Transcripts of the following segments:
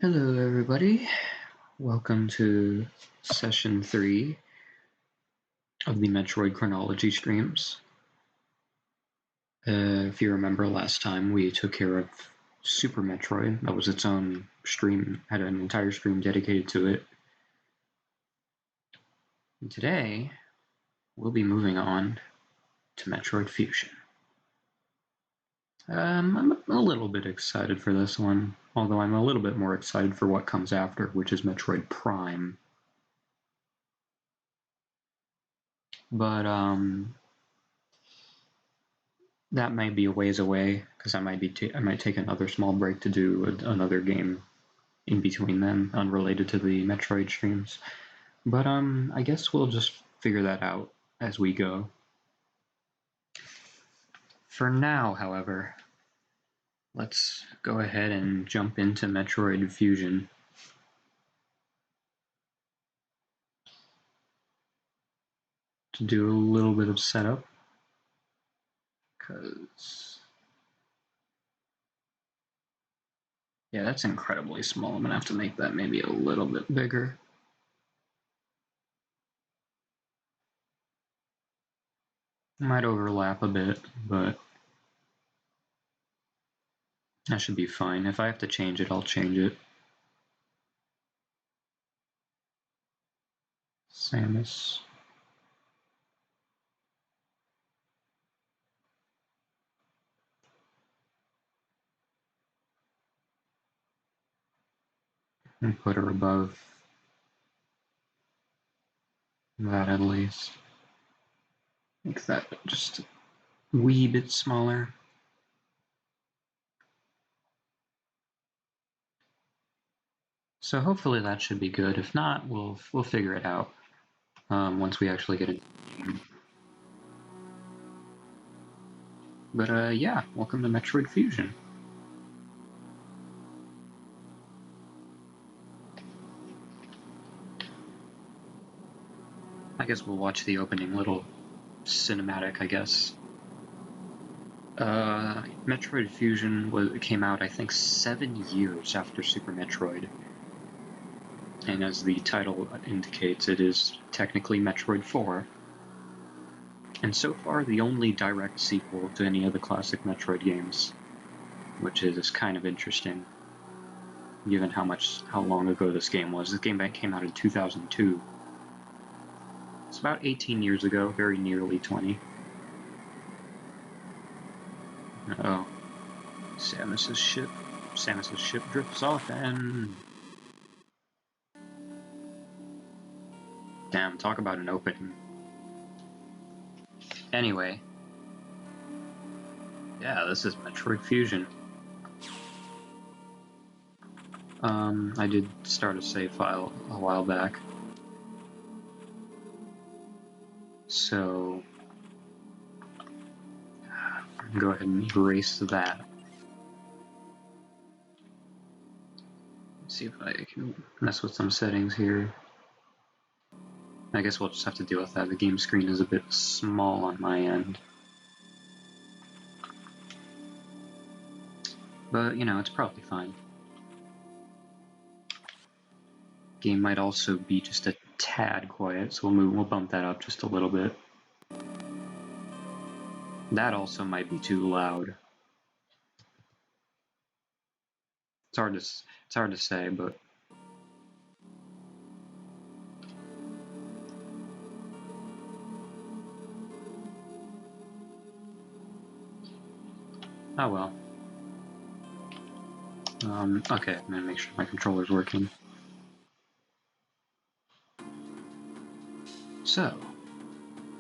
Hello, everybody. Welcome to session 3 of the Metroid Chronology streams. If you remember last time, we took care of Super Metroid. That was its own stream, had an entire stream dedicated to it. And today, we'll be moving on to Metroid Fusion. I'm a little bit excited for this one, although I'm a little bit more excited for what comes after, which is Metroid Prime. But, that might be a ways away, because I might take another small break to do another game in between them, unrelated to the Metroid streams. But I guess we'll just figure that out as we go. For now, however, let's go ahead and jump into Metroid Fusion. To do a little bit of setup, because yeah, that's incredibly small. I'm gonna have to make that maybe a little bit bigger. Might overlap a bit, but that should be fine. If I have to change it, I'll change it. Samus. And put her above that at least. Make that just a wee bit smaller. So hopefully that should be good. If not, we'll figure it out once we actually get it. But yeah, welcome to Metroid Fusion. I guess we'll watch the opening little cinematic, I guess. Metroid Fusion came out, I think, 7 years after Super Metroid. And as the title indicates, it is technically Metroid 4. And so far, the only direct sequel to any of the classic Metroid games, which is kind of interesting, given how long ago this game was. This game came out in 2002. It's about 18 years ago, very nearly 20. Uh-oh. Samus's ship drifts off and... Damn, talk about an opening. Anyway. Yeah, this is Metroid Fusion. I did start a save file a while back. So... go ahead and erase that. Let's see if I can mess with some settings here. I guess we'll just have to deal with that. The game screen is a bit small on my end. But, you know, it's probably fine. Game might also be just a tad quiet, so we'll bump that up just a little bit. That also might be too loud. It's hard to say, but oh well. Okay, I'm gonna make sure my controller's working. So,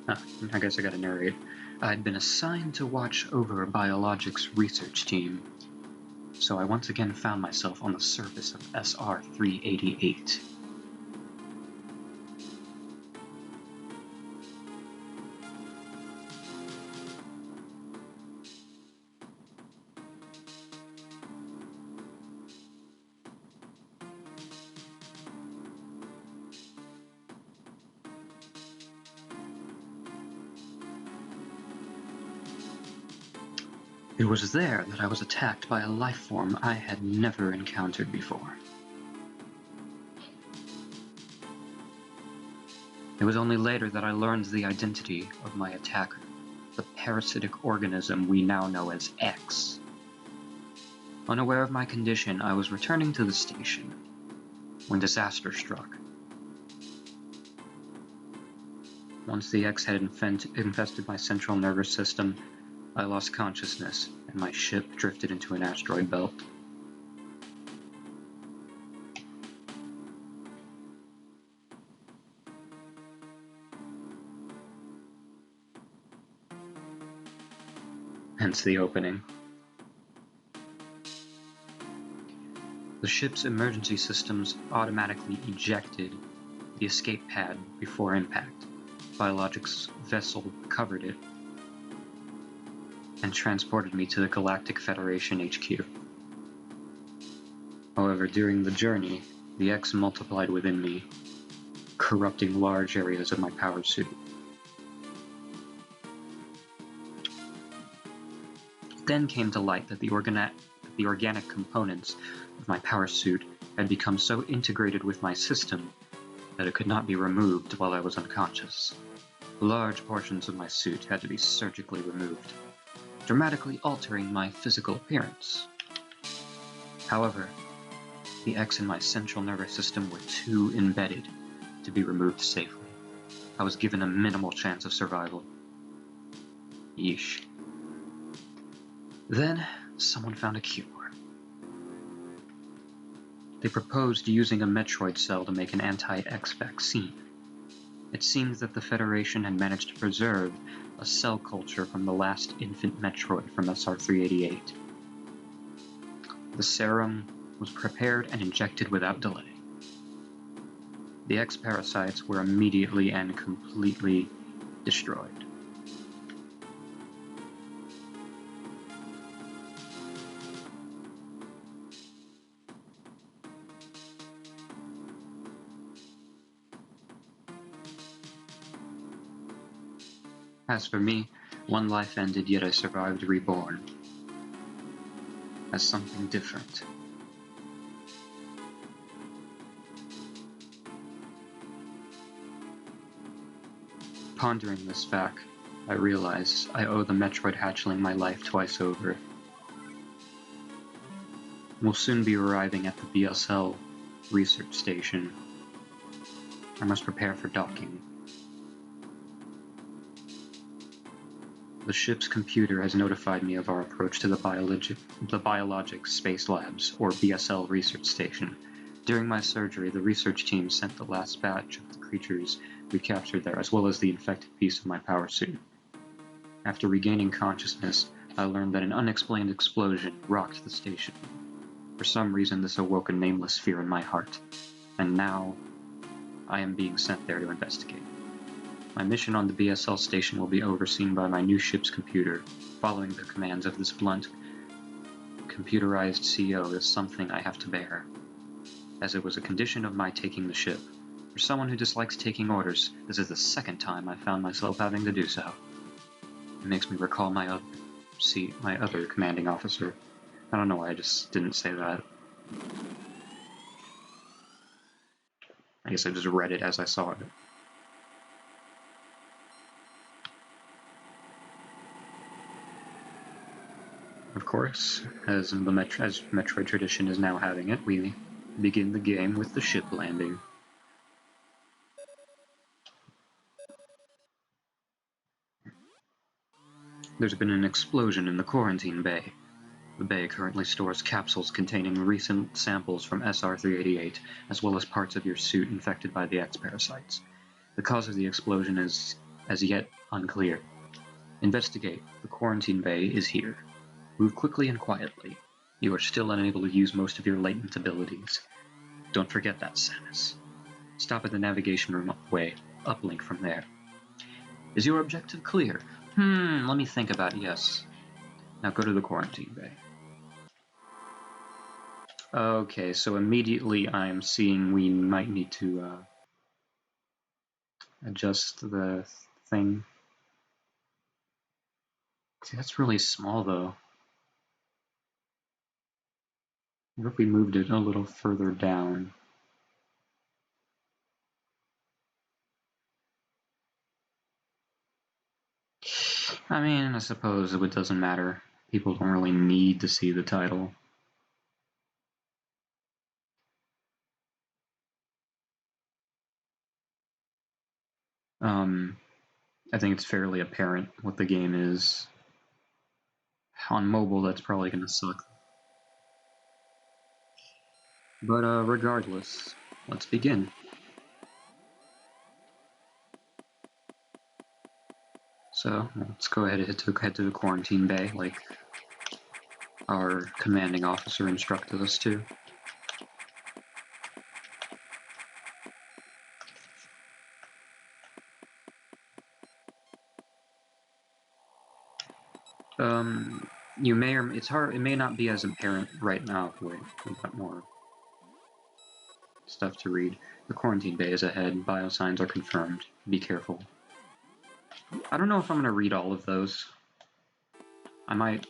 I guess I gotta narrate. I'd been assigned to watch over a biologics research team, so I once again found myself on the surface of SR-388. It was there that I was attacked by a life form I had never encountered before. It was only later that I learned the identity of my attacker, the parasitic organism we now know as X. Unaware of my condition, I was returning to the station when disaster struck. Once the X had infested my central nervous system, I lost consciousness and my ship drifted into an asteroid belt. Hence the opening. The ship's emergency systems automatically ejected the escape pad before impact. Biologics vessel covered it and transported me to the Galactic Federation HQ. However, during the journey, the X multiplied within me, corrupting large areas of my power suit. It then came to light that the organic components of my power suit had become so integrated with my system that it could not be removed while I was unconscious. Large portions of my suit had to be surgically removed, dramatically altering my physical appearance. However, the X in my central nervous system were too embedded to be removed safely. I was given a minimal chance of survival. Yeesh. Then, someone found a cure. They proposed using a Metroid cell to make an anti-X vaccine. It seems that the Federation had managed to preserve a cell culture from the last infant Metroid from SR-388. The serum was prepared and injected without delay. The X parasites were immediately and completely destroyed. As for me, one life ended, yet I survived reborn as something different. Pondering this fact, I realize I owe the Metroid hatchling my life twice over. We'll soon be arriving at the BSL research station. I must prepare for docking. The ship's computer has notified me of our approach to the Biologics Space Labs, or BSL research station. During my surgery, the research team sent the last batch of the creatures we captured there, as well as the infected piece of my power suit. After regaining consciousness, I learned that an unexplained explosion rocked the station. For some reason, this awoke a nameless fear in my heart, and now I am being sent there to investigate. My mission on the BSL station will be overseen by my new ship's computer. Following the commands of this blunt, computerized CEO is something I have to bear, as it was a condition of my taking the ship. For someone who dislikes taking orders, this is the second time I found myself having to do so. It makes me recall my other commanding officer. I don't know why I just didn't say that. I guess I just read it as I saw it. Of course, as Metroid tradition is now having it, we begin the game with the ship landing. There's been an explosion in the quarantine bay. The bay currently stores capsules containing recent samples from SR-388, as well as parts of your suit infected by the X parasites. The cause of the explosion is as yet unclear. Investigate. The quarantine bay is here. Move quickly and quietly. You are still unable to use most of your latent abilities. Don't forget that, Samus. Stop at the navigation room uplink from there. Is your objective clear? Let me think about it. Yes. Now go to the quarantine bay. Okay, so immediately I'm seeing we might need to adjust the thing. See, that's really small though. What if we moved it a little further down? I mean, I suppose it doesn't matter. People don't really need to see the title. I think it's fairly apparent what the game is. On mobile, that's probably going to suck. But regardless, let's begin. So let's go ahead and head to the quarantine bay, like our commanding officer instructed us to. You may or it's hard. It may not be as apparent right now. Wait, we've got more stuff to read. The quarantine bay is ahead. Biosigns are confirmed. Be careful. I don't know if I'm going to read all of those. I might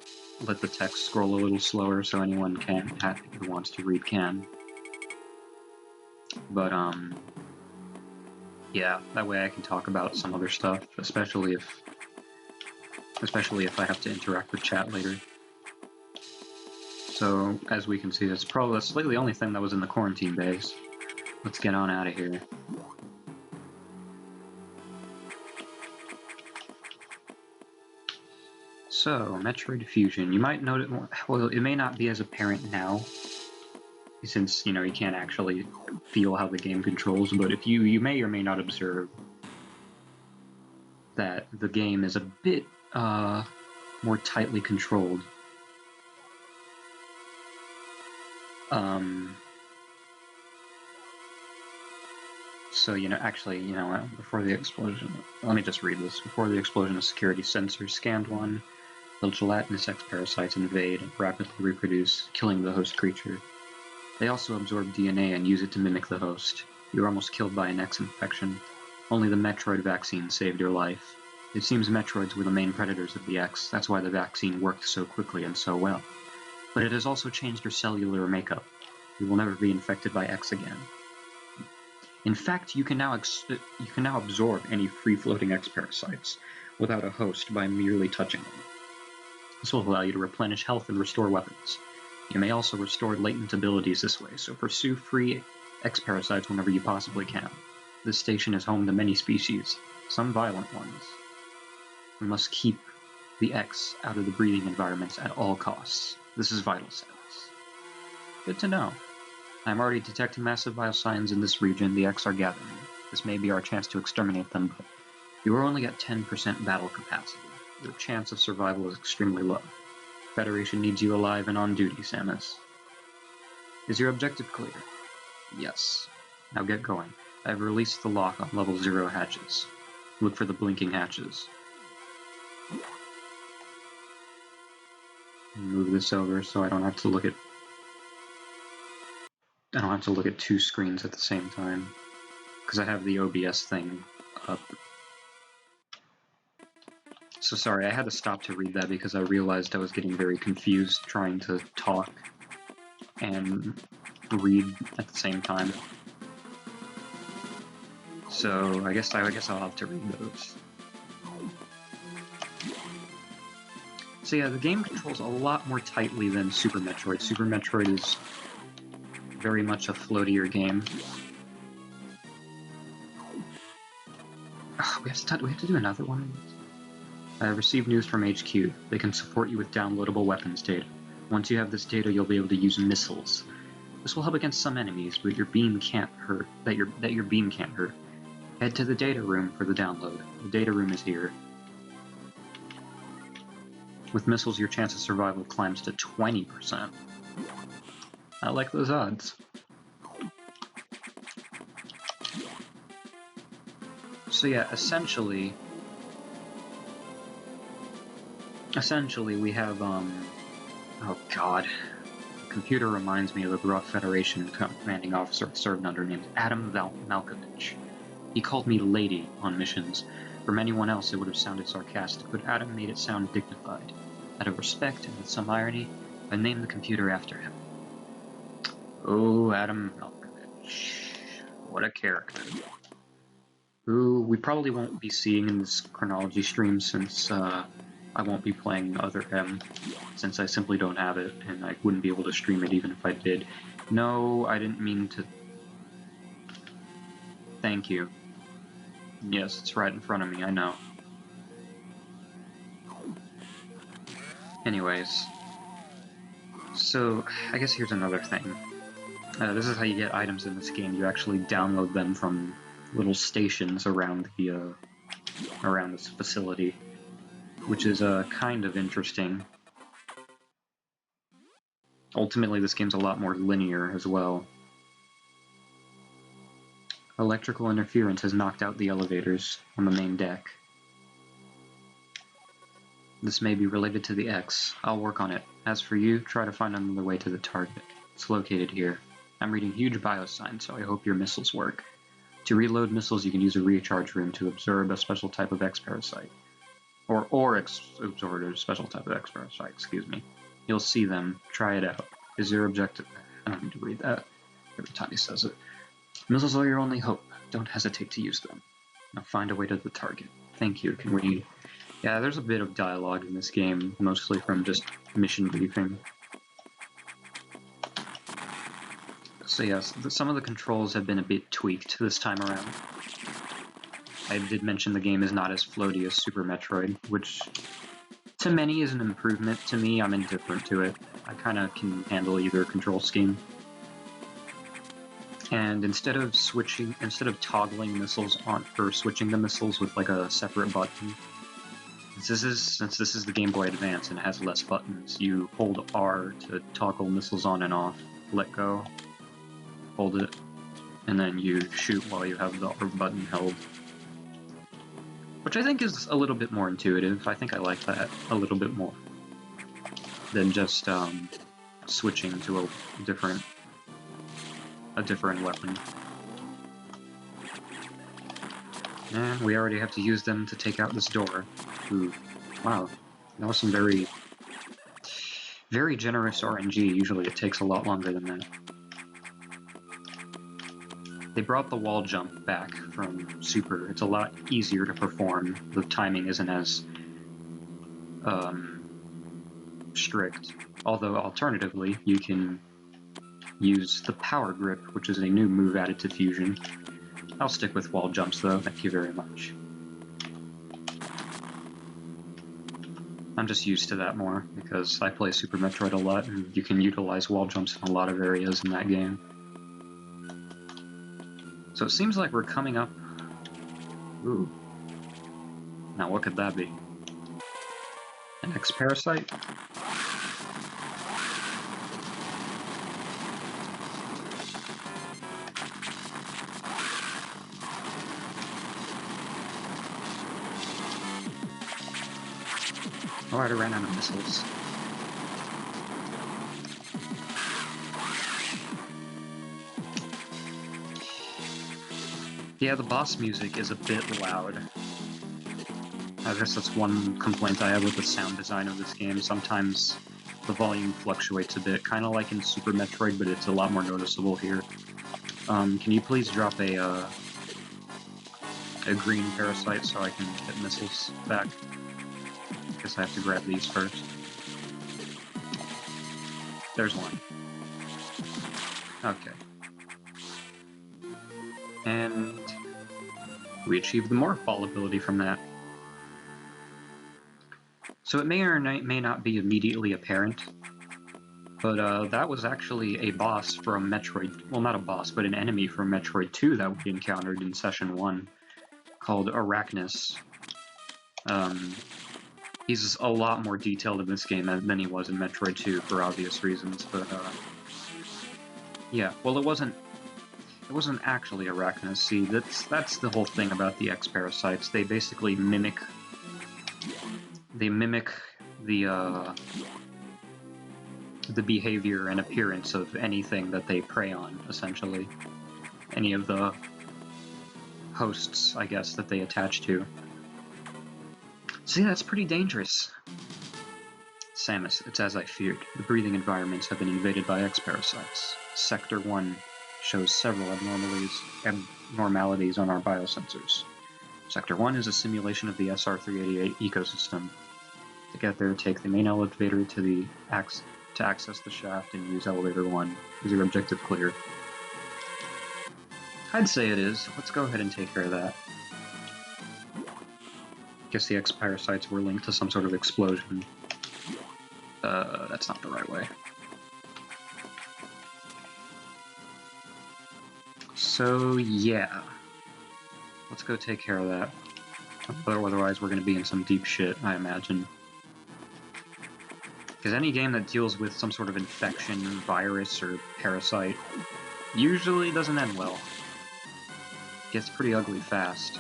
let the text scroll a little slower so anyone who wants to read can. But yeah, that way I can talk about some other stuff, especially if I have to interact with chat later. So as we can see, that's the only thing that was in the quarantine base. Let's get on out of here. So, Metroid Fusion. You might note it. Well, it may not be as apparent now, since you can't actually feel how the game controls. But if you may or may not observe that the game is a bit more tightly controlled. So, before the explosion, let me just read this. Before the explosion, a security sensor scanned one. The gelatinous X parasites invade and rapidly reproduce, killing the host creature. They also absorb DNA and use it to mimic the host. You were almost killed by an X infection. Only the Metroid vaccine saved your life. It seems Metroids were the main predators of the X. That's why the vaccine worked so quickly and so well. But it has also changed your cellular makeup. You will never be infected by X again. In fact, you can now absorb any free-floating X parasites without a host by merely touching them. This will allow you to replenish health and restore weapons. You may also restore latent abilities this way, so pursue free X parasites whenever you possibly can. This station is home to many species, some violent ones. We must keep the X out of the breeding environments at all costs. This is vital status. Good to know. I'm already detecting massive biosigns in this region. The X are gathering. This may be our chance to exterminate them, but you are only at 10% battle capacity. Your chance of survival is extremely low. Federation needs you alive and on duty, Samus. Is your objective clear? Yes. Now get going. I have released the lock on level 0 hatches. Look for the blinking hatches. Move this over so I don't have to look at two screens at the same time, because I have the OBS thing up. So sorry, I had to stop to read that because I realized I was getting very confused trying to talk and read at the same time. So I guess I'll have to read those. So yeah, the game controls a lot more tightly than Super Metroid. Super Metroid is very much a floatier game. We have to do another one. I have received news from HQ. They can support you with downloadable weapons data. Once you have this data, you'll be able to use missiles. This will help against some enemies, but your beam can't hurt. Your beam can't hurt. Head to the data room for the download. The data room is here. With missiles, your chance of survival climbs to 20%. I like those odds. So yeah, essentially we have, oh god. The computer reminds me of the Gruff Federation commanding officer I served under named Adam Malkovich. He called me lady on missions. From anyone else it would have sounded sarcastic, but Adam made it sound dignified. Out of respect and with some irony, I named the computer after him. Oh, Adam Malkovich. What a character. Who we probably won't be seeing in this chronology stream since I won't be playing Other M, since I simply don't have it, and I wouldn't be able to stream it even if I did. No, I didn't mean to... Thank you. Yes, it's right in front of me, I know. Anyways. So, I guess here's another thing. This is how you get items in this game. You actually download them from little stations around this facility, which is kind of interesting. Ultimately, this game's a lot more linear as well. Electrical interference has knocked out the elevators on the main deck. This may be related to the X. I'll work on it. As for you, try to find another way to the target. It's located here. I'm reading huge bio signs, so I hope your missiles work. To reload missiles, you can use a recharge room to absorb a special type of X-parasite. Absorb a special type of X-parasite, excuse me. You'll see them. Try it out. Is your objective... I don't need to read that. Every time he says it. Missiles are your only hope. Don't hesitate to use them. Now find a way to the target. Thank you. Can we... Yeah, there's a bit of dialogue in this game, mostly from just mission briefing. So yes, some of the controls have been a bit tweaked this time around. I did mention the game is not as floaty as Super Metroid, which to many is an improvement. To me, I'm indifferent to it. I kinda can handle either control scheme. And instead of toggling missiles on, or switching the missiles with like a separate button, since this is the Game Boy Advance and it has less buttons, you hold R to toggle missiles on and off, let go, hold it, and then you shoot while you have the R button held. Which I think is a little bit more intuitive. I think I like that a little bit more than just switching to a different weapon. And we already have to use them to take out this door. Ooh, wow, that was some very, very generous RNG. Usually it takes a lot longer than that. They brought the wall jump back from Super. It's a lot easier to perform. The timing isn't as strict. Although, alternatively, you can use the Power Grip, which is a new move added to Fusion. I'll stick with wall jumps, though. Thank you very much. I'm just used to that more, because I play Super Metroid a lot, and you can utilize wall jumps in a lot of areas in that game. So it seems like we're coming up... Ooh. Now what could that be? An X-parasite? Alright, I ran out of missiles. Yeah, the boss music is a bit loud. I guess that's one complaint I have with the sound design of this game. Sometimes the volume fluctuates a bit, kind of like in Super Metroid, but it's a lot more noticeable here. Can you please drop a green parasite so I can get missiles back? Guess I have to grab these first. There's one. Okay. And we achieved the Morphball ability from that. So it may or may not be immediately apparent, but that was actually a boss from Metroid, well, not a boss, but an enemy from Metroid 2 that we encountered in Session 1, called Arachnus. He's a lot more detailed in this game than he was in Metroid 2 for obvious reasons, but yeah, well, it wasn't actually Arachnus. See, that's the whole thing about the X-parasites. They basically mimic the behavior and appearance of anything that they prey on, essentially. Any of the hosts, I guess, that they attach to. See, that's pretty dangerous. Samus, it's as I feared. The breathing environments have been invaded by X-parasites. Sector 1 shows several abnormalities on our biosensors. Sector 1 is a simulation of the SR-388 ecosystem. To get there, take the main elevator to access the shaft and use elevator 1. Is your objective clear? I'd say it is. Let's go ahead and take care of that. Guess the X-Parasites were linked to some sort of explosion. That's not the right way. So, yeah. Let's go take care of that. Otherwise, we're going to be in some deep shit, I imagine. Because any game that deals with some sort of infection, virus, or parasite usually doesn't end well. Gets pretty ugly fast.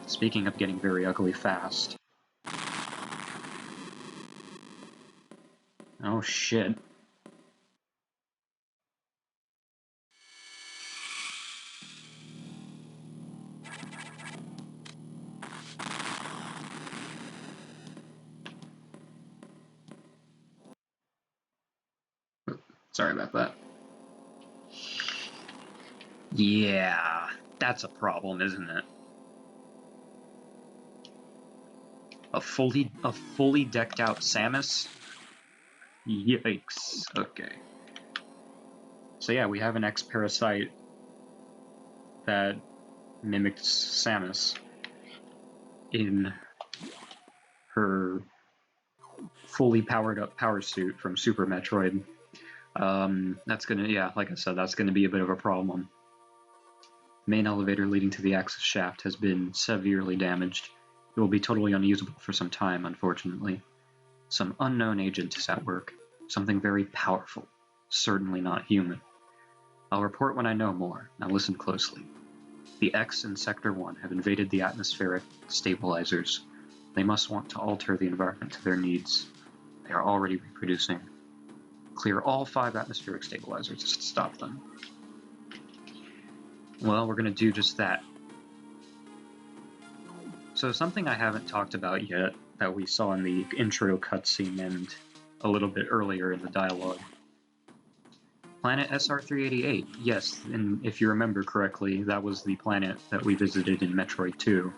Speaking of getting very ugly fast. Oh shit. Sorry about that. Yeah, that's a problem, isn't it? A fully decked out Samus? Yikes. Okay. So yeah, we have an X-Parasite that mimics Samus in her fully powered up power suit from Super Metroid. That's gonna, yeah, like I said, that's gonna be a bit of a problem. The main elevator leading to the access shaft has been severely damaged. It will be totally unusable for some time, unfortunately. Some unknown agent is at work. Something very powerful. Certainly not human. I'll report when I know more. Now listen closely. The X and Sector 1 have invaded the atmospheric stabilizers. They must want to alter the environment to their needs. They are already reproducing. Clear all 5 atmospheric stabilizers to stop them. Well, we're going to do just that. So something I haven't talked about yet that we saw in the intro cutscene and a little bit earlier in the dialogue. Planet SR-388, yes, and if you remember correctly, that was the planet that we visited in Metroid 2.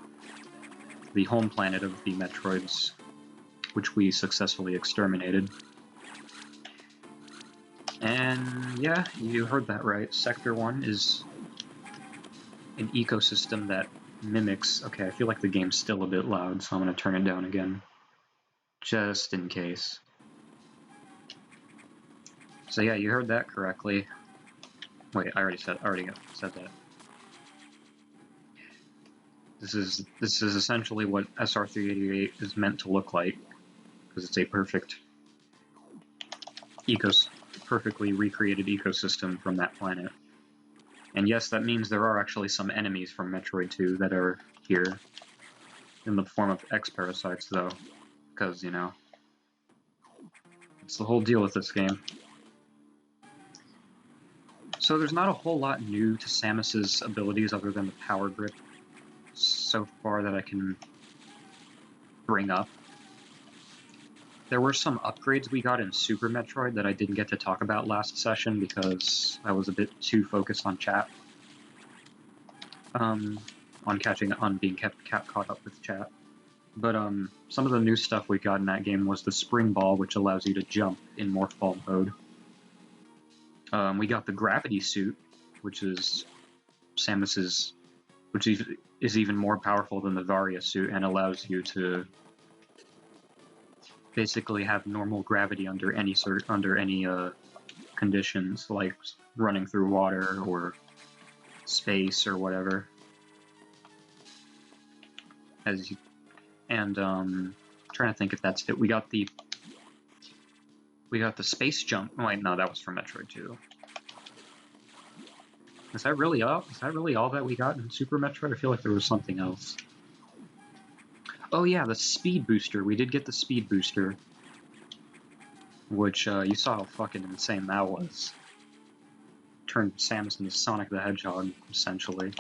The home planet of the Metroids, which we successfully exterminated. And yeah, you heard that right. Sector 1 is an ecosystem that mimics... Okay, I feel like the game's still a bit loud, so I'm going to turn it down again. Just in case. So yeah, you heard that correctly. Wait, I already said that. This is essentially what SR-388 is meant to look like, because it's a perfectly recreated ecosystem from that planet. And yes, that means there are actually some enemies from Metroid 2 that are here, in the form of X-Parasites, though, because, you know, it's the whole deal with this game. So there's not a whole lot new to Samus's abilities other than the power grip so far that I can bring up. There were some upgrades we got in Super Metroid that I didn't get to talk about last session because I was a bit too focused on chat. On being caught up with chat. But some of the new stuff we got in that game was the Spring Ball, which allows you to jump in Morph Ball mode. We got the Gravity Suit, which is Samus's, which is even more powerful than the Varia Suit and allows you to basically have normal gravity under any conditions, like running through water or space or whatever. Trying to think if that's it. We got the space jump. Oh, wait, no, that was from Metroid 2. Is that really all? Is that really all that we got in Super Metroid? I feel like there was something else. Oh yeah, the speed booster. We did get the speed booster, which you saw how fucking insane that was. Turned Samus into Sonic the Hedgehog, essentially.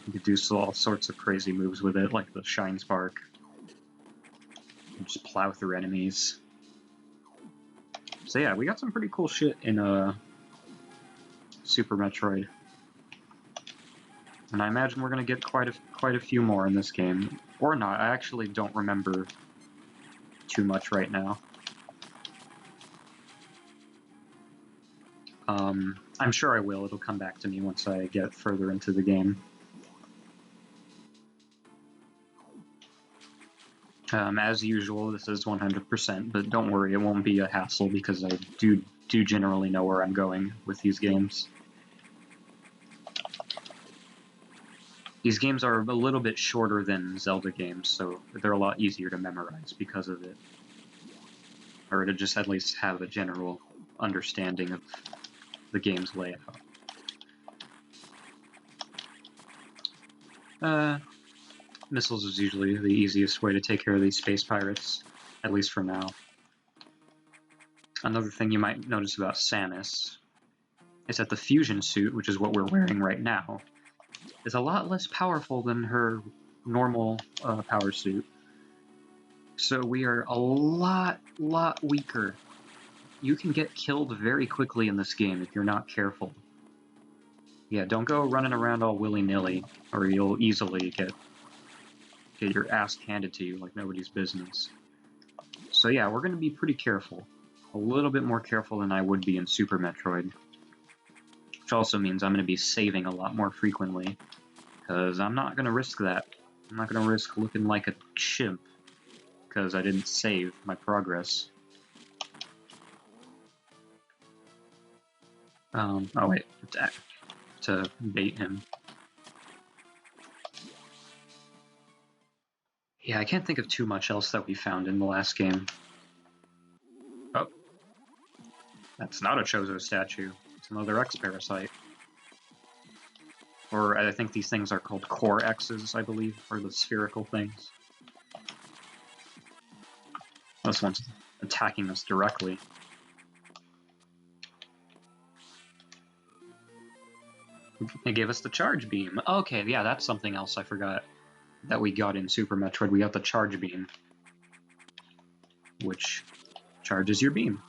You could do all sorts of crazy moves with it, like the Shine Spark. And just plow through enemies. So yeah, we got some pretty cool shit in Super Metroid. And I imagine we're going to get quite a few more in this game. Or not, I actually don't remember too much right now. I'm sure I will. It'll come back to me once I get further into the game. As usual, this is 100%, but don't worry, it won't be a hassle because I do generally know where I'm going with these games. These games are a little bit shorter than Zelda games, so they're a lot easier to memorize because of it. Or to just at least have a general understanding of the game's layout. Missiles is usually the easiest way to take care of these space pirates, at least for now. Another thing you might notice about Samus is that the fusion suit, which is what we're wearing right now, is a lot less powerful than her normal power suit. So we are a lot weaker. You can get killed very quickly in this game if you're not careful. Yeah, don't go running around all willy-nilly, or you'll easily get your ass handed to you like nobody's business. So yeah, we're going to be pretty careful. A little bit more careful than I would be in Super Metroid. Which also means I'm going to be saving a lot more frequently. Because I'm not going to risk that. I'm not going to risk looking like a chimp. Because I didn't save my progress. Oh wait, attack. To bait him. Yeah, I can't think of too much else that we found in the last game. Oh. That's not a Chozo statue. It's another X-Parasite. Or I think these things are called Core X's, I believe, or the spherical things. This one's attacking us directly. It gave us the charge beam. Okay, yeah, that's something else I forgot that we got in Super Metroid. We got the charge beam, which charges your beam.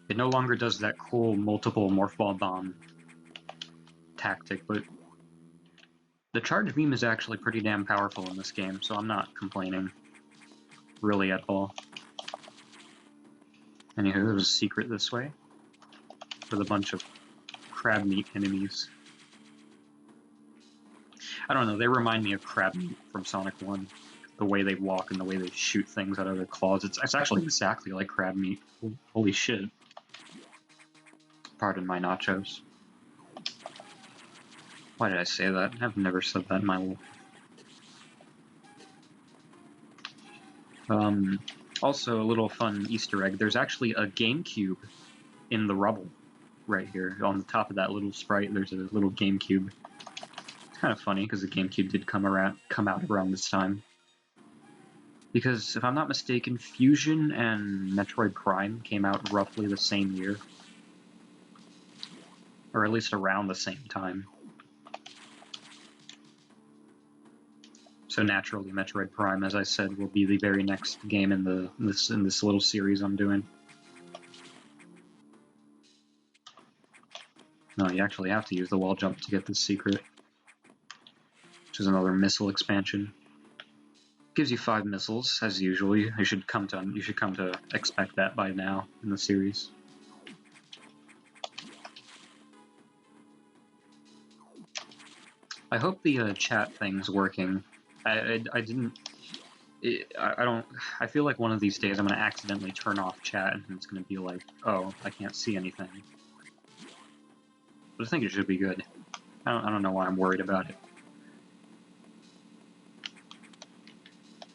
It no longer does that cool multiple Morphball Bomb tactic, but the charge beam is actually pretty damn powerful in this game, so I'm not complaining. Really at all. Anywho, there's a secret this way. With a bunch of crab meat enemies. I don't know, they remind me of crab meat from Sonic 1. The way they walk and the way they shoot things out of their claws. It's actually exactly like crab meat. Holy shit. Pardon my nachos. Why did I say that? I've never said that in my life. Also, a little fun Easter egg. There's actually a GameCube in the rubble right here. On the top of that little sprite, there's a little GameCube. It's kind of funny, because the GameCube did come out around this time. Because, if I'm not mistaken, Fusion and Metroid Prime came out roughly the same year. Or at least around the same time. So naturally, Metroid Prime, as I said, will be the very next game in this little series I'm doing. No, you actually have to use the wall jump to get this secret, which is another missile expansion. Gives you 5 missiles, as usual. You should come to expect that by now in the series. I hope the chat thing's working. I feel like one of these days I'm gonna accidentally turn off chat and it's gonna be like, oh, I can't see anything. But I think it should be good. I don't know why I'm worried about it.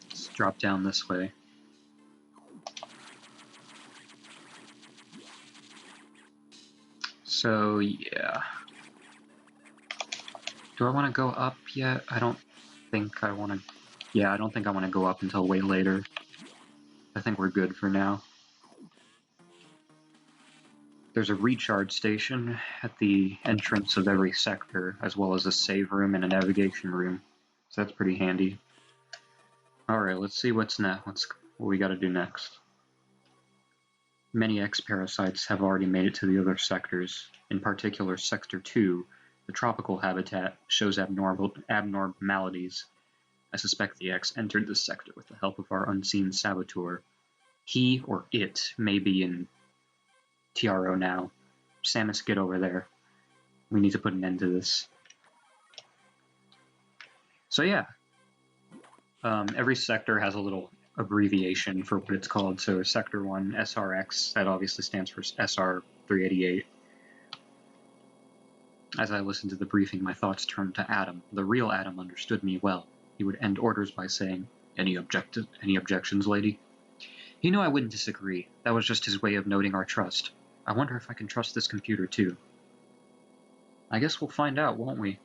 Let's drop down this way. So, yeah. Do I want to go up yet? I don't think I want to... Yeah, I don't think I want to go up until way later. I think we're good for now. There's a recharge station at the entrance of every sector, as well as a save room and a navigation room. So that's pretty handy. Alright, let's see what's next. What we gotta do next. Many X-Parasites have already made it to the other sectors. In particular, Sector 2, the tropical habitat, shows abnormalities. I suspect the X entered this sector with the help of our unseen saboteur. He or it may be in TRO now. Samus, get over there. We need to put an end to this. So yeah, every sector has a little abbreviation for what it's called. So Sector 1, SRX, that obviously stands for SR388. As I listened to the briefing, my thoughts turned to Adam. The real Adam understood me well. He would end orders by saying, Any objections, lady? He knew I wouldn't disagree. That was just his way of noting our trust. I wonder if I can trust this computer, too. I guess we'll find out, won't we?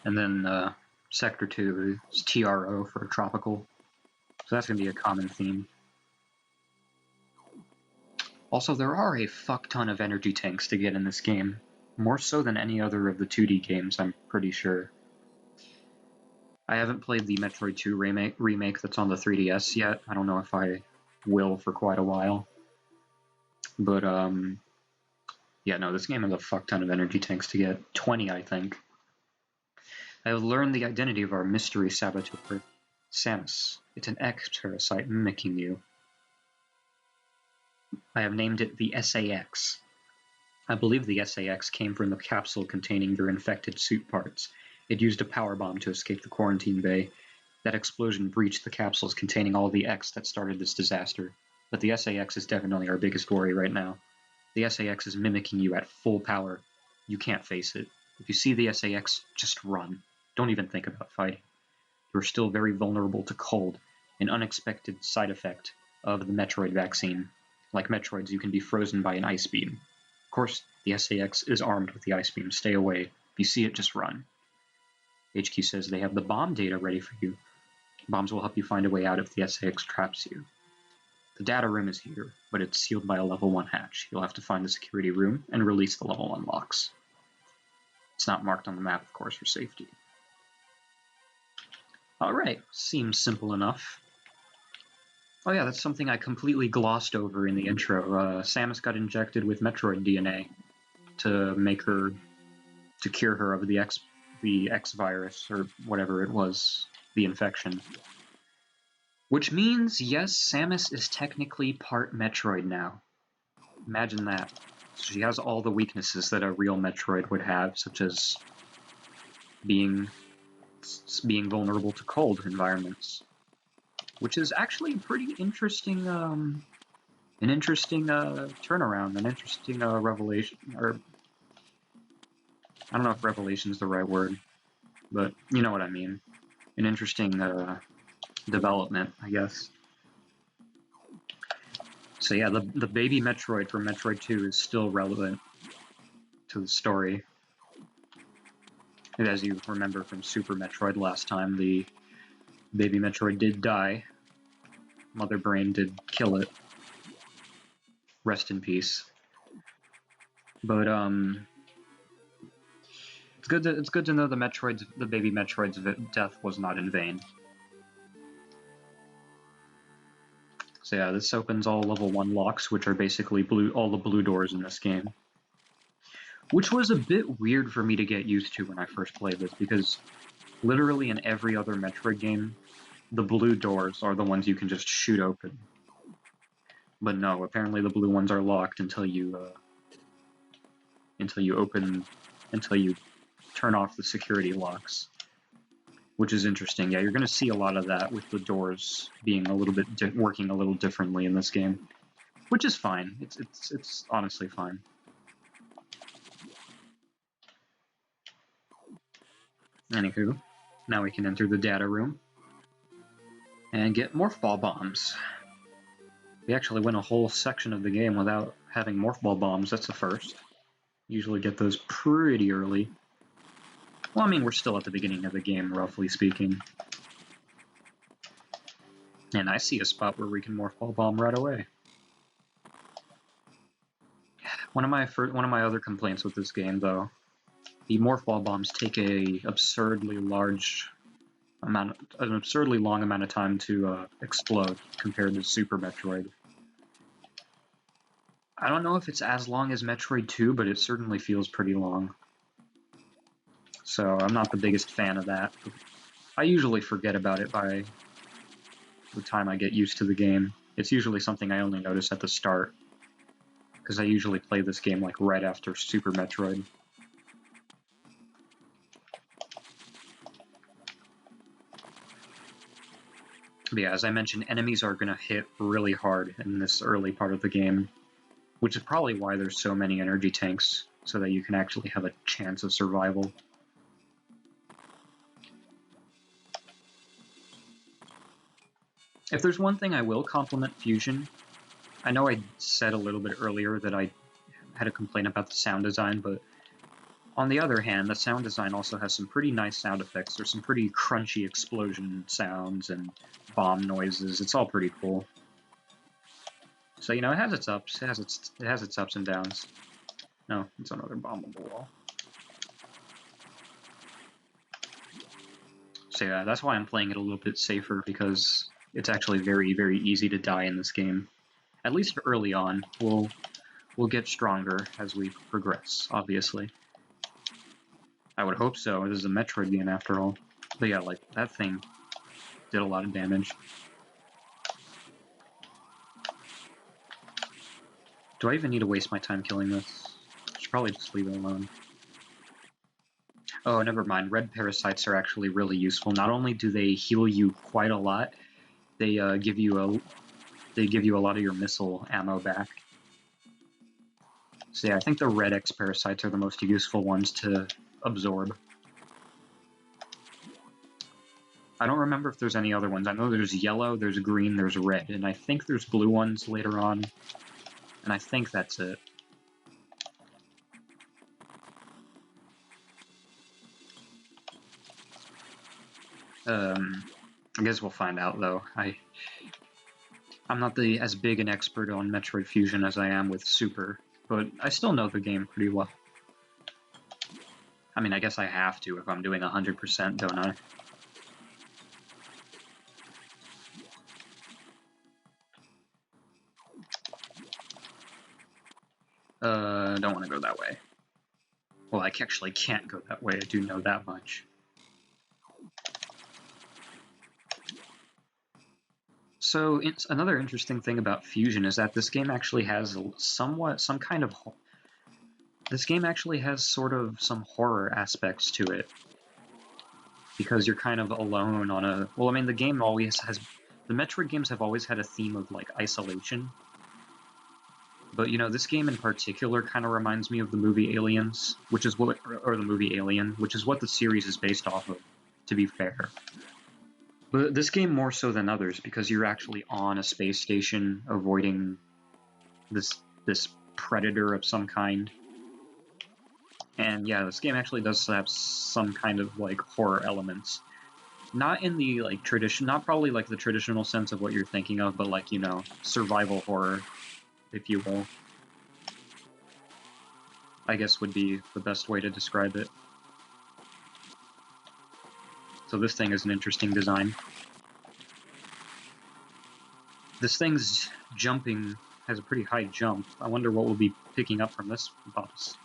And then, Sector 2 is TRO for tropical. So that's going to be a common theme. Also, there are a fuck ton of energy tanks to get in this game. More so than any other of the 2D games, I'm pretty sure. I haven't played the Metroid 2 remake that's on the 3DS yet. I don't know if I will for quite a while. But, yeah, no, this game has a fuck ton of energy tanks to get. 20, I think. I have learned the identity of our mystery saboteur, Samus. It's an X-parasite mimicking you. I have named it the SAX. I believe the SAX came from the capsule containing your infected suit parts. It used a power bomb to escape the quarantine bay. That explosion breached the capsules containing all the X that started this disaster. But the SAX is definitely our biggest worry right now. The SAX is mimicking you at full power. You can't face it. If you see the SAX, just run. Don't even think about fighting. You're still very vulnerable to cold, an unexpected side effect of the Metroid vaccine. Like Metroids, you can be frozen by an ice beam. Of course, the SAX is armed with the ice beam. Stay away. If you see it, just run. HQ says they have the bomb data ready for you. Bombs will help you find a way out if the SAX traps you. The data room is here, but it's sealed by a level 1 hatch. You'll have to find the security room and release the level 1 locks. It's not marked on the map, of course, for safety. Alright, seems simple enough. Oh yeah, that's something I completely glossed over in the intro. Samus got injected with Metroid DNA to cure her of the X virus, or whatever it was, the infection. Which means, yes, Samus is technically part Metroid now. Imagine that. She has all the weaknesses that a real Metroid would have, such as being vulnerable to cold environments. Which is actually a pretty interesting, turnaround, an interesting revelation, or I don't know if revelation is the right word, but you know what I mean. An interesting development, I guess. So yeah, the baby Metroid from Metroid 2 is still relevant to the story. And as you remember from Super Metroid last time, the baby Metroid did die. Mother Brain did kill it. Rest in peace. But it's good to know the baby Metroid's death was not in vain. So yeah, this opens all level 1 locks, which are basically all the blue doors in this game. Which was a bit weird for me to get used to when I first played this, because literally in every other Metroid game, the blue doors are the ones you can just shoot open. But no, apparently the blue ones are locked until you turn off the security locks. Which is interesting. Yeah, you're going to see a lot of that with the doors being a little bit working a little differently in this game, which is fine. It's honestly fine. Anywho, now we can enter the data room and get morph ball bombs. We actually went a whole section of the game without having morph ball bombs. That's a first. Usually get those pretty early. Well, I mean, we're still at the beginning of the game, roughly speaking. And I see a spot where we can morph ball bomb right away. One of my other complaints with this game, though, the morph ball bombs take an absurdly long amount of time to explode compared to Super Metroid. I don't know if it's as long as Metroid 2, but it certainly feels pretty long. So I'm not the biggest fan of that. I usually forget about it by the time I get used to the game. It's usually something I only notice at the start, because I usually play this game like right after Super Metroid. But yeah, as I mentioned, enemies are going to hit really hard in this early part of the game, which is probably why there's so many energy tanks, so that you can actually have a chance of survival. If there's one thing I will compliment Fusion, I know I said a little bit earlier that I had a complaint about the sound design, but on the other hand, the sound design also has some pretty nice sound effects. There's some pretty crunchy explosion sounds and bomb noises. It's all pretty cool. So, you know, it has its ups. It has its ups and downs. No, it's another bombable wall. So yeah, that's why I'm playing it a little bit safer, because it's actually very, very easy to die in this game. At least early on. We'll get stronger as we progress, obviously. I would hope so. This is a Metroid game after all. But yeah, like, that thing did a lot of damage. Do I even need to waste my time killing this? I should probably just leave it alone. Oh, never mind. Red parasites are actually really useful. Not only do they heal you quite a lot, they give you a lot of your missile ammo back. So yeah, I think the red X parasites are the most useful ones to absorb. I don't remember if there's any other ones. I know there's yellow, there's green, there's red, and I think there's blue ones later on. And I think that's it. I guess we'll find out, though. I'm not as big an expert on Metroid Fusion as I am with Super, but I still know the game pretty well. I mean, I guess I have to if I'm doing 100%, don't I? Don't want to go that way. Well, I actually can't go that way, I do know that much. So, another interesting thing about Fusion is that this game actually has this game actually has sort of some horror aspects to it. Because you're kind of alone on a... Well, I mean, the Metroid games have always had a theme of, like, isolation. But, you know, this game in particular kind of reminds me of the movie Aliens, or the movie Alien, which is what the series is based off of, to be fair. But this game more so than others, because you're actually on a space station avoiding this predator of some kind. And yeah, this game actually does have some kind of, like, horror elements. Not in the, like, not probably, like, the traditional sense of what you're thinking of, but, like, you know, survival horror, if you will. I guess would be the best way to describe it. So this thing is an interesting design. This thing's jumping has a pretty high jump. I wonder what we'll be picking up from this boss.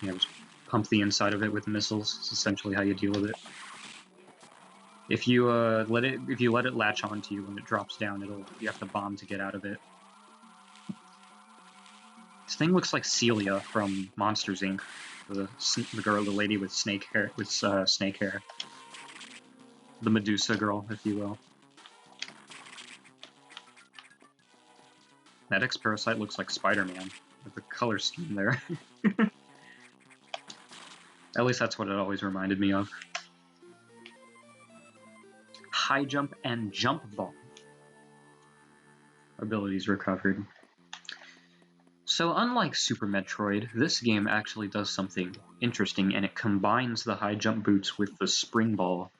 Yeah, just pump the inside of it with missiles. It's essentially how you deal with it. If you let it latch onto you when it drops down, you have to bomb to get out of it. This thing looks like Celia from Monsters Inc. The lady with snake hair, the Medusa girl, if you will. That X-Parasite looks like Spider-Man, with the color scheme there. At least that's what it always reminded me of. High jump and jump ball. Abilities recovered. So unlike Super Metroid, this game actually does something interesting, and it combines the high jump boots with the spring ball.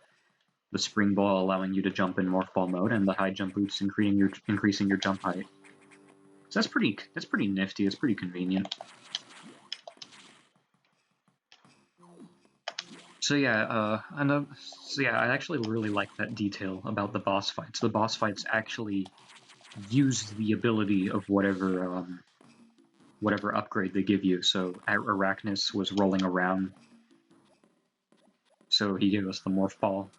The spring ball allowing you to jump in morph ball mode, and the high jump boots increasing your jump height. So that's pretty nifty. It's pretty convenient. So yeah, I actually really like that detail about the boss fights. The boss fights actually use the ability of whatever upgrade they give you. So Arachnus was rolling around So he gave us the morph ball.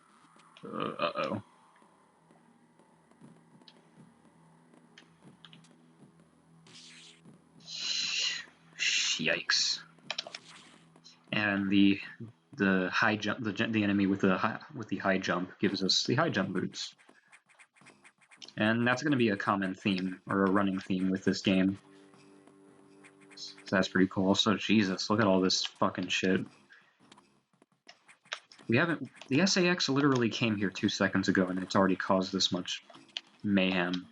Uh-oh. Yikes. And the high jump, the enemy with the high jump gives us the high jump boots. And that's going to be a common theme, or a running theme with this game. So that's pretty cool. So, Jesus, look at all this fucking shit. The SAX literally came here 2 seconds ago, and it's already caused this much mayhem.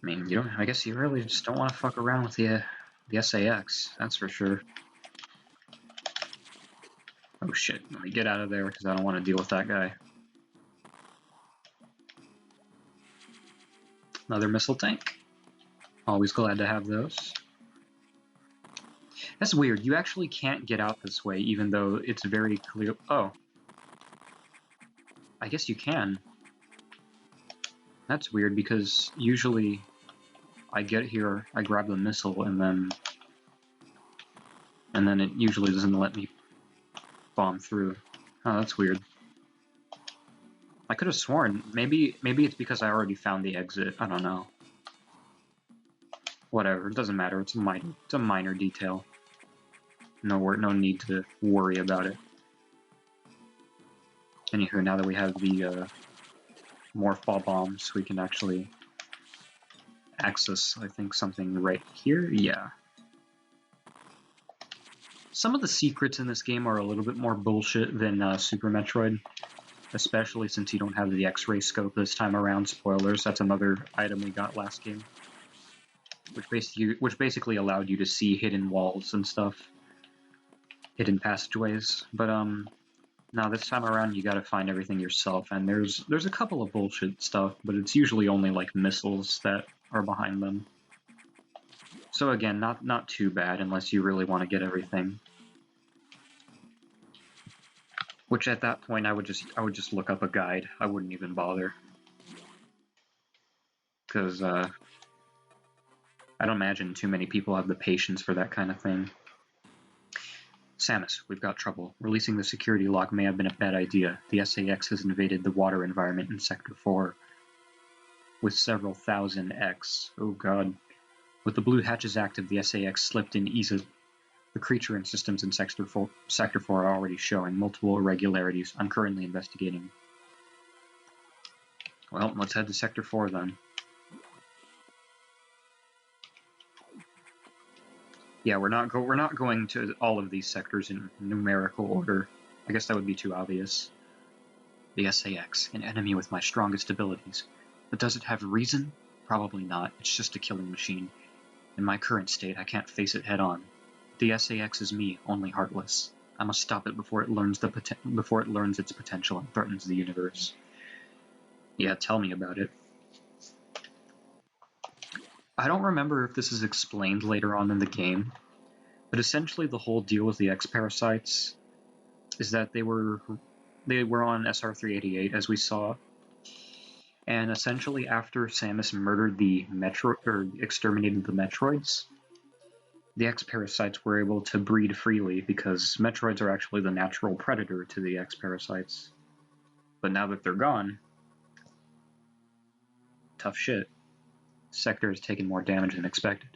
I mean, I guess you really just don't want to fuck around with the SAX, that's for sure. Oh shit, let me get out of there, because I don't want to deal with that guy. Another missile tank. Always glad to have those. That's weird. You actually can't get out this way, even though it's very clear. Oh. I guess you can. That's weird, because usually I get here, I grab the missile, and then it usually doesn't let me bomb through. Oh, that's weird. I could have sworn. Maybe it's because I already found the exit. I don't know. Whatever, it doesn't matter. It's a minor detail. No need to worry about it. Anywho, now that we have the morph ball bombs, we can actually access, I think, something right here. Yeah. Some of the secrets in this game are a little bit more bullshit than Super Metroid, especially since you don't have the X-ray scope this time around. Spoilers, that's another item we got last game, which basically allowed you to see hidden walls and stuff, hidden passageways. But now this time around you gotta find everything yourself, and there's a couple of bullshit stuff, but it's usually only like missiles that are behind them. So again, not too bad unless you really want to get everything. Which at that point I would just look up a guide. I wouldn't even bother. Because I don't imagine too many people have the patience for that kind of thing. Samus, we've got trouble. Releasing the security lock may have been a bad idea. The SAX has invaded the water environment in Sector 4 with several thousand X. Oh god. With the blue hatches active, the SAX slipped in easily. The creature and systems in Sector 4 are already showing multiple irregularities. I'm currently investigating. Well, let's head to Sector 4 then. Yeah, we're not going to all of these sectors in numerical order. I guess that would be too obvious. The SAX, an enemy with my strongest abilities. But does it have reason? Probably not. It's just a killing machine. In my current state, I can't face it head on. The SAX is me, only heartless. I must stop it before it learns its potential and threatens the universe. Yeah, tell me about it. I don't remember if this is explained later on in the game, but essentially the whole deal with the X-Parasites is that they were on SR-388, as we saw, and essentially after Samus murdered exterminated the Metroids, the X-Parasites were able to breed freely because Metroids are actually the natural predator to the X-Parasites. But now that they're gone, tough shit. Sector has taken more damage than expected.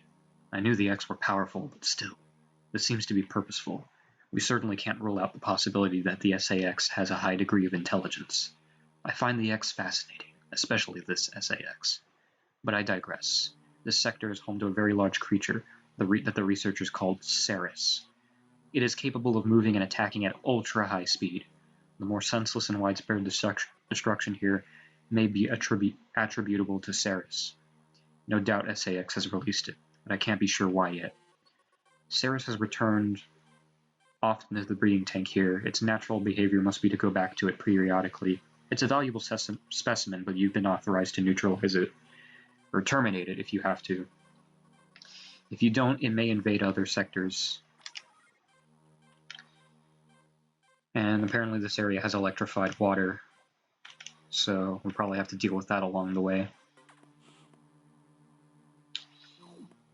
I knew the X were powerful, but still, this seems to be purposeful. We certainly can't rule out the possibility that the SAX has a high degree of intelligence. I find the X fascinating, especially this SAX. But I digress. This sector is home to a very large creature that the researchers called Ceres. It is capable of moving and attacking at ultra-high speed. The more senseless and widespread destruction here may be attributable to Ceres. No doubt SAX has released it, but I can't be sure why yet. Ceres has returned often to the breeding tank here. Its natural behavior must be to go back to it periodically. It's a valuable specimen, but you've been authorized to neutralize it, or terminate it if you have to. If you don't, it may invade other sectors. And apparently this area has electrified water, so we'll probably have to deal with that along the way.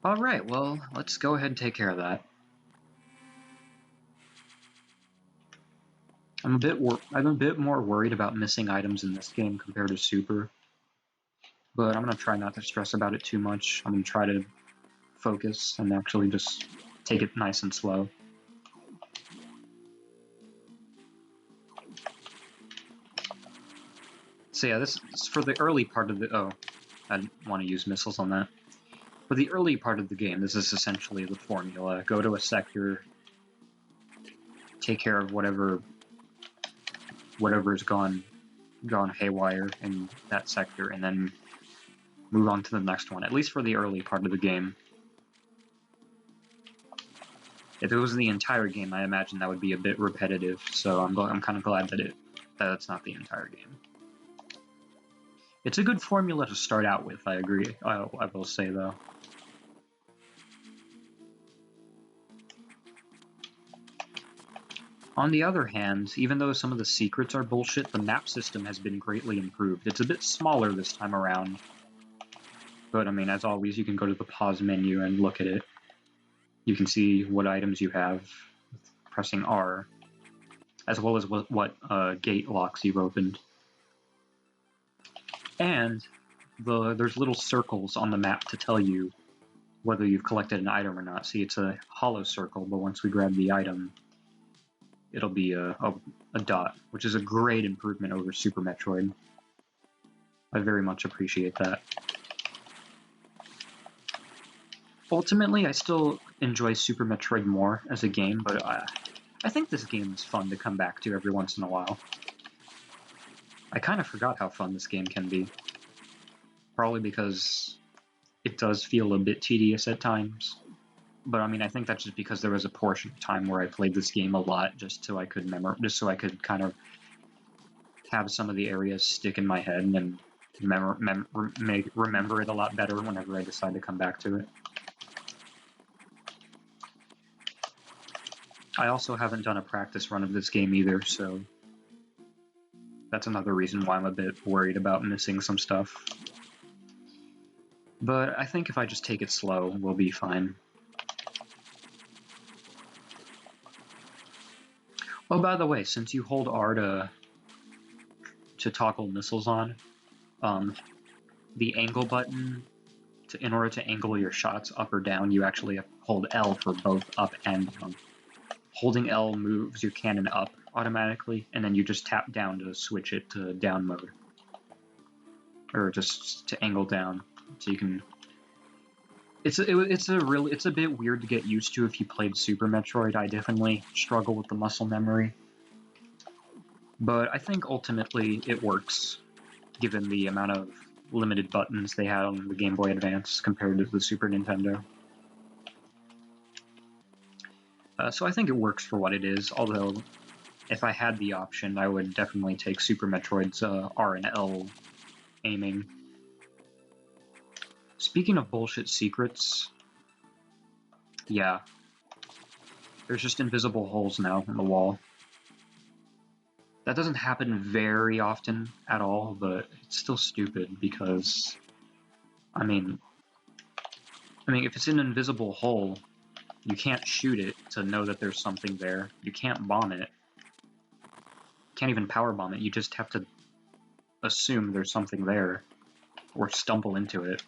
Alright, well, let's go ahead and take care of that. I'm a bit more worried about missing items in this game compared to Super, but I'm gonna try not to stress about it too much. I'm gonna try to focus and actually just take it nice and slow. So yeah, this is for the early part of the... Oh, I didn't want to use missiles on that. For the early part of the game, this is essentially the formula. Go to a sector, take care of whatever's gone haywire in that sector, and then move on to the next one, at least for the early part of the game. If it was the entire game, I imagine that would be a bit repetitive, so I'm kind of glad that that's not the entire game. It's a good formula to start out with, I agree. I will say, though. On the other hand, even though some of the secrets are bullshit, the map system has been greatly improved. It's a bit smaller this time around, but I mean, as always, you can go to the pause menu and look at it. You can see what items you have pressing R, as well as what gate locks you've opened. And there's little circles on the map to tell you whether you've collected an item or not. See, it's a hollow circle, but once we grab the item, it'll be a dot, which is a great improvement over Super Metroid. I very much appreciate that. Ultimately, I still enjoy Super Metroid more as a game, but I think this game is fun to come back to every once in a while. I kind of forgot how fun this game can be. Probably because it does feel a bit tedious at times. But I mean, I think that's just because there was a portion of time where I played this game a lot just so I could kind of have some of the areas stick in my head and remember it a lot better whenever I decide to come back to it. I also haven't done a practice run of this game either, so that's another reason why I'm a bit worried about missing some stuff. But I think if I just take it slow, we'll be fine. Oh, by the way, since you hold R to toggle missiles on, the angle button, in order to angle your shots up or down, you actually hold L for both up and down. Holding L moves your cannon up automatically, and then you just tap down to switch it to down mode. Or just to angle down, so you can... It's a bit weird to get used to if you played Super Metroid. I definitely struggle with the muscle memory. But I think ultimately it works, given the amount of limited buttons they had on the Game Boy Advance compared to the Super Nintendo. So I think it works for what it is, although if I had the option, I would definitely take Super Metroid's R and L aiming. Speaking of bullshit secrets, yeah, there's just invisible holes now in the wall. That doesn't happen very often at all, but it's still stupid because, I mean, if it's an invisible hole, you can't shoot it to know that there's something there. You can't bomb it. You can't even power bomb it. You just have to assume there's something there, or stumble into it,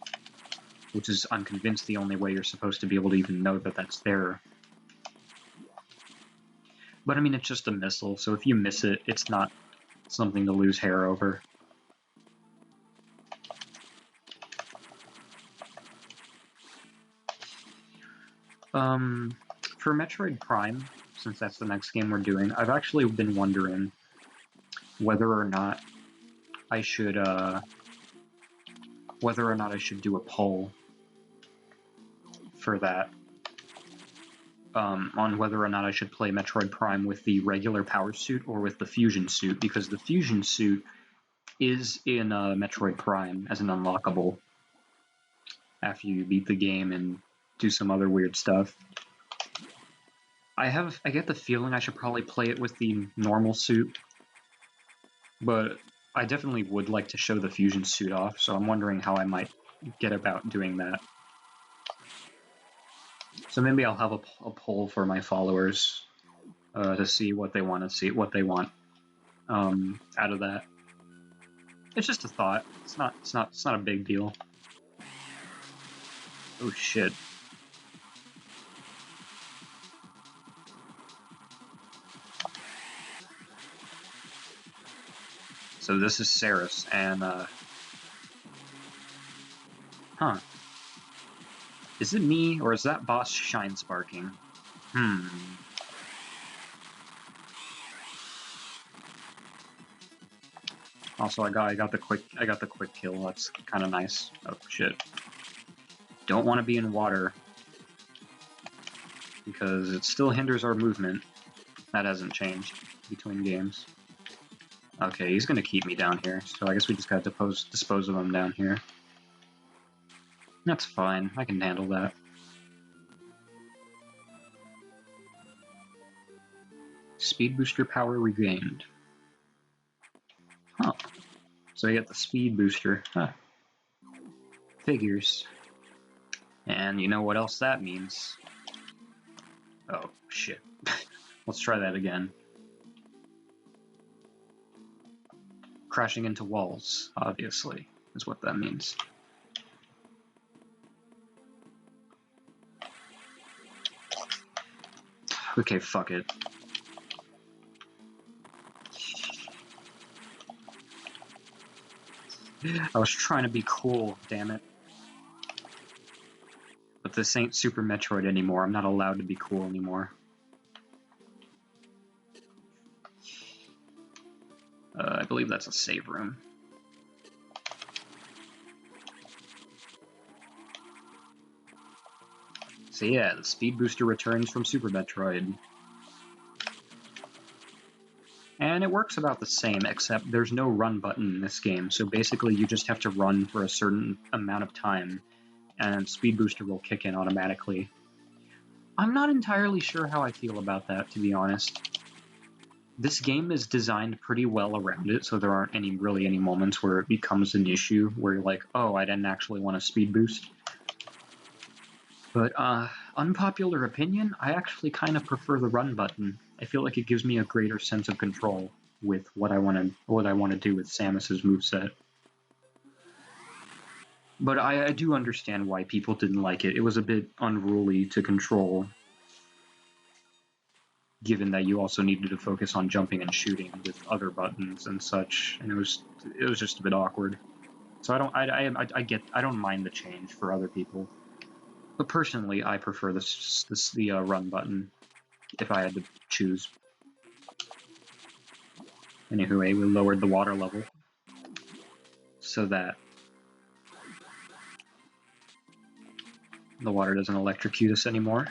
which is, I'm convinced, the only way you're supposed to be able to even know that that's there. But I mean, it's just a missile, so if you miss it, it's not something to lose hair over. For Metroid Prime, since that's the next game we're doing, I've actually been wondering whether or not I should do a poll for that. On whether or not I should play Metroid Prime with the regular power suit or with the fusion suit, because the fusion suit is in Metroid Prime as an unlockable after you beat the game and do some other weird stuff. I get the feeling I should probably play it with the normal suit, but I definitely would like to show the fusion suit off, so I'm wondering how I might get about doing that. So maybe I'll have a poll for my followers to see what they want to see, what they want out of that. It's just a thought. It's not a big deal. Oh shit. So this is Saris, and huh. Is it me, or is that boss shine sparking? Also, I got the quick kill. That's kind of nice. Oh shit! Don't want to be in water because it still hinders our movement. That hasn't changed between games. Okay, he's gonna keep me down here, so I guess we just gotta dispose of him down here. That's fine. I can handle that. Speed booster power regained. Huh. So I get the speed booster. Huh. Figures. And you know what else that means? Oh, shit. Let's try that again. Crashing into walls, obviously, is what that means. Okay, fuck it. I was trying to be cool, damn it. But this ain't Super Metroid anymore. I'm not allowed to be cool anymore. I believe that's a save room. So yeah, the speed booster returns from Super Metroid. And it works about the same, except there's no run button in this game, so basically you just have to run for a certain amount of time, and speed booster will kick in automatically. I'm not entirely sure how I feel about that, to be honest. This game is designed pretty well around it, so there aren't really any moments where it becomes an issue, where you're like, oh, I didn't actually want a speed boost. But, unpopular opinion, I actually kind of prefer the run button. I feel like it gives me a greater sense of control with what I want to do with Samus's moveset. But I do understand why people didn't like it. It was a bit unruly to control, given that you also needed to focus on jumping and shooting with other buttons and such, and it was just a bit awkward. So I don't mind the change for other people. But personally, I prefer the run button, if I had to choose. Anyway, we lowered the water level, so that the water doesn't electrocute us anymore.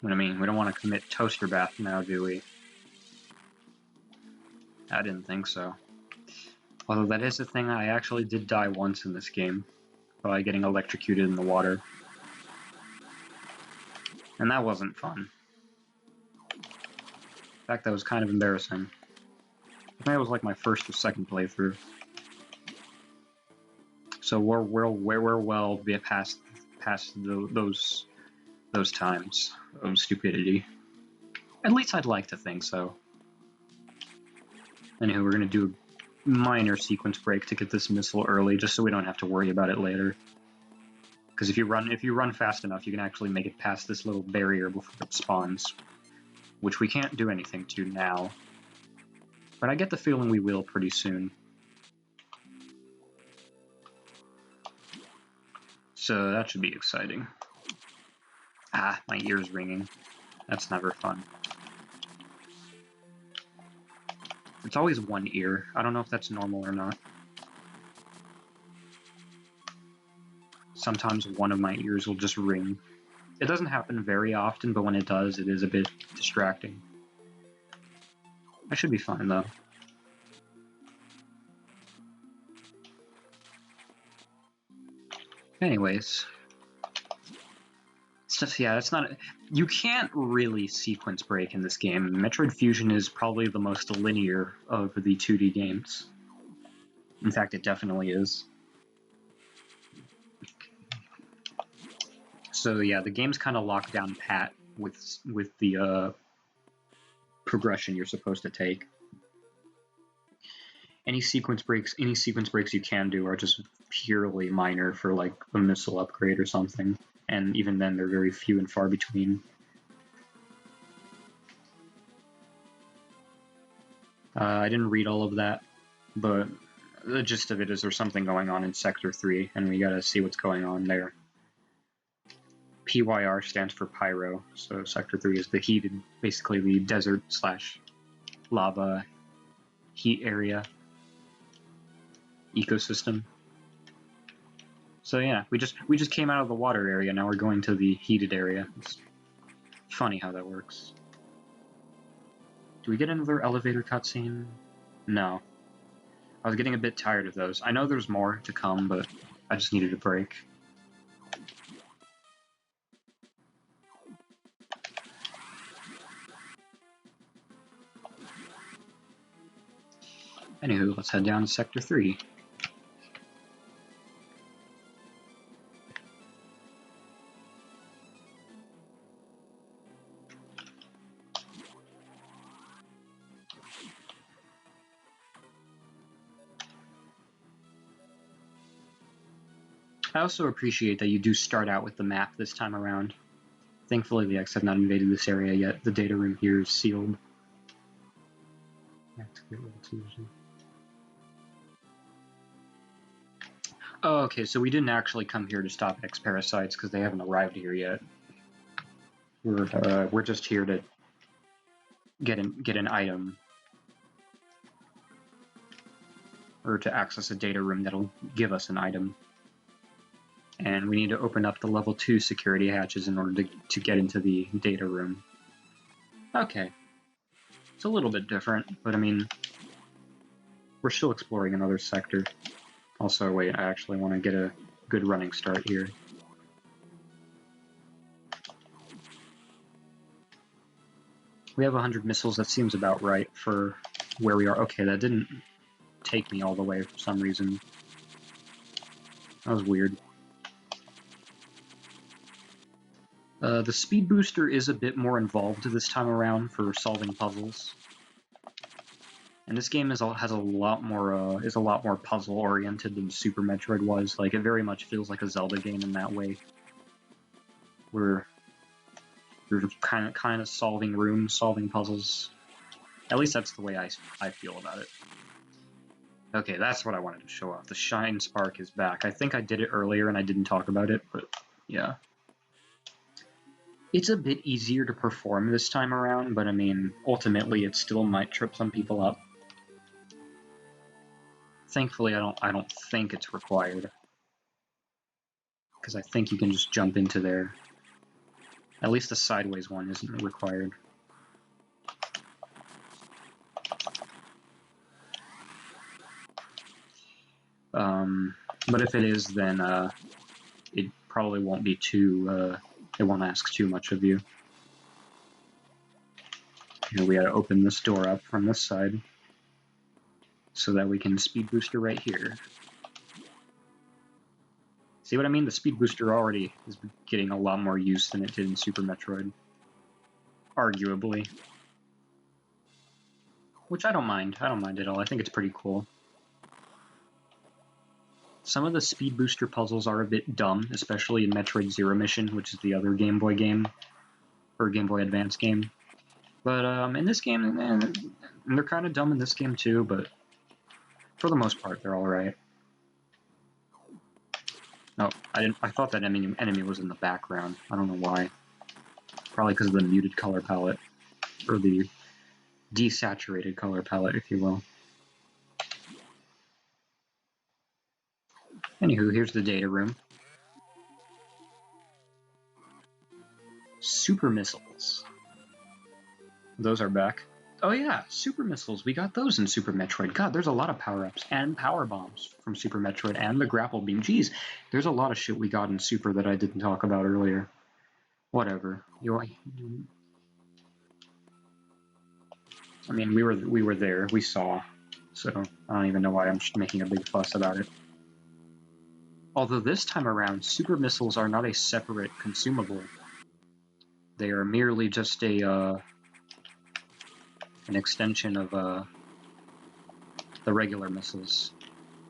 What I mean, we don't want to commit toaster bath now, do we? I didn't think so. Although that is the thing, I actually did die once in this game by getting electrocuted in the water. And that wasn't fun. In fact, that was kind of embarrassing. I think that was like my first or second playthrough. So we're well past those times of stupidity. At least I'd like to think so. Anywho, we're gonna do a minor sequence break to get this missile early, just so we don't have to worry about it later. Because if you run fast enough, you can actually make it past this little barrier before it spawns, which we can't do anything to now. But I get the feeling we will pretty soon. So that should be exciting. Ah, my ear's ringing. That's never fun. It's always one ear. I don't know if that's normal or not. Sometimes one of my ears will just ring. It doesn't happen very often, but when it does, it is a bit distracting. I should be fine, though. Anyways. Yeah, it's not... You can't really sequence break in this game. Metroid Fusion is probably the most linear of the 2D games. In fact, it definitely is. So yeah, the game's kind of locked down pat with the progression you're supposed to take. Any sequence breaks you can do are just purely minor for like a missile upgrade or something, and even then they're very few and far between. I didn't read all of that, but the gist of it is there's something going on in Sector 3, and we gotta see what's going on there. PYR stands for Pyro, so Sector 3 is the heated, basically the desert / lava heat area ecosystem. So yeah, we just came out of the water area, now we're going to the heated area. It's funny how that works. Do we get another elevator cutscene? No. I was getting a bit tired of those. I know there's more to come, but I just needed a break. Anywho, let's head down to Sector 3. I also appreciate that you do start out with the map this time around. Thankfully, the X have not invaded this area yet. The data room here is sealed. Oh, okay, so we didn't actually come here to stop X parasites because they haven't arrived here yet. We're just here to get an item, or to access a data room that'll give us an item. And we need to open up the level 2 security hatches in order to get into the data room. Okay. It's a little bit different, but I mean, we're still exploring another sector. Also, wait, I actually want to get a good running start here. We have 100 missiles, that seems about right for where we are. Okay, that didn't take me all the way for some reason. That was weird. The speed booster is a bit more involved this time around for solving puzzles. And this game is a lot more puzzle oriented than Super Metroid was. Like, it very much feels like a Zelda game in that way, where you're kind of solving rooms, solving puzzles. At least that's the way I feel about it. Okay, that's what I wanted to show off. The Shine Spark is back. I think I did it earlier and I didn't talk about it, but yeah. It's a bit easier to perform this time around, but I mean, ultimately it still might trip some people up. Thankfully, I don't think it's required, because I think you can just jump into there. At least the sideways one isn't required. But if it is, then it probably won't be too. It won't ask too much of you. Here we gotta open this door up from this side, so that we can speed booster right here. See what I mean? The speed booster already is getting a lot more use than it did in Super Metroid. Arguably. Which I don't mind. I don't mind at all. I think it's pretty cool. Some of the speed booster puzzles are a bit dumb, especially in Metroid Zero Mission, which is the other Game Boy game, or Game Boy Advance game. But in this game, they're kind of dumb in this game too, but for the most part, they're alright. Oh, I thought that enemy was in the background. I don't know why. Probably because of the muted color palette, or the desaturated color palette, if you will. Anywho, here's the data room. Super missiles. Those are back. Oh yeah, super missiles. We got those in Super Metroid. God, there's a lot of power-ups and power bombs from Super Metroid, and the grapple beam. Jeez, there's a lot of shit we got in Super that I didn't talk about earlier. Whatever. I mean, we were there. We saw. So I don't even know why I'm just making a big fuss about it. Although this time around, super missiles are not a separate consumable. They are merely just an extension of the regular missiles.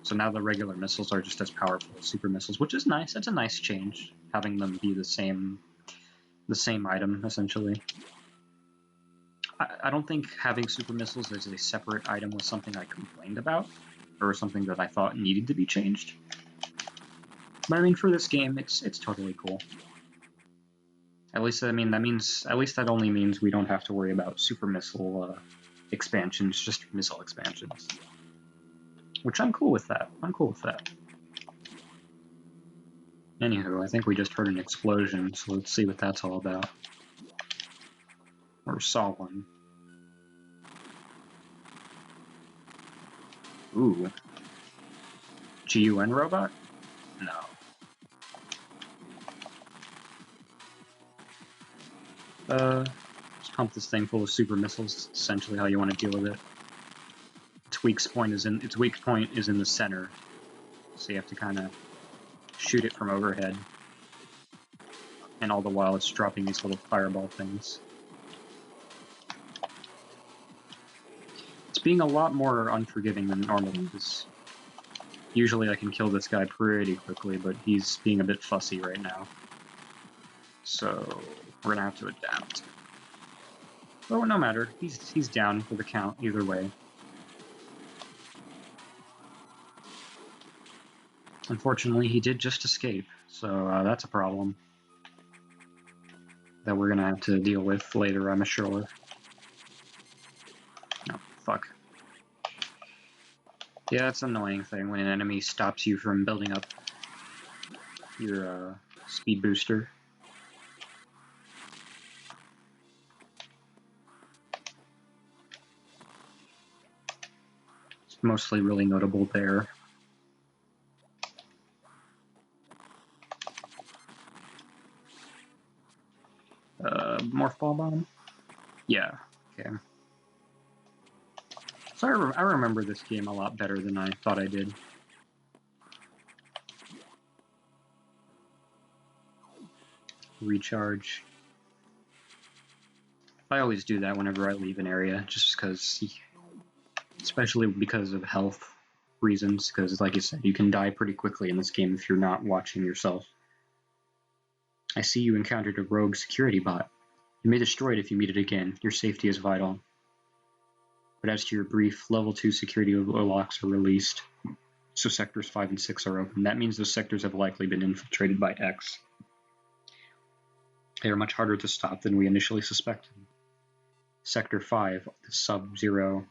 So now the regular missiles are just as powerful as super missiles, which is nice. That's a nice change, having them be the same item, essentially. I don't think having super missiles as a separate item was something I complained about, or something that I thought needed to be changed. But I mean, for this game, it's totally cool. At least, I mean, that only means we don't have to worry about super missile expansions, just missile expansions. Which I'm cool with that. Anywho, I think we just heard an explosion, so let's see what that's all about. Or saw one. Ooh. GUN robot? No. Just pump this thing full of super missiles. That's essentially how you want to deal with it. Its weak point is in the center, so you have to kind of shoot it from overhead. And all the while it's dropping these little fireball things. It's being a lot more unforgiving than normal is. Usually I can kill this guy pretty quickly, but he's being a bit fussy right now. So we're gonna have to adapt. Oh, no matter. He's down for the count either way. Unfortunately, he did just escape, so that's a problem that we're gonna have to deal with later, I'm sure. No, fuck. Yeah, it's an annoying thing when an enemy stops you from building up your speed booster. It's mostly really notable there. Morph ball bomb? Yeah, okay. So I remember this game a lot better than I thought I did. Recharge. I always do that whenever I leave an area, just because, especially because of health reasons, because like you said, you can die pretty quickly in this game if you're not watching yourself. I see you encountered a rogue security bot. You may destroy it if you meet it again. Your safety is vital. But as to your brief, level 2 security locks are released, so sectors 5 and 6 are open. That means those sectors have likely been infiltrated by X. They are much harder to stop than we initially suspected. Sector 5, the Sub-Zero,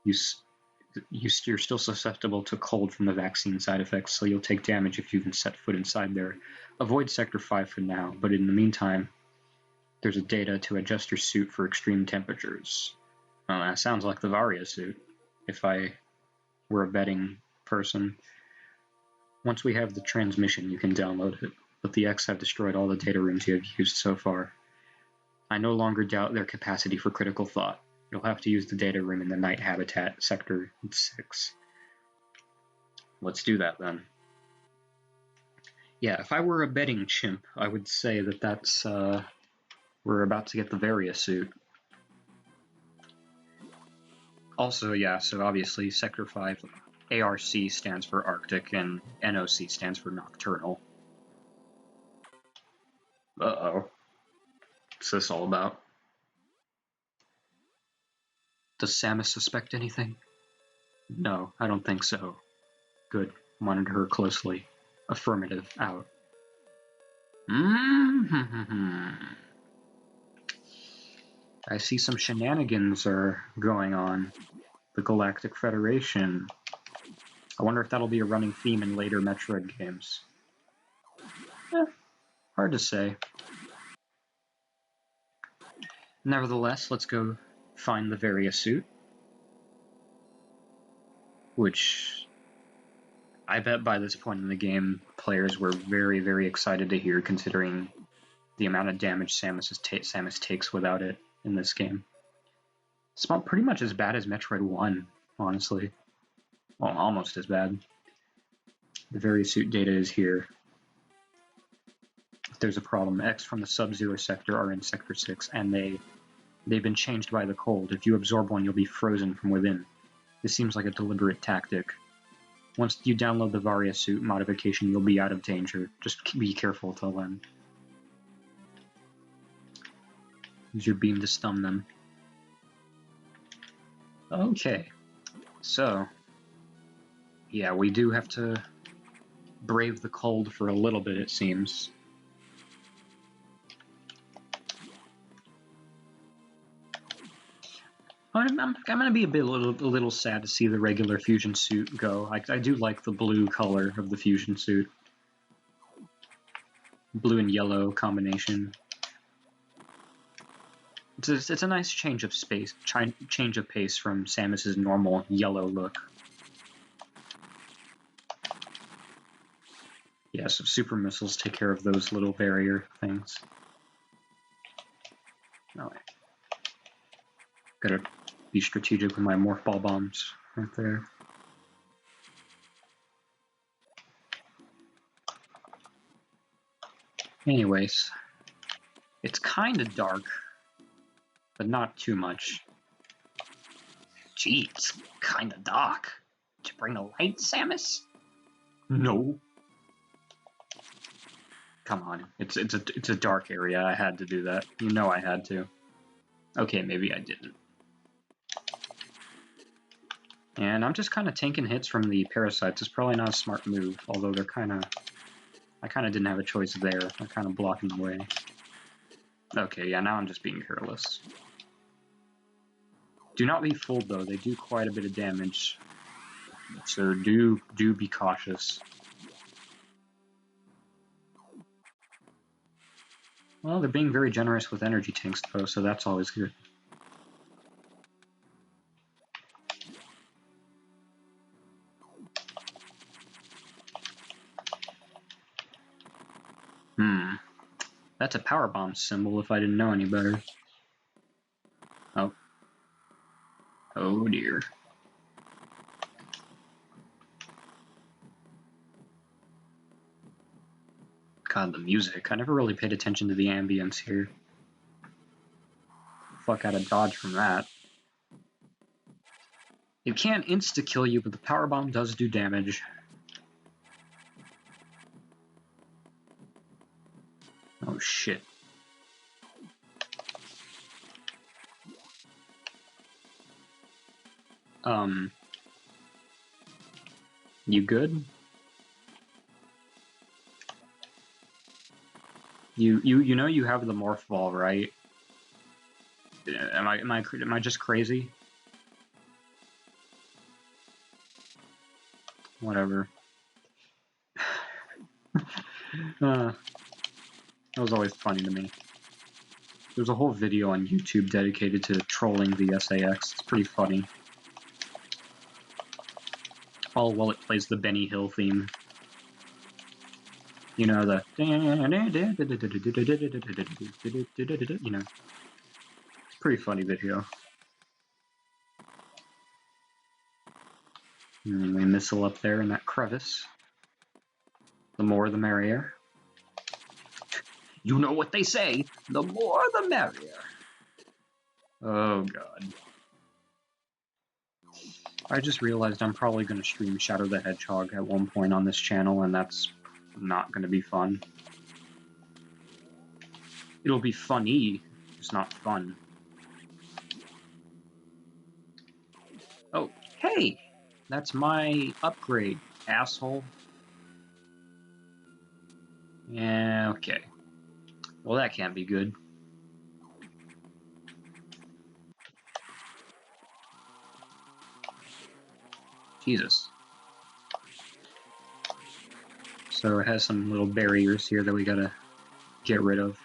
you're still susceptible to cold from the vaccine side effects, so you'll take damage if you even set foot inside there. Avoid Sector 5 for now, but in the meantime, there's a data to adjust your suit for extreme temperatures. That sounds like the Varia suit, if I were a betting person. Once we have the transmission, you can download it, but the X have destroyed all the data rooms you have used so far. I no longer doubt their capacity for critical thought. You'll have to use the data room in the night habitat, Sector 6. Let's do that then. Yeah, if I were a betting chimp, I would say that that's, we're about to get the Varia suit. Also, yeah, so obviously Sector 5, ARC stands for Arctic, and NOC stands for Nocturnal. Uh-oh. What's this all about? Does Samus suspect anything? No, I don't think so. Good. Monitor her closely. Affirmative. Out. I see some shenanigans are going on. The Galactic Federation. I wonder if that'll be a running theme in later Metroid games. Hard to say. Nevertheless, let's go find the Varia suit. Which I bet by this point in the game, players were very, very excited to hear, considering the amount of damage Samus takes without it in this game. It's pretty much as bad as Metroid 1, honestly. Well, almost as bad. The Variosuit data is here. If there's a problem, X from the Sub-Zero sector are in Sector 6, and they've been changed by the cold. If you absorb one, you'll be frozen from within. This seems like a deliberate tactic. Once you download the Variosuit modification, you'll be out of danger. Just be careful till then. Use your beam to stun them. Okay, so yeah, we do have to brave the cold for a little bit, it seems. I'm gonna be a little sad to see the regular fusion suit go. I do like the blue color of the fusion suit. Blue and yellow combination. It's a nice change of pace from Samus's normal yellow look. Yeah, so super missiles take care of those little barrier things. No, gotta be strategic with my morph ball bombs right there. Anyways, it's kind of dark, but not too much. Gee, it's kind of dark. Did you bring a light, Samus? No. Come on, it's a dark area. I had to do that. You know I had to. Okay, maybe I didn't. And I'm just kind of tanking hits from the parasites. It's probably not a smart move, although they're kind of... I kind of didn't have a choice there. They're kind of blocking the way. Okay, yeah, now I'm just being careless. Do not be fooled, though. They do quite a bit of damage. So do be cautious. Well, they're being very generous with energy tanks, though, so that's always good. That's a power bomb symbol if I didn't know any better. Oh. Oh dear. God, the music. I never really paid attention to the ambience here. Fuck out of dodge from that. It can't insta-kill you, but the power bomb does do damage. Oh shit. You good? You know you have the morph ball, right? Am I just crazy? Whatever. That was always funny to me. There's a whole video on YouTube dedicated to trolling the SAX. It's pretty funny. All while it plays the Benny Hill theme. You know, the... You know. It's a pretty funny video. Anyway, missile up there in that crevice. The more the merrier. You know what they say, the more the merrier. Oh god. I just realized I'm probably going to stream Shadow the Hedgehog at one point on this channel, and that's not going to be fun. It'll be funny, it's not fun. Oh, hey! That's my upgrade, asshole. Yeah, okay. Well, that can't be good. Jesus. So it has some little barriers here that we gotta get rid of.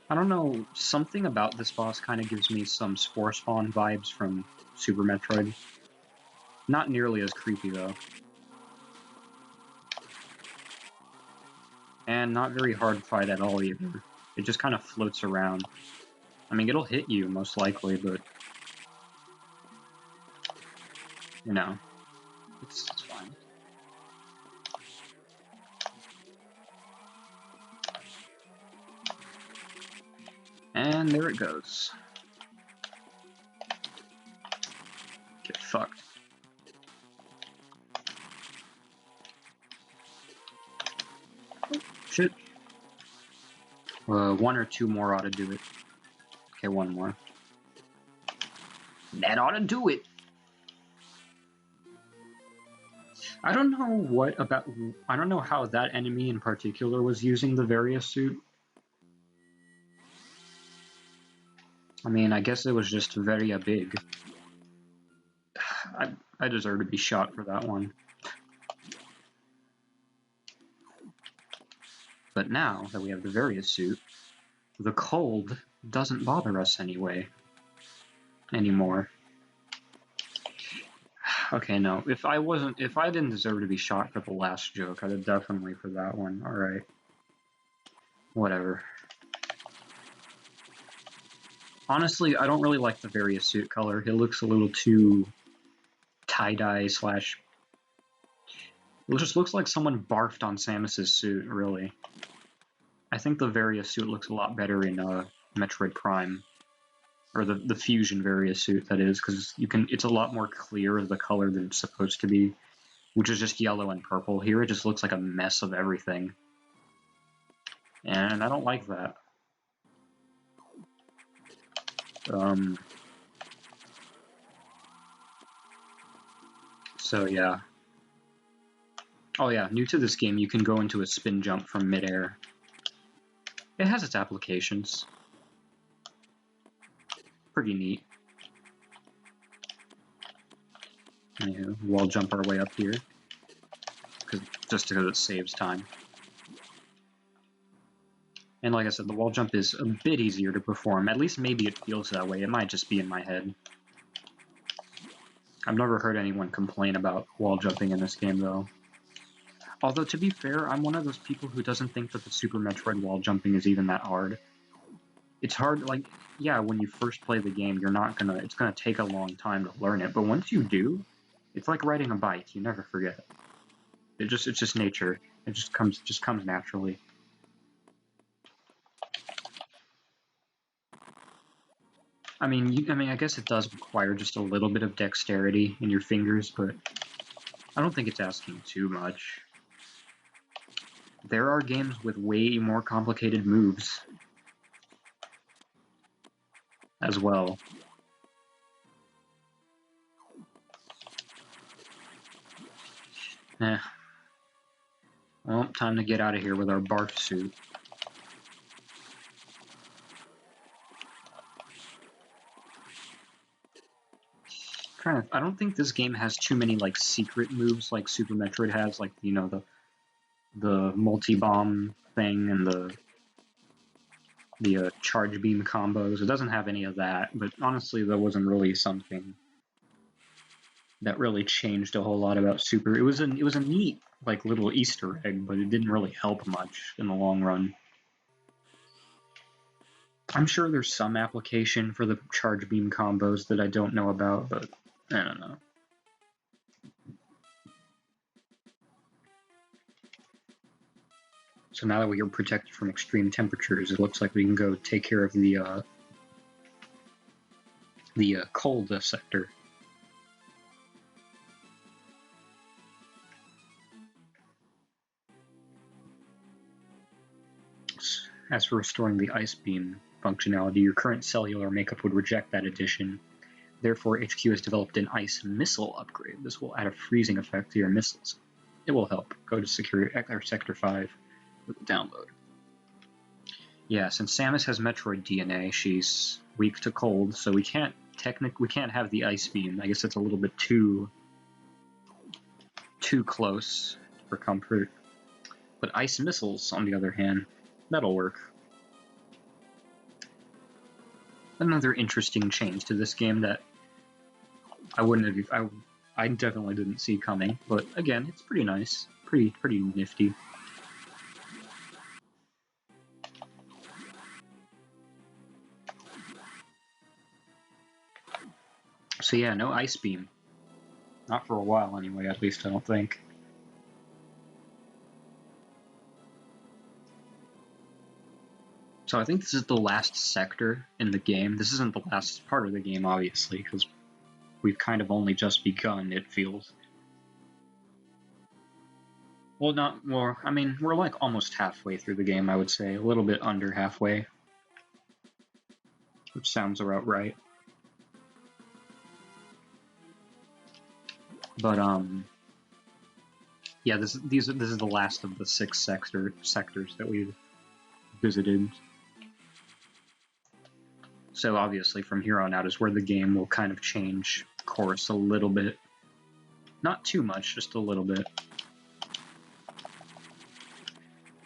I don't know, something about this boss kind of gives me some Spore Spawn vibes from Super Metroid. Not nearly as creepy, though. And not very hard to fight at all, either. It just kind of floats around. I mean, it'll hit you, most likely, but... You know, it's fine. And there it goes. Get fucked. Oh, shit. One or two more ought to do it. Okay, one more. That ought to do it! I don't know how that enemy in particular was using the various suit. I mean, I guess it was just very big. I deserve to be shot for that one. But now that we have the various suit, the cold doesn't bother us anymore. Okay, no. If I didn't deserve to be shot for the last joke, I'd have definitely for that one. Alright. Whatever. Honestly, I don't really like the various suit color. It looks a little too tie-dye slash... It just looks like someone barfed on Samus's suit, really. I think the various suit looks a lot better in Metroid Prime. Or the fusion various suit, that is, because it's a lot more clear the color than it's supposed to be, which is just yellow and purple. Here it just looks like a mess of everything. And I don't like that. So yeah. Oh yeah, new to this game, you can go into a spin jump from midair. It has its applications. Pretty neat. Anywho, wall jump our way up here. Just because it saves time. And like I said, the wall jump is a bit easier to perform. At least maybe it feels that way. It might just be in my head. I've never heard anyone complain about wall jumping in this game, though. Although, to be fair, I'm one of those people who doesn't think that the Super Metroid wall jumping is even that hard. It's hard, like, yeah, when you first play the game, it's gonna take a long time to learn it, but once you do, it's like riding a bike, you never forget. It's just nature. It just comes naturally. I mean, I guess it does require just a little bit of dexterity in your fingers, but I don't think it's asking too much. There are games with way more complicated moves as well. Well, time to get out of here with our barf suit. I don't think this game has too many like secret moves like Super Metroid has, like, you know, the multi-bomb thing and the charge beam combos. It doesn't have any of that, but honestly, that wasn't really something that really changed a whole lot about Super. It was a neat like little Easter egg, but it didn't really help much in the long run. I'm sure there's some application for the charge beam combos that I don't know about, but I don't know. So now that we are protected from extreme temperatures, it looks like we can go take care of the cold sector. As for restoring the ice beam functionality, your current cellular makeup would reject that addition. Therefore, HQ has developed an ice missile upgrade. This will add a freezing effect to your missiles. It will help. Go to Sector 5 with the download. Yeah, since Samus has Metroid DNA, she's weak to cold, so we can't have the ice beam. I guess it's a little bit too close for comfort. But ice missiles, on the other hand, that'll work. Another interesting change to this game that I definitely didn't see coming, but again, it's pretty nice, pretty nifty. So yeah, no ice beam. Not for a while anyway, at least I don't think. So I think this is the last sector in the game. This isn't the last part of the game, obviously, because we've kind of only just begun, it feels. Well, not more. I mean, we're like almost halfway through the game, I would say. A little bit under halfway. Which sounds about right. But, yeah, this is the last of the 6 sectors that we've visited. So obviously from here on out is where the game will kind of change course a little bit. Not too much, just a little bit.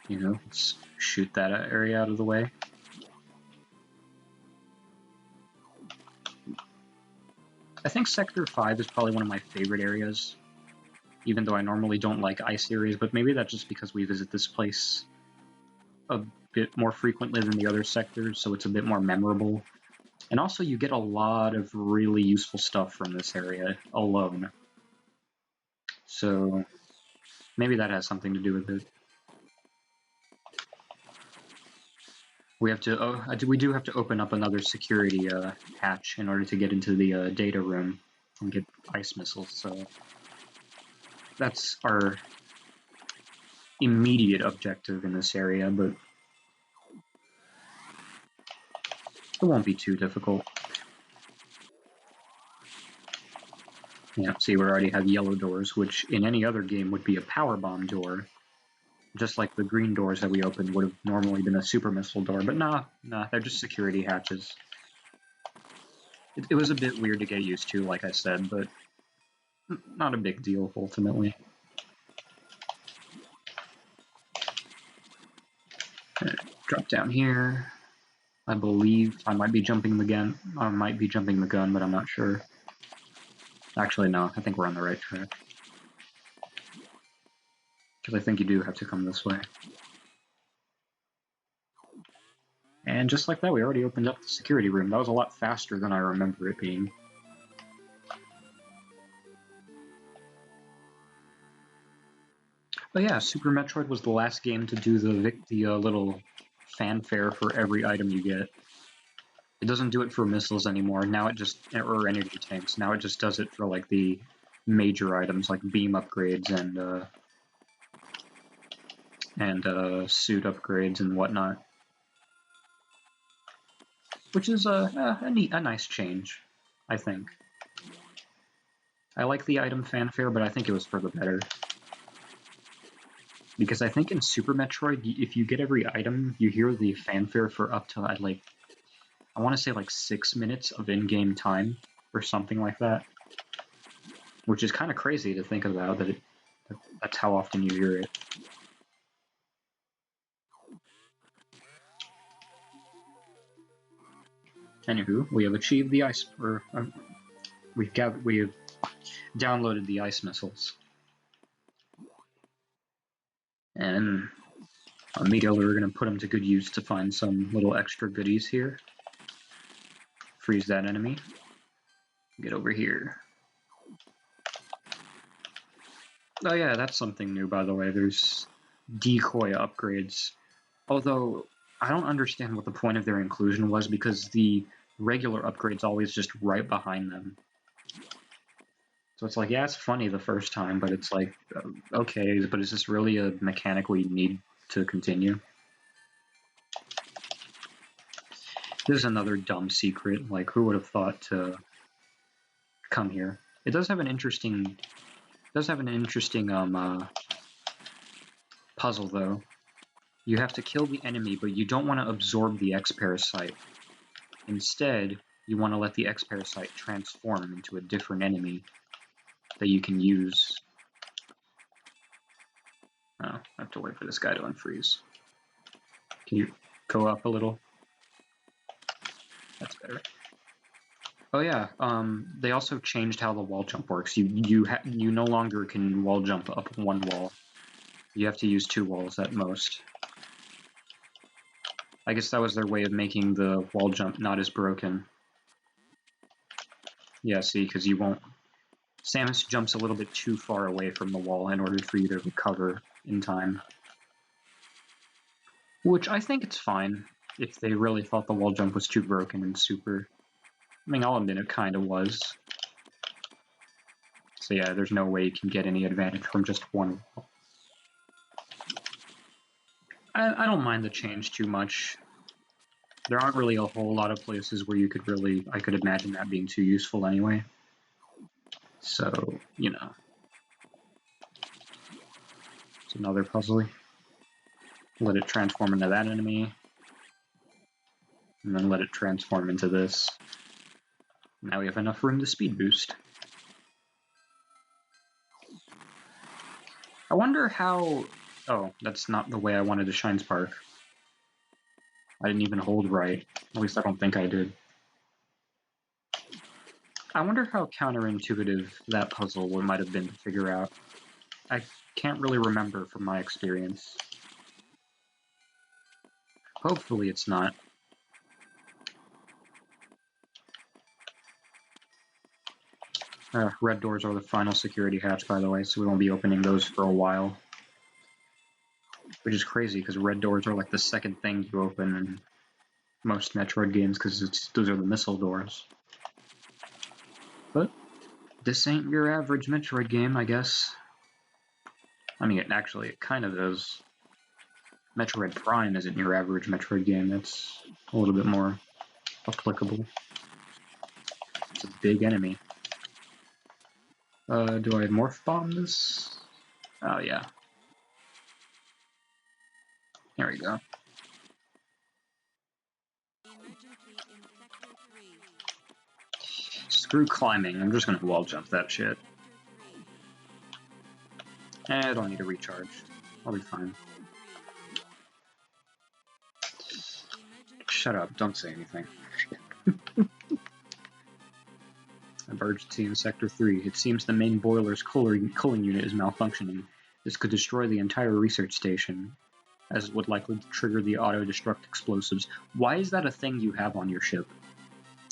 You know, let's shoot that area out of the way. I think Sector 5 is probably one of my favorite areas, even though I normally don't like ice areas, but maybe that's just because we visit this place a bit more frequently than the other sectors, so it's a bit more memorable. And also you get a lot of really useful stuff from this area alone. So maybe that has something to do with it. We do have to open up another security hatch in order to get into the data room and get ice missiles, so that's our immediate objective in this area, but it won't be too difficult. Yeah, see, we already have yellow doors, which in any other game would be a power bomb door, just like the green doors that we opened would have normally been a super missile door, but nah, they're just security hatches. It was a bit weird to get used to, like I said, but not a big deal, ultimately. Drop down here. I believe I might be jumping the gun. I might be jumping the gun, but I'm not sure. Actually, no, I think we're on the right track. Because I think you do have to come this way. And just like that, we already opened up the security room. That was a lot faster than I remember it being. But yeah, Super Metroid was the last game to do the little fanfare for every item you get. It doesn't do it for missiles anymore. Now it just, or energy tanks. Now it just does it for like the major items like beam upgrades and suit upgrades and whatnot. Which is a nice change, I think. I like the item fanfare, but I think it was for the better. Because I think in Super Metroid, if you get every item, you hear the fanfare for up to, like, I want to say like 6 minutes of in-game time, or something like that. Which is kind of crazy to think about, that's how often you hear it. Anywho, we have achieved the ice, or we have downloaded the ice missiles. And immediately we're going to put them to good use to find some little extra goodies here. Freeze that enemy. Get over here. Oh yeah, that's something new, by the way. There's decoy upgrades. Although, I don't understand what the point of their inclusion was, because the regular upgrade's always just right behind them. So it's like, yeah, it's funny the first time, but it's like, okay, but is this really a mechanic we need to continue? This is another dumb secret. Like, who would have thought to come here? It does have an interesting puzzle, though. You have to kill the enemy, but you don't want to absorb the X-Parasite. Instead, you want to let the X-Parasite transform into a different enemy that you can use. Oh, I have to wait for this guy to unfreeze. Can you go up a little? That's better. Oh yeah, they also changed how the wall jump works. You no longer can wall jump up one wall. You have to use 2 walls at most. I guess that was their way of making the wall jump not as broken. Yeah, see, because you won't... Samus jumps a little bit too far away from the wall in order for you to recover in time. Which I think it's fine. if they really thought the wall jump was too broken in Super. I mean, I'll admit it kind of was. So yeah, there's no way you can get any advantage from just one wall. I don't mind the change too much. There aren't really a whole lot of places where you could really... I could imagine that being too useful anyway. So, you know. It's another puzzle. Let it transform into that enemy. And then let it transform into this. Now we have enough room to speed boost. I wonder how... Oh, that's not the way I wanted to Shine Spark. I didn't even hold right. At least I don't think I did. I wonder how counterintuitive that puzzle might have been to figure out. I can't really remember from my experience. Hopefully it's not. Red doors are the final security hatch, by the way, so we won't be opening those for a while. Which is crazy, because red doors are like the second thing you open in most Metroid games, because those are the missile doors. But this ain't your average Metroid game, I guess. I mean, actually, it kind of is. Metroid Prime isn't your average Metroid game. It's a little bit more applicable. It's a big enemy. Do I Morph Bomb this? Oh, yeah. Here we go. Screw climbing. I'm just gonna wall jump that shit. I don't need to recharge. I'll be fine. Shut up. Don't say anything. Emergency in Sector 3. It seems the main boiler's cooling unit is malfunctioning. This could destroy the entire research station, as it would likely trigger the auto-destruct explosives. Why is that a thing you have on your ship?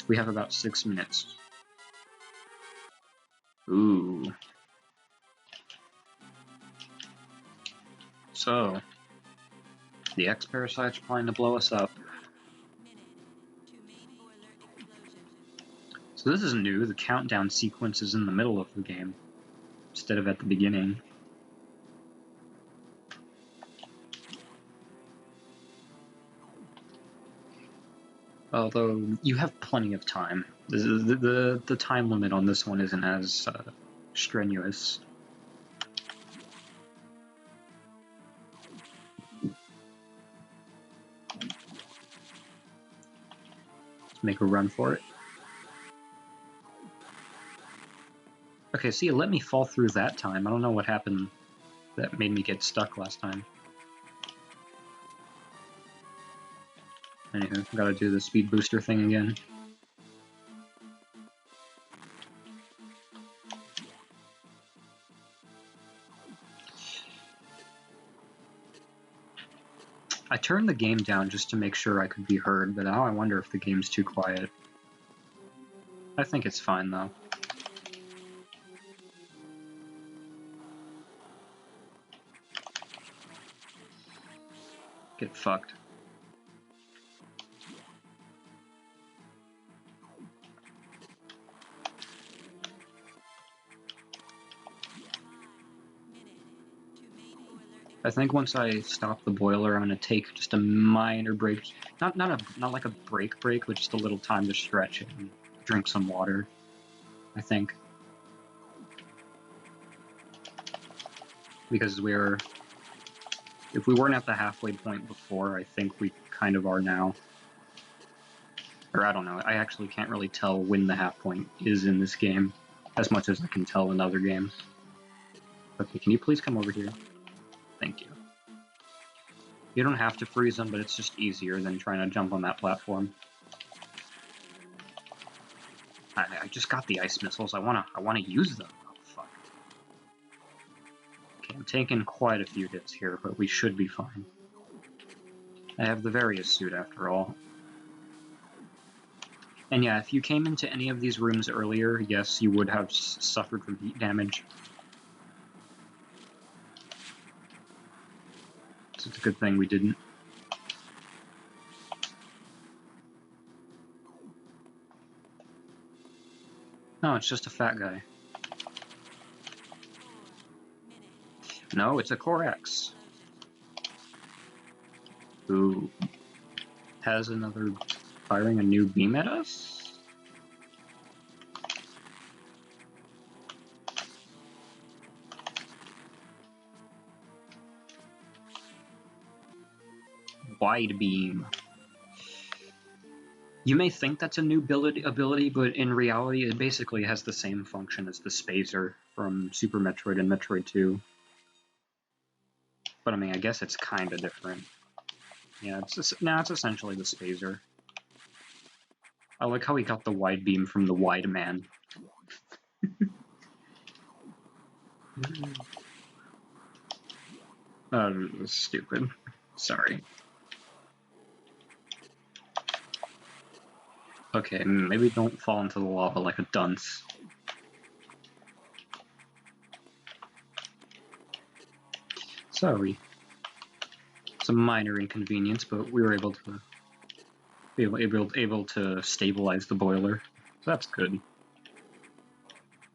We have about 6 minutes. Ooh. So, the X-Parasite's planning to blow us up. So this is new. The countdown sequence is in the middle of the game, instead of at the beginning. Although, you have plenty of time. The time limit on this one isn't as strenuous. Let's make a run for it. Okay, see, it let me fall through that time. I don't know what happened that made me get stuck last time. Anywho, gotta do the speed booster thing again. I turned the game down just to make sure I could be heard, but now I wonder if the game's too quiet. I think it's fine, though. Get fucked. I think once I stop the boiler, I'm gonna take just a minor break. Not like a break, but just a little time to stretch and drink some water. I think. Because if we weren't at the halfway point before, I think we kind of are now. Or I don't know, I actually can't really tell when the half point is in this game, as much as I can tell in other games. Okay, can you please come over here? Thank you. You don't have to freeze them, but it's just easier than trying to jump on that platform. I just got the ice missiles, I wanna use them. Oh, fuck. Okay, I'm taking quite a few hits here, but we should be fine. I have the Various suit after all. And yeah, if you came into any of these rooms earlier, yes, you would have suffered from heat damage. So it's a good thing we didn't. No, it's just a fat guy. No, it's a Corax. Who has another firing a new beam at us? Wide beam. You may think that's a new ability, but in reality it basically has the same function as the Spazer from Super Metroid and Metroid 2. But I mean, I guess it's kind of different. Yeah, it's essentially the Spazer. I like how he got the wide beam from the Wide Man. Stupid. Sorry. Okay, maybe don't fall into the lava like a dunce. Sorry. It's a minor inconvenience, but we were able to stabilize the boiler. So that's good.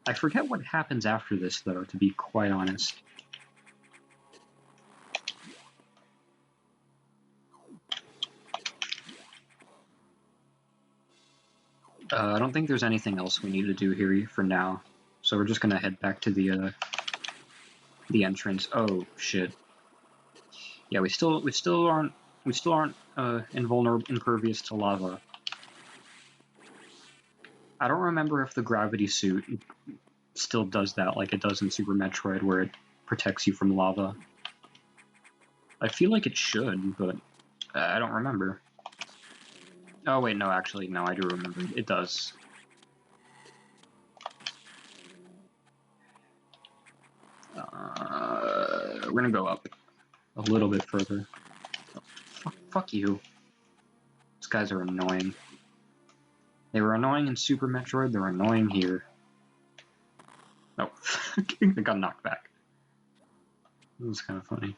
I forget what happens after this, though, to be quite honest. I don't think there's anything else we need to do here for now, so we're just gonna head back to the entrance. Oh shit! Yeah, we still aren't impervious to lava. I don't remember if the gravity suit still does that like it does in Super Metroid, where it protects you from lava. I feel like it should, but I don't remember. Oh wait, no, actually, no, I do remember. It does. We're gonna go up a little bit further. Fuck you. These guys are annoying. They were annoying in Super Metroid, they're annoying here. Oh, they got knocked back. It was kind of funny.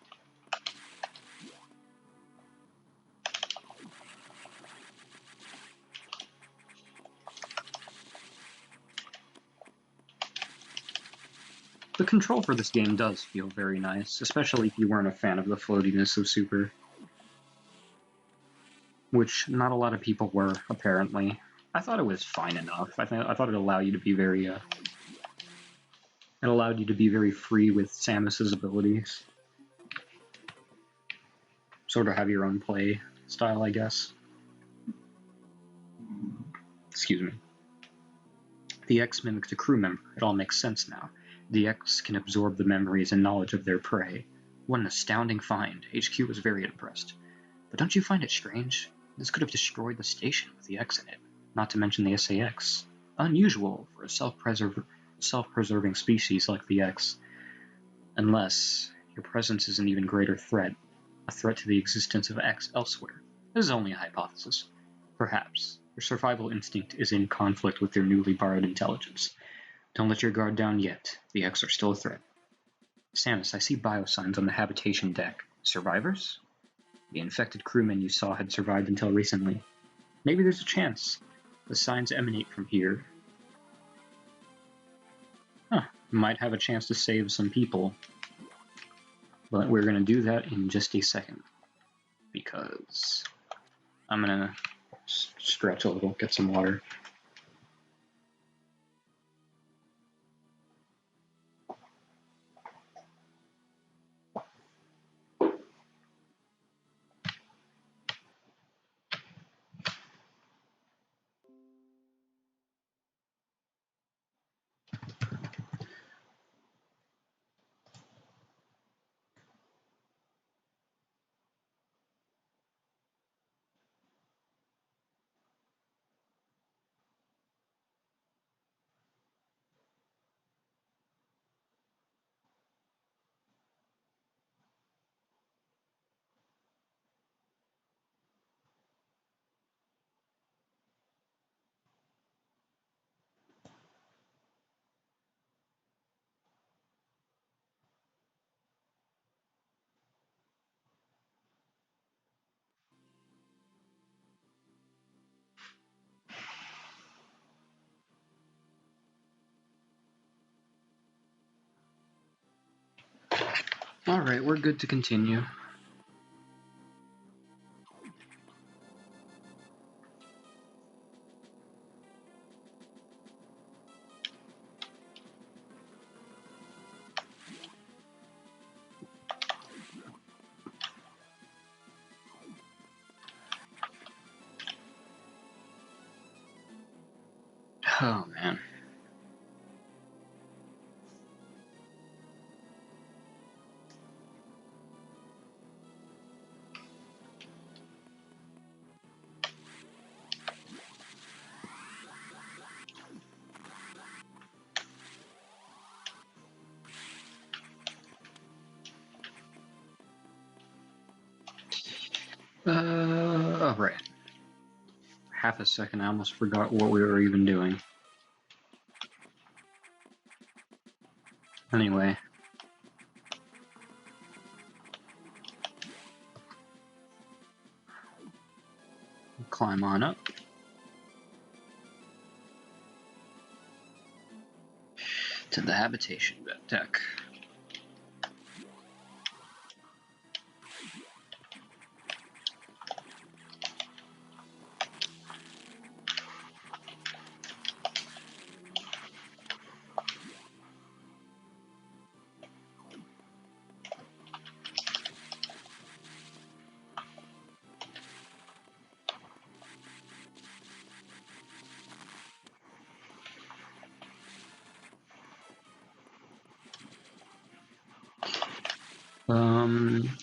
The control for this game does feel very nice, especially if you weren't a fan of the floatiness of Super. Which not a lot of people were, apparently. I thought it was fine enough. I thought it allowed you to be very, it allowed you to be very free with Samus's abilities. Sort of have your own play style, I guess. Excuse me. The X mimicked a crew member. It all makes sense now. The X can absorb the memories and knowledge of their prey. What an astounding find. HQ was very impressed. But don't you find it strange? This could have destroyed the station with the X in it, not to mention the SAX. Unusual for a self-preserving species like the X. Unless your presence is an even greater threat, a threat to the existence of X elsewhere. This is only a hypothesis. Perhaps your survival instinct is in conflict with your newly borrowed intelligence. Don't let your guard down yet. The X are still a threat. Samus, I see biosigns on the habitation deck. Survivors? The infected crewmen you saw had survived until recently. Maybe there's a chance. The signs emanate from here. Huh. Might have a chance to save some people. But we're gonna do that in just a second. Because I'm gonna stretch a little, get some water. Alright, we're good to continue. Oh, man. Alright. Half a second, I almost forgot what we were even doing. Anyway. Climb on up. To the habitation deck.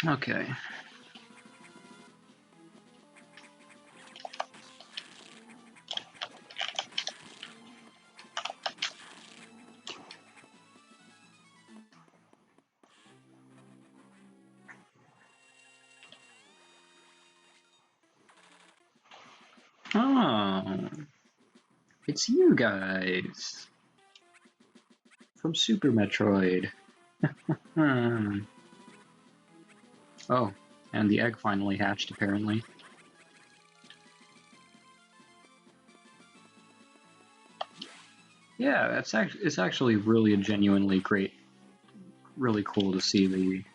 Okay. Oh, it's you guys from Super Metroid. Oh, and the egg finally hatched, apparently. Yeah, it's actually really a genuinely great, really cool to see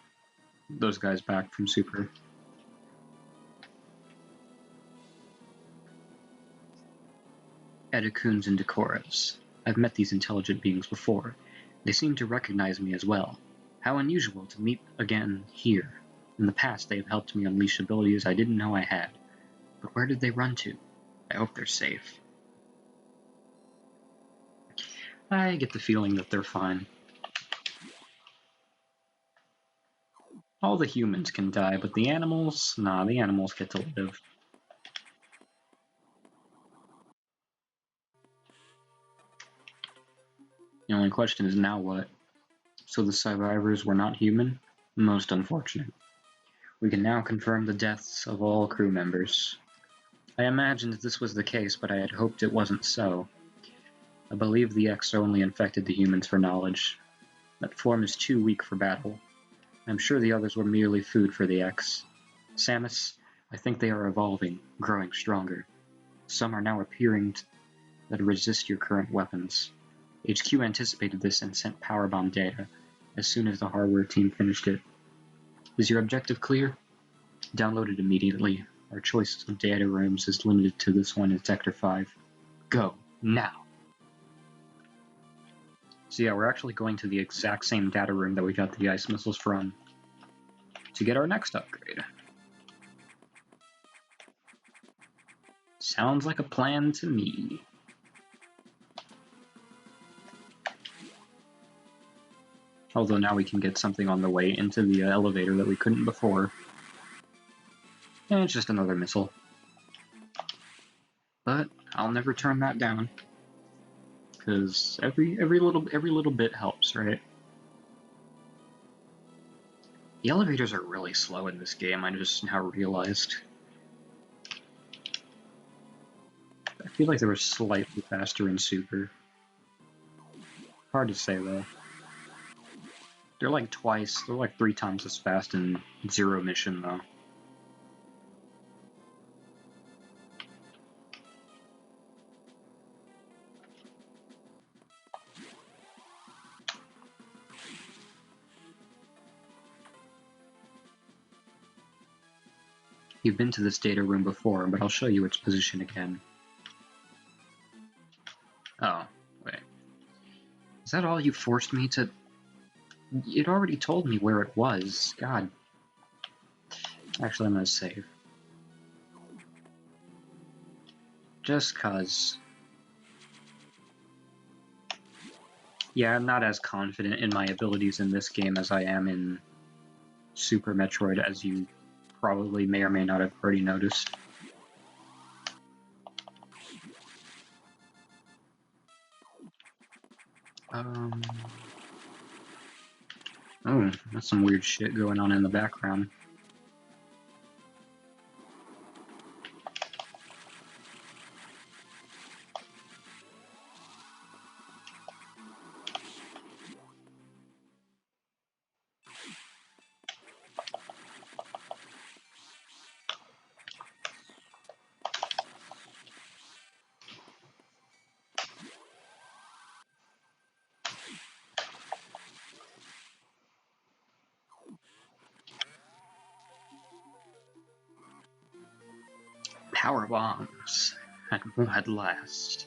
those guys back from Super. Edakuns and Decoras. I've met these intelligent beings before. They seem to recognize me as well. How unusual to meet again here. In the past, they have helped me unleash abilities I didn't know I had. But where did they run to? I hope they're safe. I get the feeling that they're fine. All the humans can die, but the animals? Nah, the animals get to live. The only question is now what? So the survivors were not human? Most unfortunate. We can now confirm the deaths of all crew members. I imagined this was the case, but I had hoped it wasn't so. I believe the X only infected the humans for knowledge. That form is too weak for battle. I'm sure the others were merely food for the X. Samus, I think they are evolving, growing stronger. Some are now appearing that resist your current weapons. HQ anticipated this and sent powerbomb data as soon as the hardware team finished it. Is your objective clear? Download it immediately. Our choice of data rooms is limited to this one in Sector 5. Go, now! So yeah, we're actually going to the exact same data room that we got the ice missiles from to get our next upgrade. Sounds like a plan to me. Although now we can get something on the way into the elevator that we couldn't before. And it's just another missile. But I'll never turn that down. Because every little bit helps, right? The elevators are really slow in this game, I just now realized. I feel like they were slightly faster in Super. Hard to say, though. They're like 3 times as fast in Zero Mission, though. You've been to this data room before, but I'll show you its position again. Oh, wait. Is that all you forced me to... It already told me where it was. God. Actually, I'm gonna save. Just cause... Yeah, I'm not as confident in my abilities in this game as I am in Super Metroid, as you probably may or may not have already noticed. Oh, that's some weird shit going on in the background. Power bombs. At last.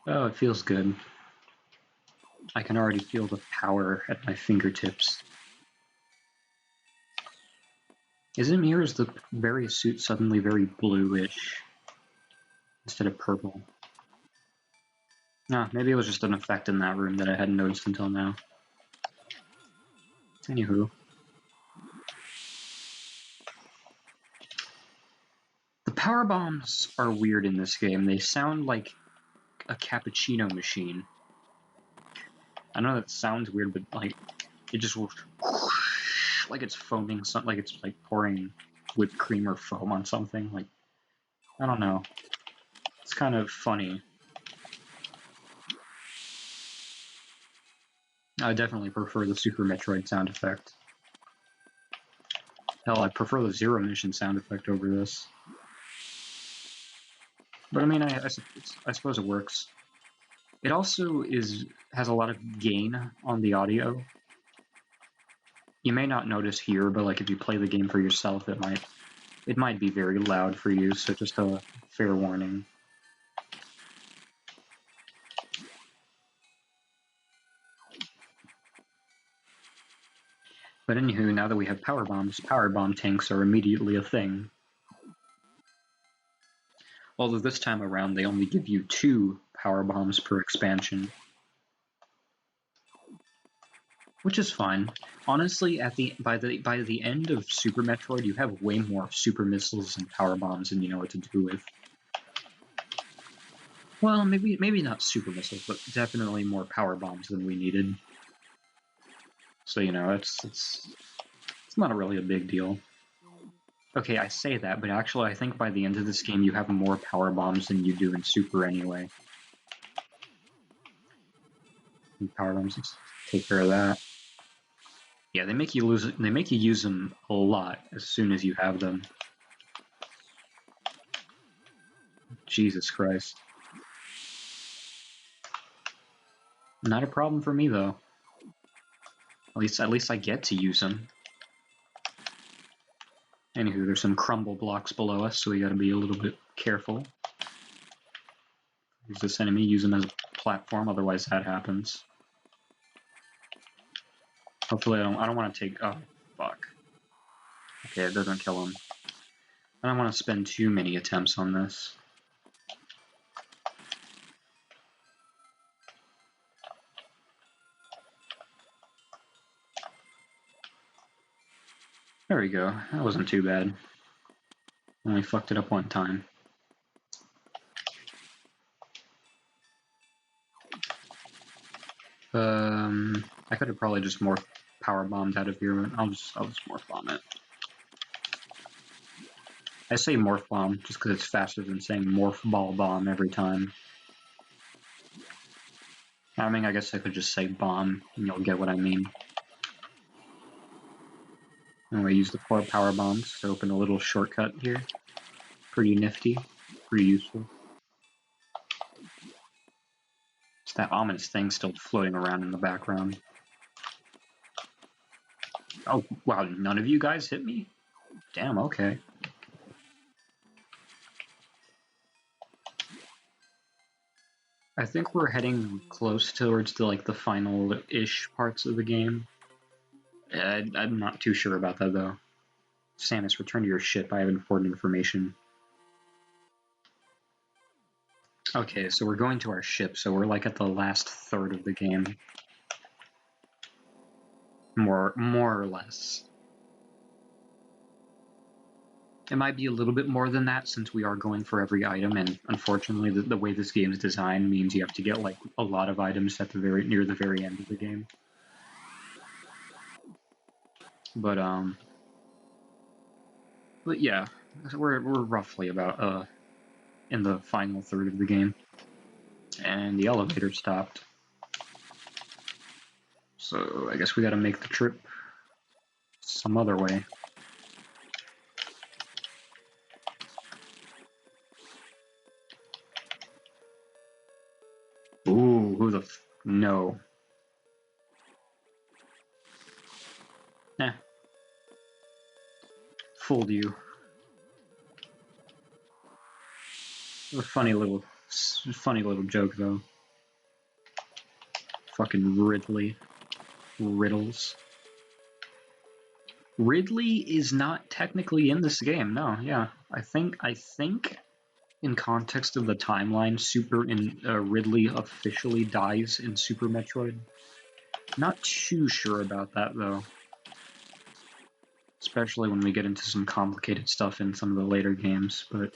Oh, it feels good. I can already feel the power at my fingertips. Isn't Mira's the various suit suddenly very bluish instead of purple? No, maybe it was just an effect in that room that I hadn't noticed until now. Anywho. The power bombs are weird in this game. They sound like a cappuccino machine. I know that sounds weird, but like it just will like it's foaming, something like it's like pouring whipped cream or foam on something. Like I don't know. It's kind of funny. I definitely prefer the Super Metroid sound effect. Hell, I prefer the Zero Mission sound effect over this. But I mean, I suppose it works. It also has a lot of gain on the audio. You may not notice here, but like if you play the game for yourself, it might be very loud for you. So just a fair warning. But anywho, now that we have power bombs, power bomb tanks are immediately a thing. Although this time around they only give you 2 power bombs per expansion. Which is fine. Honestly, by the end of Super Metroid, you have way more super missiles and power bombs than you know what to do with. Well, maybe not super missiles, but definitely more power bombs than we needed. So you know, it's not really a big deal. Okay, I say that, but actually I think by the end of this game you have more power bombs than you do in Super anyway. And power bombs, let's take care of that. Yeah, they make you use them a lot as soon as you have them. Jesus Christ. Not a problem for me though. At least I get to use them. Anywho, there's some crumble blocks below us, so we gotta be a little bit careful. Use this enemy, use them as a platform, otherwise that happens. Hopefully I don't want to take... Oh, fuck. Okay, it doesn't kill him. I don't want to spend too many attempts on this. There we go. That wasn't too bad. Only fucked it up one time. I could have probably just morph power bombed out of here, but I'll just morph bomb it. I say morph bomb just because it's faster than saying morph ball bomb every time. I mean, I guess I could just say bomb, and you'll get what I mean. Anyway, use the 4 power bombs to open a little shortcut here. Pretty nifty, pretty useful. It's that ominous thing still floating around in the background. Oh, wow, none of you guys hit me? Damn, okay. I think we're heading close towards the final-ish parts of the game. I'm not too sure about that, though. Samus, return to your ship. I have important information. Okay, so we're going to our ship, so we're like at the last third of the game. More or less. It might be a little bit more than that since we are going for every item, and unfortunately the way this game is designed means you have to get like a lot of items at near the very end of the game. But yeah, we're roughly about in the final third of the game. And the elevator stopped. So I guess we gotta make the trip some other way. Ooh, who the no. Eh. Fooled you. A funny little joke though. Fucking Ridley. Riddles. Ridley is not technically in this game, no, yeah. I think in context of the timeline, Ridley officially dies in Super Metroid. Not too sure about that though. Especially when we get into some complicated stuff in some of the later games, but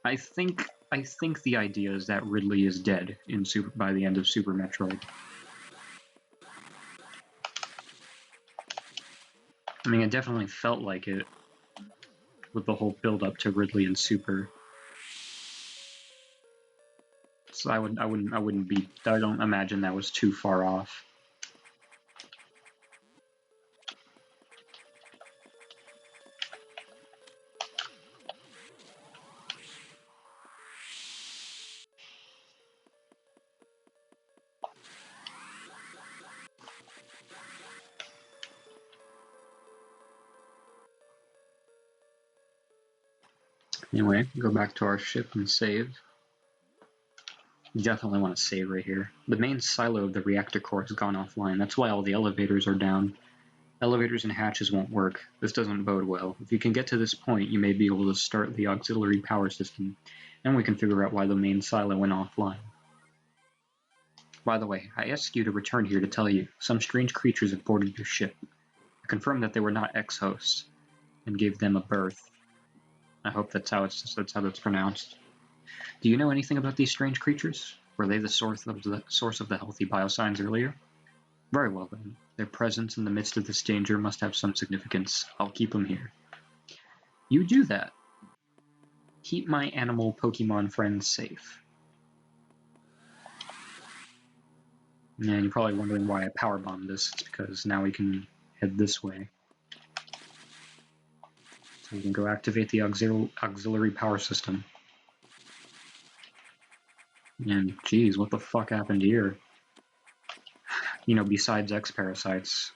I think the idea is that Ridley is dead by the end of Super Metroid. I mean, it definitely felt like it with the whole build-up to Ridley and Super. So I don't imagine that was too far off. Anyway, go back to our ship and save. You definitely want to save right here. The main silo of the reactor core has gone offline. That's why all the elevators are down. Elevators and hatches won't work. This doesn't bode well. If you can get to this point, you may be able to start the auxiliary power system, and we can figure out why the main silo went offline. By the way, I asked you to return here to tell you. Some strange creatures have boarded your ship. I confirmed that they were not ex-hosts, and gave them a berth. I hope that's how it's pronounced. Do you know anything about these strange creatures? Were they the source of the healthy biosigns earlier? Very well then. Their presence in the midst of this danger must have some significance. I'll keep them here. You do that. Keep my animal Pokemon friends safe. And you're probably wondering why I powerbombed this. It's because now we can head this way. So we can go activate the auxiliary power system. And geez, what the fuck happened here? You know, besides X-Parasites.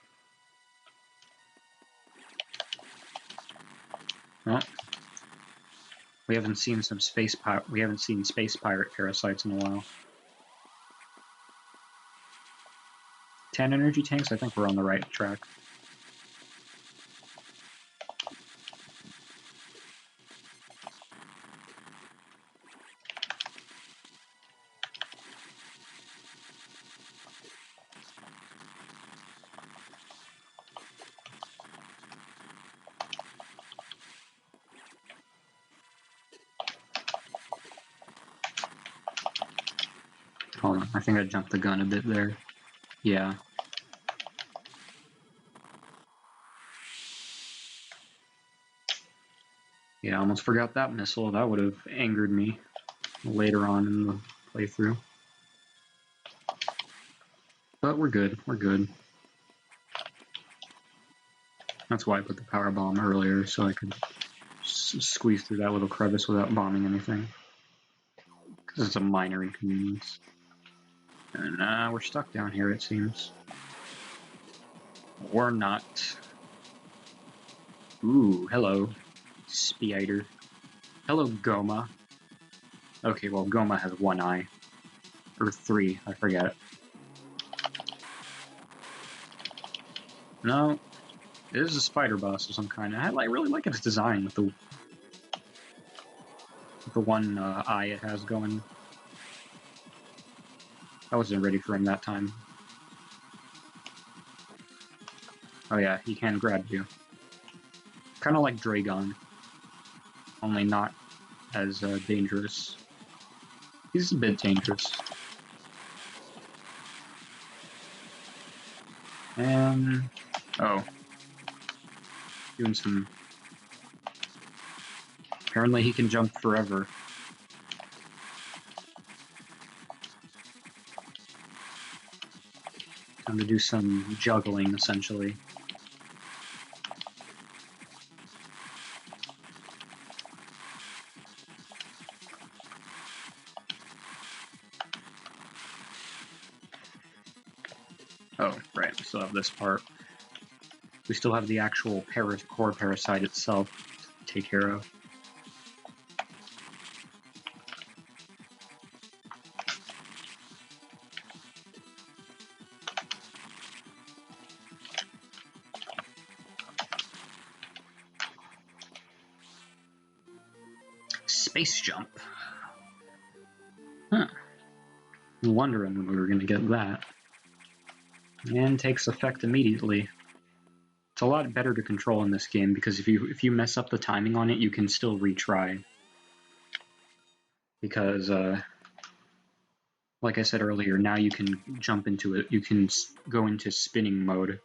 Well, we haven't seen space pirate parasites in a while. 10 energy tanks? I think we're on the right track. Hold on, I think I jumped the gun a bit there. Yeah. Yeah, I almost forgot that missile. That would have angered me later on in the playthrough. But we're good, we're good. That's why I put the power bomb earlier, so I could squeeze through that little crevice without bombing anything. Because it's a minor inconvenience. And we're stuck down here, it seems. Or not. Ooh, hello, Spider. Hello, Goma. Okay, well, Goma has one eye. Or three, I forget. No, it is a spider boss of some kind. I really like its design with the one eye it has going. I wasn't ready for him that time. Oh yeah, he can grab you. Kind of like Dragon, only not as dangerous. He's a bit dangerous. And oh, doing some. Apparently, he can jump forever. Time to do some juggling, essentially. Oh, right, we still have this part. We still have the actual core parasite itself to take care of. Space jump. Huh. Wondering when we were going to get that. And takes effect immediately. It's a lot better to control in this game because if you mess up the timing on it, you can still retry. Because, like I said earlier, now you can jump into it. You can go into spinning mode.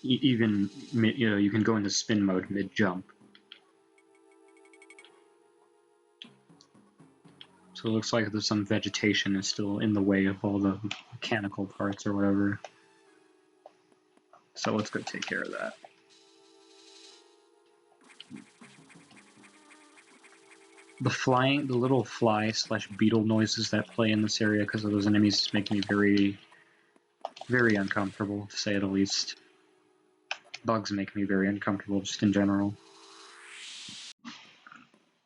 Even, you know, you can go into spin mode mid-jump. So it looks like there's some vegetation is still in the way of all the mechanical parts or whatever. So let's go take care of that. The little fly/beetle noises that play in this area because of those enemies make me very, very uncomfortable, to say the least. Bugs make me very uncomfortable just in general.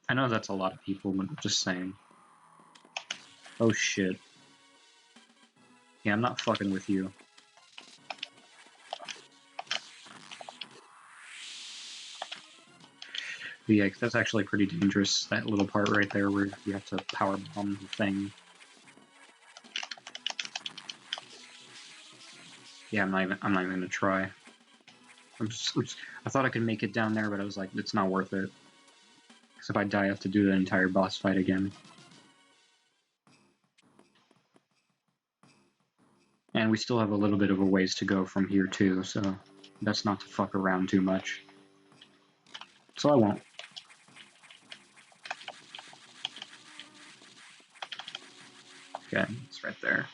I know that's a lot of people, but I'm just saying. Oh shit. Yeah, I'm not fucking with you. But yeah, that's actually pretty dangerous, that little part right there where you have to power bomb the thing. Yeah, I'm not even gonna try. I thought I could make it down there, but I was like, it's not worth it. Because if I die, I have to do the entire boss fight again. And we still have a little bit of a ways to go from here too, so that's not to fuck around too much. So I won't. Okay, it's right there.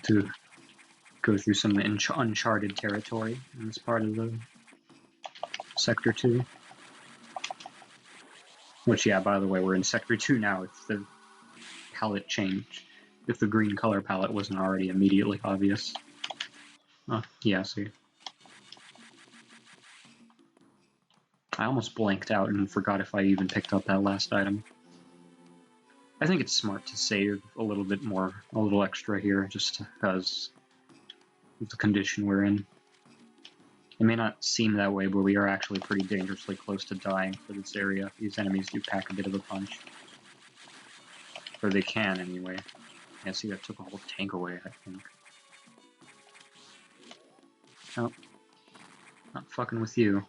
To go through some uncharted territory in this part of the Sector 2. Which, yeah, by the way, we're in Sector 2 now. If the palette changed. If the green color palette wasn't already immediately obvious. Oh, yeah, see. I almost blanked out and forgot if I even picked up that last item. I think it's smart to save a little bit more, a little extra here, just because of the condition we're in. It may not seem that way, but we are actually pretty dangerously close to dying for this area. These enemies do pack a bit of a punch. Or they can, anyway. Yeah, see, that took a whole tank away, I think. Oh. Not fucking with you.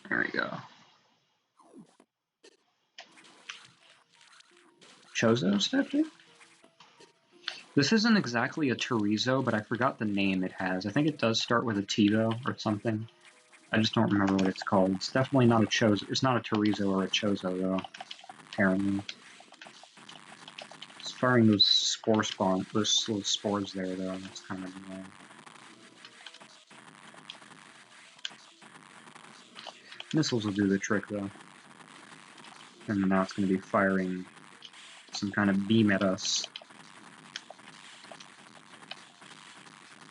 There we go. Chozo statue? This isn't exactly a chorizo, but I forgot the name it has. I think it does start with a T, though, or something. I just don't remember what it's called. It's definitely not a chozo. It's not a chorizo or a chozo, though, apparently. It's firing those those little spores there, though. That's kind of annoying. Missiles will do the trick, though. And now it's going to be firing some kind of beam at us.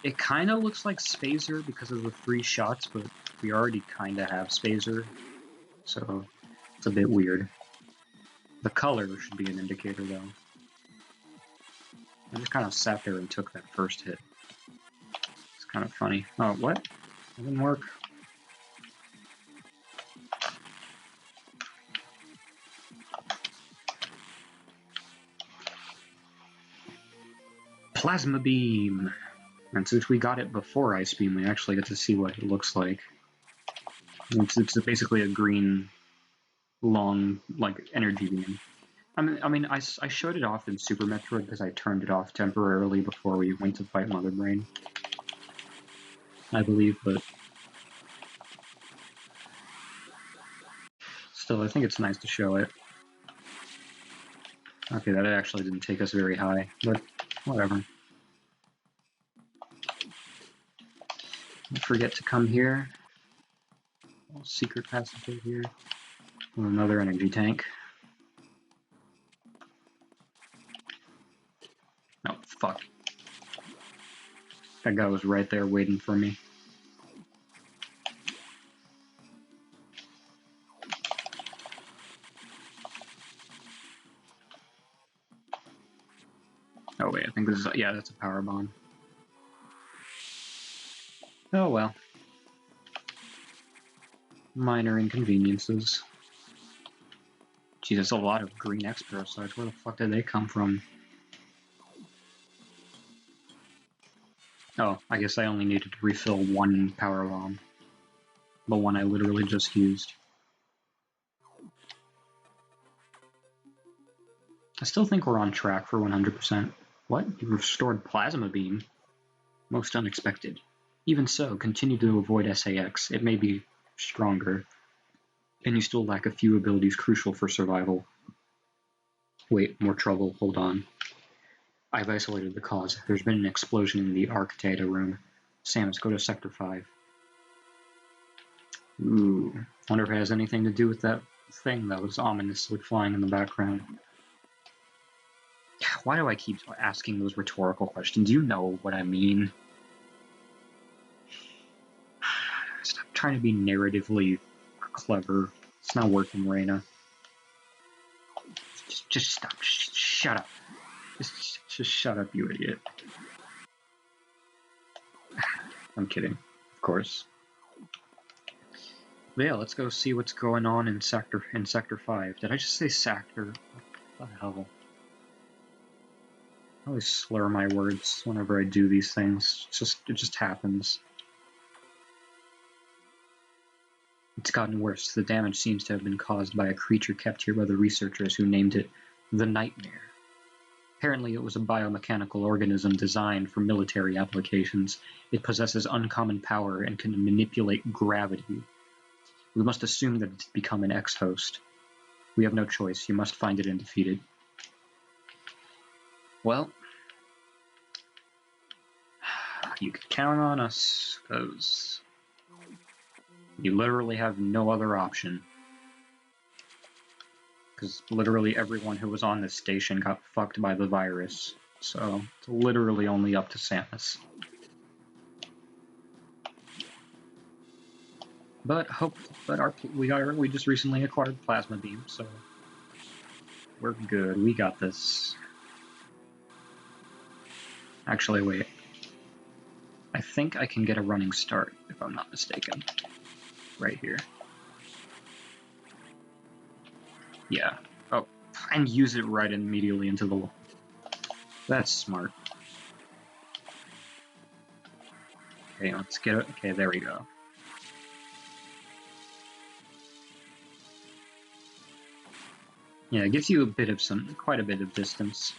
It kind of looks like Spazer because of the 3 shots, but we already kind of have Spazer, so it's a bit weird. The color should be an indicator, though. I just kind of sat there and took that first hit. It's kind of funny. Oh, what? That didn't work. Plasma Beam! And since we got it before Ice Beam, we actually get to see what it looks like. It's basically a green, long, like, energy beam. I showed it off in Super Metroid because I turned it off temporarily before we went to fight Mother Brain, I believe, but still, I think it's nice to show it. Okay, that actually didn't take us very high, but whatever. Don't forget to come here. Secret passage here. With another energy tank. Oh, fuck. That guy was right there waiting for me. Oh wait, I think this is, yeah, that's a power bomb. Oh well. Minor inconveniences. Jesus, a lot of green X-parasites. Where the fuck did they come from? Oh, I guess I only needed to refill 1 power bomb. The one I literally just used. I still think we're on track for 100%. What? You restored Plasma Beam? Most unexpected. Even so, continue to avoid SAX. It may be stronger, and you still lack a few abilities crucial for survival. Wait, more trouble. Hold on. I've isolated the cause. There's been an explosion in the ARC data room. Samus, go to Sector 5. Ooh. Wonder if it has anything to do with that thing that was ominously flying in the background. Why do I keep asking those rhetorical questions? You know what I mean. Stop trying to be narratively clever. It's not working, Reina. Just stop. Shut up. Just shut up, you idiot. I'm kidding, of course. But yeah, let's go see what's going on in Sector 5. Did I just say Sector? What the hell? I always slur my words whenever I do these things. It just happens. It's gotten worse. The damage seems to have been caused by a creature kept here by the researchers who named it the Nightmare. Apparently it was a biomechanical organism designed for military applications. It possesses uncommon power and can manipulate gravity. We must assume that it's become an X-host. We have no choice. You must find it and defeat it. Well, you can count on us, because you literally have no other option. Because literally everyone who was on this station got fucked by the virus. So it's literally only up to Samus. But we just recently acquired Plasma Beam, so we're good. We got this. Actually, wait. I think I can get a running start, if I'm not mistaken. Right here. Yeah. Oh, and use it right immediately into the wall. That's smart. Okay, let's get it. Okay, there we go. Yeah, it gives you quite a bit of distance.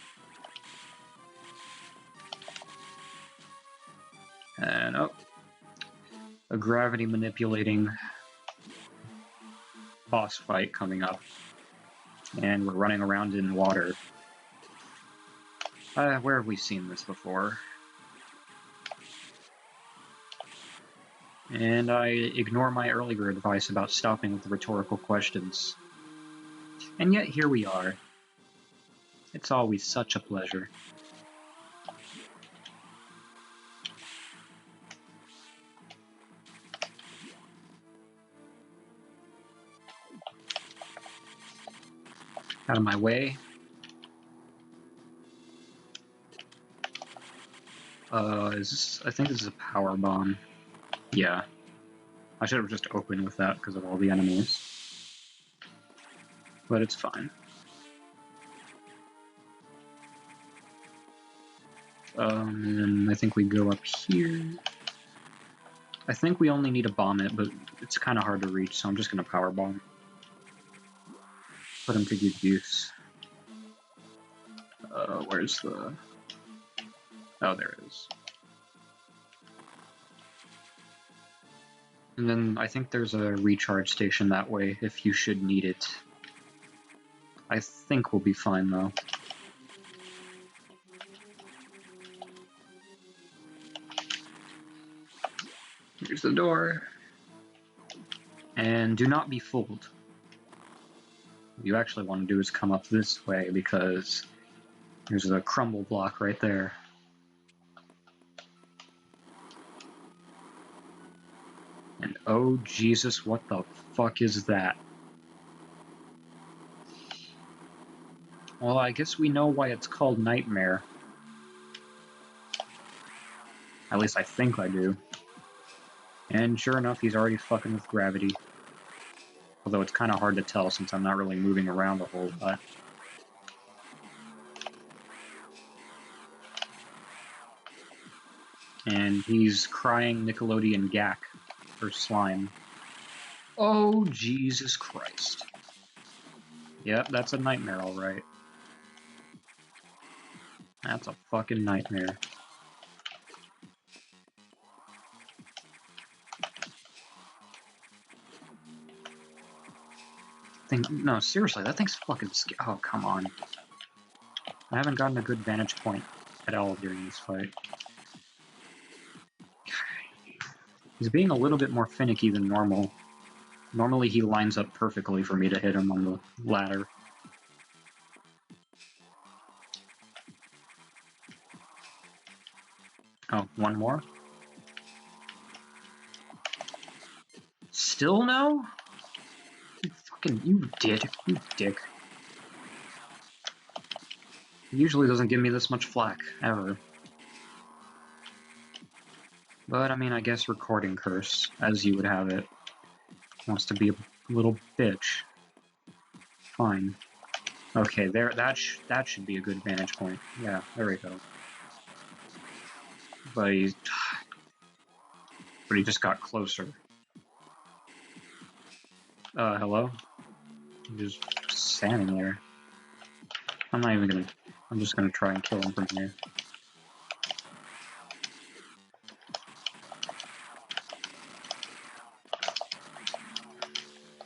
And oh, a gravity manipulating boss fight coming up. And we're running around in water. Where have we seen this before? And I ignore my earlier advice about stopping with the rhetorical questions. And yet here we are. It's always such a pleasure. Out of my way. I think this is a power bomb. Yeah. I should have just opened with that because of all the enemies. But it's fine. And I think we go up here. I think we only need to bomb it, but it's kind of hard to reach, so I'm just going to power bomb. Put him to good use. Where's the... Oh, there it is. And then I think there's a recharge station that way if you should need it. I think we'll be fine, though. Here's the door. And do not be fooled. What you actually want to do is come up this way, because there's a crumble block right there. And oh Jesus, what the fuck is that? Well, I guess we know why it's called Nightmare. At least I think I do. And sure enough, he's already fucking with gravity. Although it's kind of hard to tell since I'm not really moving around a whole lot. And he's crying Nickelodeon gack for slime. Oh, Jesus Christ. Yep, that's a nightmare, alright. That's a fucking nightmare. No, seriously, that thing's fucking scary. Oh, come on. I haven't gotten a good vantage point at all during this fight. He's being a little bit more finicky than normal. Normally he lines up perfectly for me to hit him on the ladder. Oh, one more? Still no? You dick. He usually doesn't give me this much flack, ever. But, I mean, I guess recording curse, as you would have it, wants to be a little bitch. Fine. Okay, there. That should be a good vantage point. Yeah, there we go. But he just got closer. Hello? He's just standing there. I'm just gonna try and kill him from here.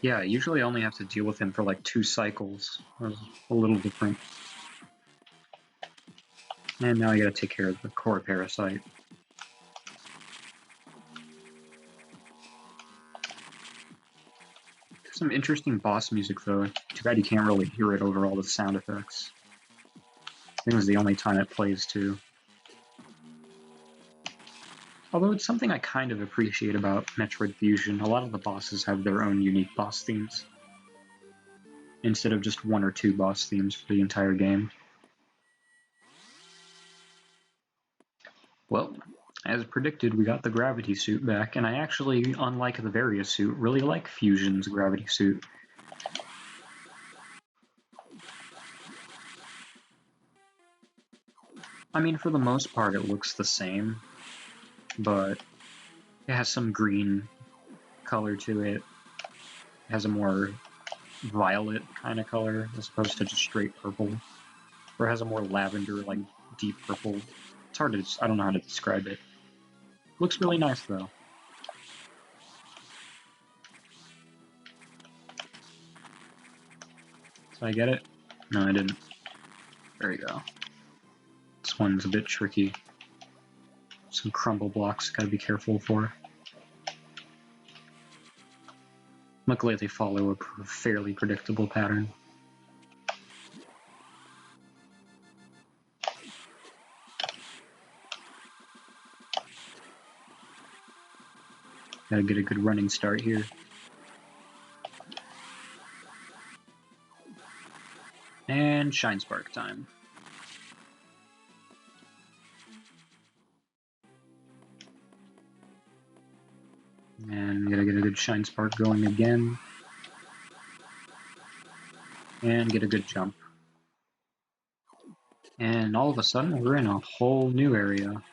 Yeah, usually I only have to deal with him for like 2 cycles. It was a little different. And now I gotta take care of the core parasite. Some interesting boss music though. Too bad you can't really hear it over all the sound effects. I think it was the only time it plays too. Although it's something I kind of appreciate about Metroid Fusion. A lot of the bosses have their own unique boss themes, instead of just 1 or 2 boss themes for the entire game. Well, as predicted, we got the gravity suit back, and I actually, unlike the Varia suit, really like Fusion's gravity suit. I mean, for the most part, it looks the same, but it has some green color to it. It has a more violet kind of color, as opposed to just straight purple. Or it has a more lavender, like, deep purple. It's hard to, I don't know how to describe it. Looks really nice, though. Did I get it? No, I didn't. There you go. This one's a bit tricky. Some crumble blocks gotta be careful for. Luckily, they follow a fairly predictable pattern. Gotta get a good running start here. And Shine Spark time. And gotta get a good Shine Spark going again. And get a good jump. And all of a sudden, we're in a whole new area.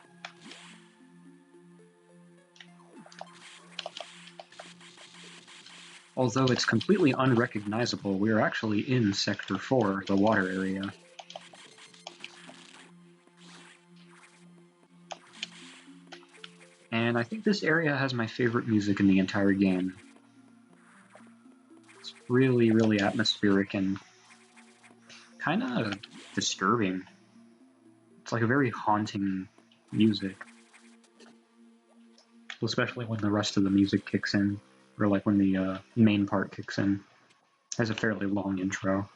Although it's completely unrecognizable, we're actually in Sector 4, the water area. And I think this area has my favorite music in the entire game. It's really, really atmospheric and kind of disturbing. It's like a very haunting music. Especially when the rest of the music kicks in, or like when the main part kicks in. It has a fairly long intro.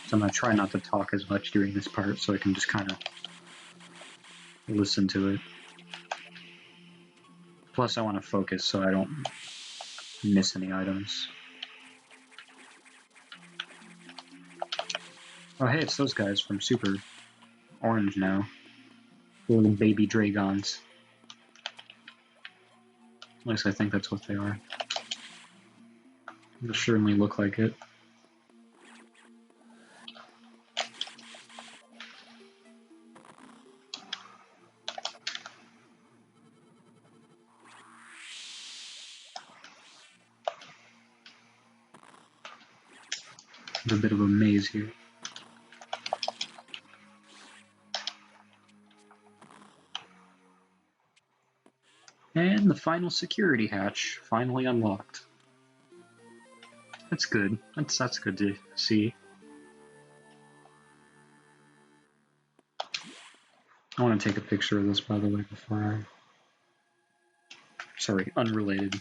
So I'm going to try not to talk as much during this part so I can just kind of listen to it. Plus I want to focus so I don't miss any items. Oh hey, it's those guys from Super Orange now. Little baby dragons. At least I think that's what they are. They certainly look like it. There's a bit of a maze here. And the final security hatch finally unlocked. That's good. That's good to see. I want to take a picture of this, by the way, before I... Sorry, unrelated.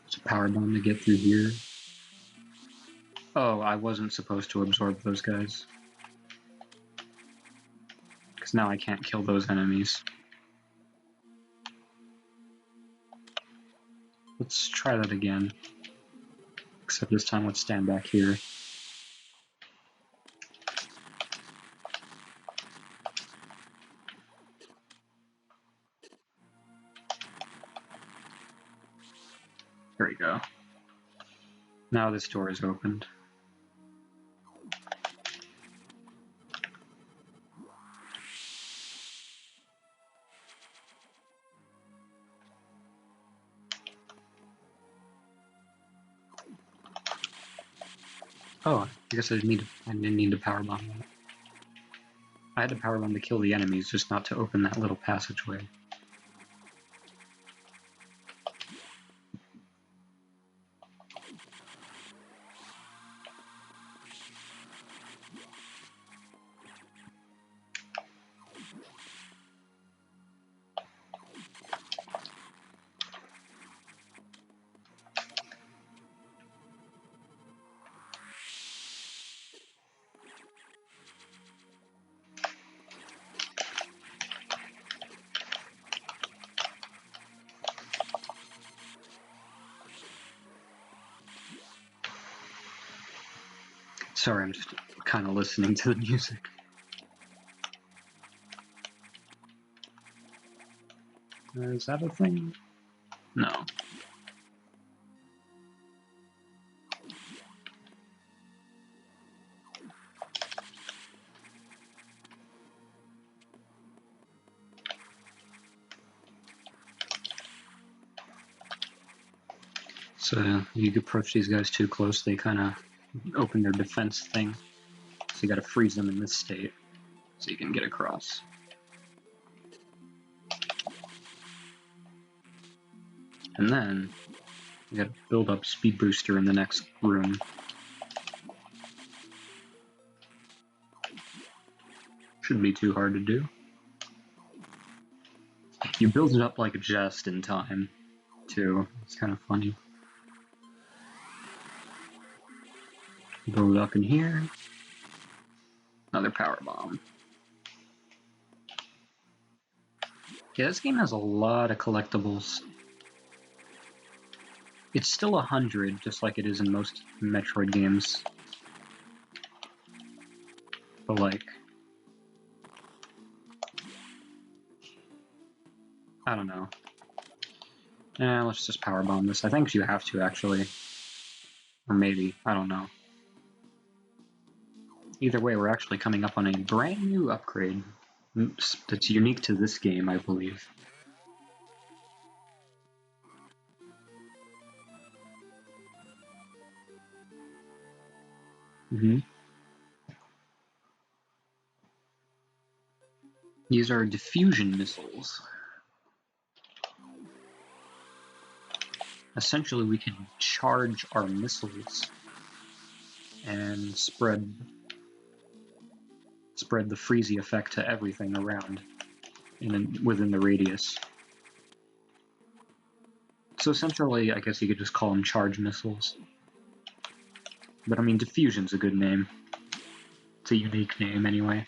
There's a power bomb to get through here. Oh, I wasn't supposed to absorb those guys. Because now I can't kill those enemies. Let's try that again. Except this time let's stand back here. There we go. Now this door is opened. Oh, I guess I didn't need to power bomb that. I had to power bomb to kill the enemies, just not to open that little passageway. Sorry, I'm just kind of listening to the music. Is that a thing? No. So you approach these guys too close, they kind of open their defense thing. So you gotta freeze them in this state so you can get across. And then you gotta build up speed booster in the next room. Shouldn't be too hard to do. You build it up like just in time, too. It's kind of funny. Build it up in here. Another power bomb. Yeah, this game has a lot of collectibles. It's still 100, just like it is in most Metroid games. But like, I don't know. Let's just power bomb this. I think you have to, actually. Or maybe, I don't know. Either way, we're actually coming up on a brand new upgrade that's unique to this game, I believe. These are diffusion missiles. Essentially, we can charge our missiles and spread the freezy effect to everything around within the radius. So essentially, I guess you could just call them charge missiles. But I mean, diffusion's a good name. It's a unique name, anyway.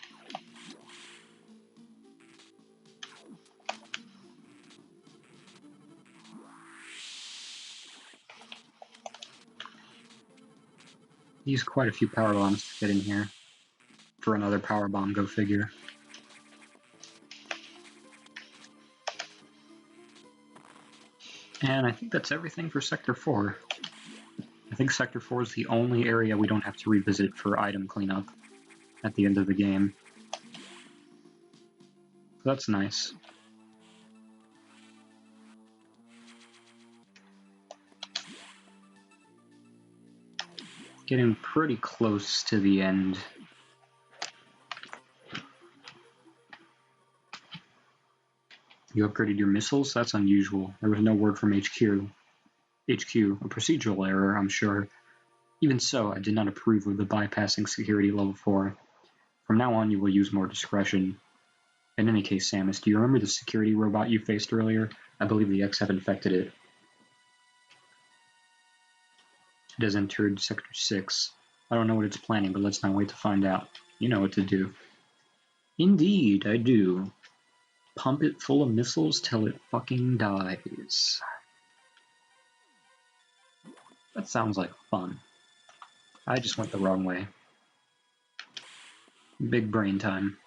Use quite a few power bombs to get in here. For another power bomb, go figure. And I think that's everything for Sector 4. I think Sector 4 is the only area we don't have to revisit for item cleanup at the end of the game. That's nice. Getting pretty close to the end. You upgraded your missiles? That's unusual. There was no word from HQ. HQ, a procedural error, I'm sure. Even so, I did not approve of the bypassing security level 4. From now on, you will use more discretion. In any case, Samus, do you remember the security robot you faced earlier? I believe the X have infected it. It has entered Sector 6. I don't know what it's planning, but let's not wait to find out. You know what to do. Indeed, I do. Pump it full of missiles till it fucking dies. That sounds like fun. I just went the wrong way. Big brain time.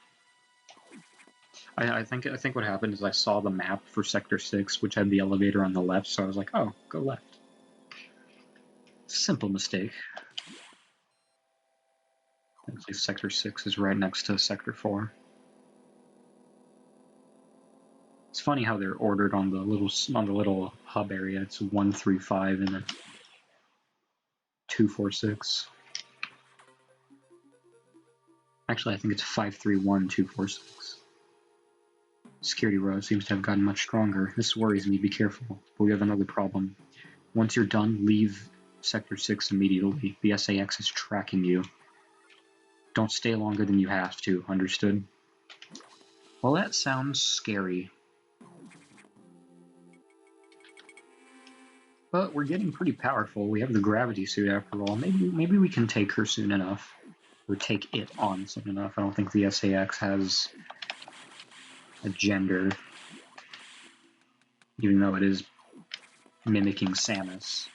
I think what happened is I saw the map for Sector 6, which had the elevator on the left, so I was like, oh, go left. Simple mistake. Actually, Sector 6 is right next to Sector 4. It's funny how they're ordered on the little hub area. It's 1, 3, 5, and then 2, 4, 6. Actually, I think it's 5, 3, 1, 2, 4, 6. Security row seems to have gotten much stronger. This worries me, be careful. But we have another problem. Once you're done, leave Sector 6 immediately. The SAX is tracking you. Don't stay longer than you have to, understood? Well, that sounds scary. But we're getting pretty powerful. We have the gravity suit after all. Maybe we can take her soon enough. Or take it on soon enough. I don't think the SAX has a gender. Even though it is mimicking Samus.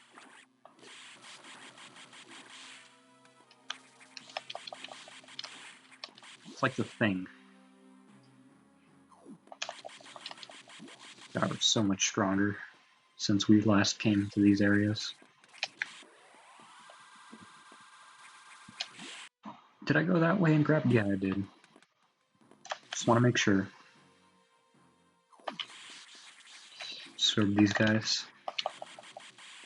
It's like the Thing. God, we're so much stronger since we last came to these areas. Did I go that way and grab? Yeah, I did. Just want to make sure. Serve these guys.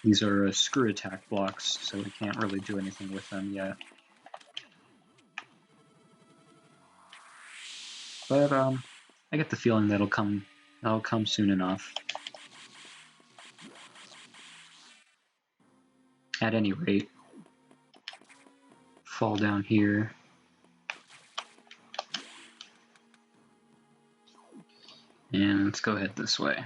These are screw attack blocks, so we can't really do anything with them yet. But I get the feeling that'll come soon enough. At any rate, fall down here. And let's go ahead this way.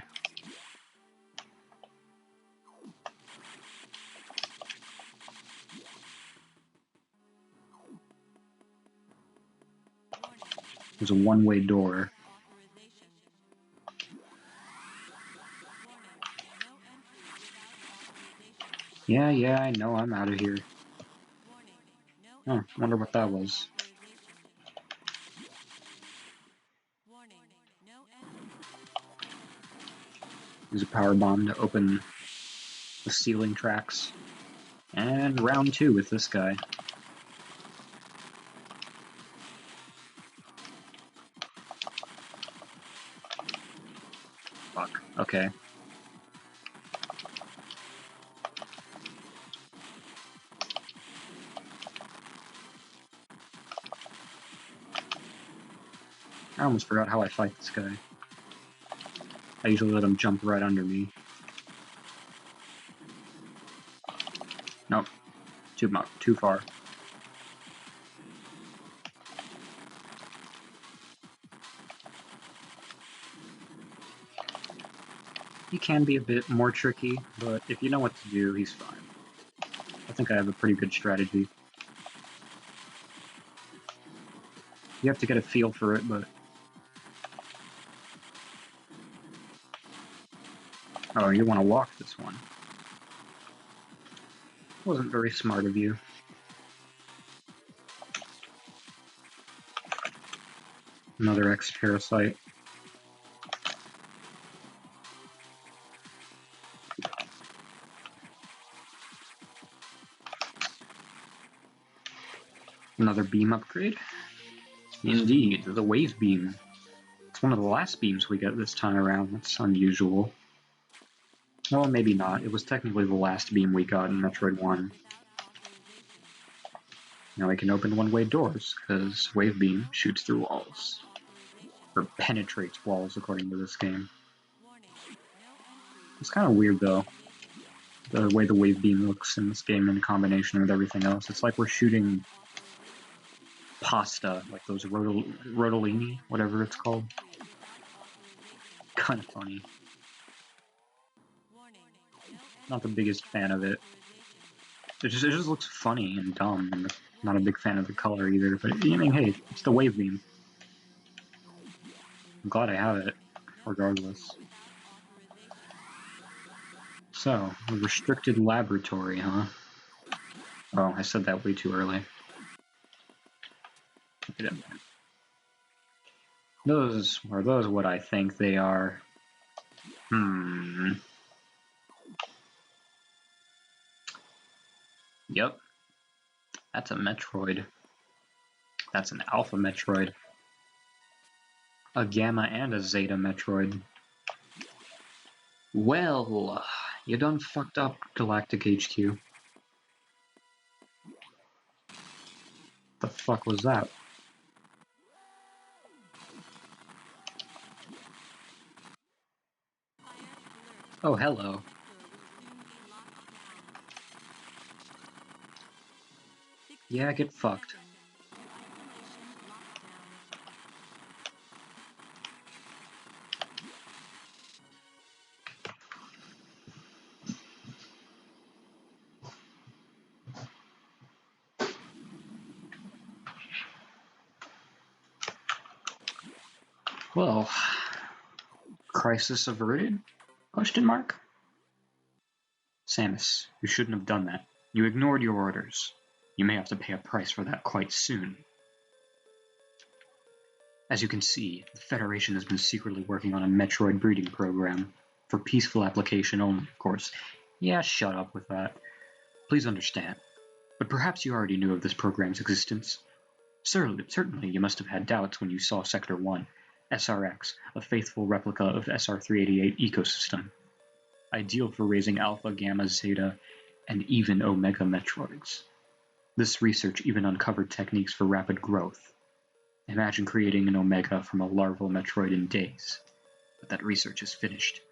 There's a one-way door. Yeah, I know, I'm out of here. Oh, wonder what that was. Use a power bomb to open the ceiling tracks. And round 2 with this guy. Fuck. Okay. I almost forgot how I fight this guy. I usually let him jump right under me. Nope. Too far. He can be a bit more tricky, but if you know what to do, he's fine. I think I have a pretty good strategy. You have to get a feel for it, but... Oh, you want to walk this one. Wasn't very smart of you. Another X-Parasite. Another beam upgrade? Indeed, the wave beam. It's one of the last beams we get this time around. That's unusual. Well, maybe not. It was technically the last beam we got in Metroid 1. Now we can open one-way doors, because wave beam shoots through walls. Or penetrates walls, according to this game. It's kind of weird, though, the way the wave beam looks in this game in combination with everything else. It's like we're shooting pasta, like those rotolini, whatever it's called. Kind of funny. Not the biggest fan of it. It just looks funny and dumb, and not a big fan of the color either, but I mean, hey, it's the wave beam. I'm glad I have it, regardless. So, a restricted laboratory, huh? Oh, I said that way too early. Those what I think they are? Yep. That's a Metroid. That's an Alpha Metroid. A Gamma and a Zeta Metroid. Well, you done fucked up, Galactic HQ. The fuck was that? Oh, hello. Yeah, get fucked. Well, crisis averted? Question mark? Samus, you shouldn't have done that. You ignored your orders. You may have to pay a price for that quite soon. As you can see, the Federation has been secretly working on a Metroid breeding program. For peaceful application only, of course. Yeah, shut up with that. Please understand. But perhaps you already knew of this program's existence. Certainly you must have had doubts when you saw Sector 1, SRX, a faithful replica of SR388 ecosystem. Ideal for raising Alpha, Gamma, Zeta, and even Omega Metroids. This research even uncovered techniques for rapid growth. Imagine creating an Omega from a larval Metroid in days. But that research is finished.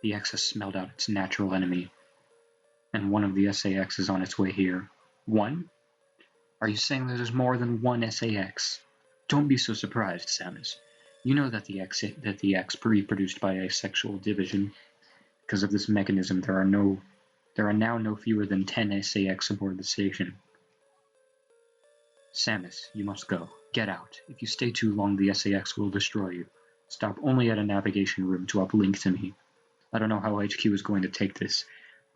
The X has smelled out its natural enemy. And one of the SAX is on its way here. One? Are you saying that there's more than one SAX? Don't be so surprised, Samus. You know that the X reproduced by asexual division. Because of this mechanism, there are now no fewer than 10 SAX aboard the station. Samus, you must go. Get out. If you stay too long, the SAX will destroy you. Stop only at a navigation room to uplink to me. I don't know how HQ is going to take this,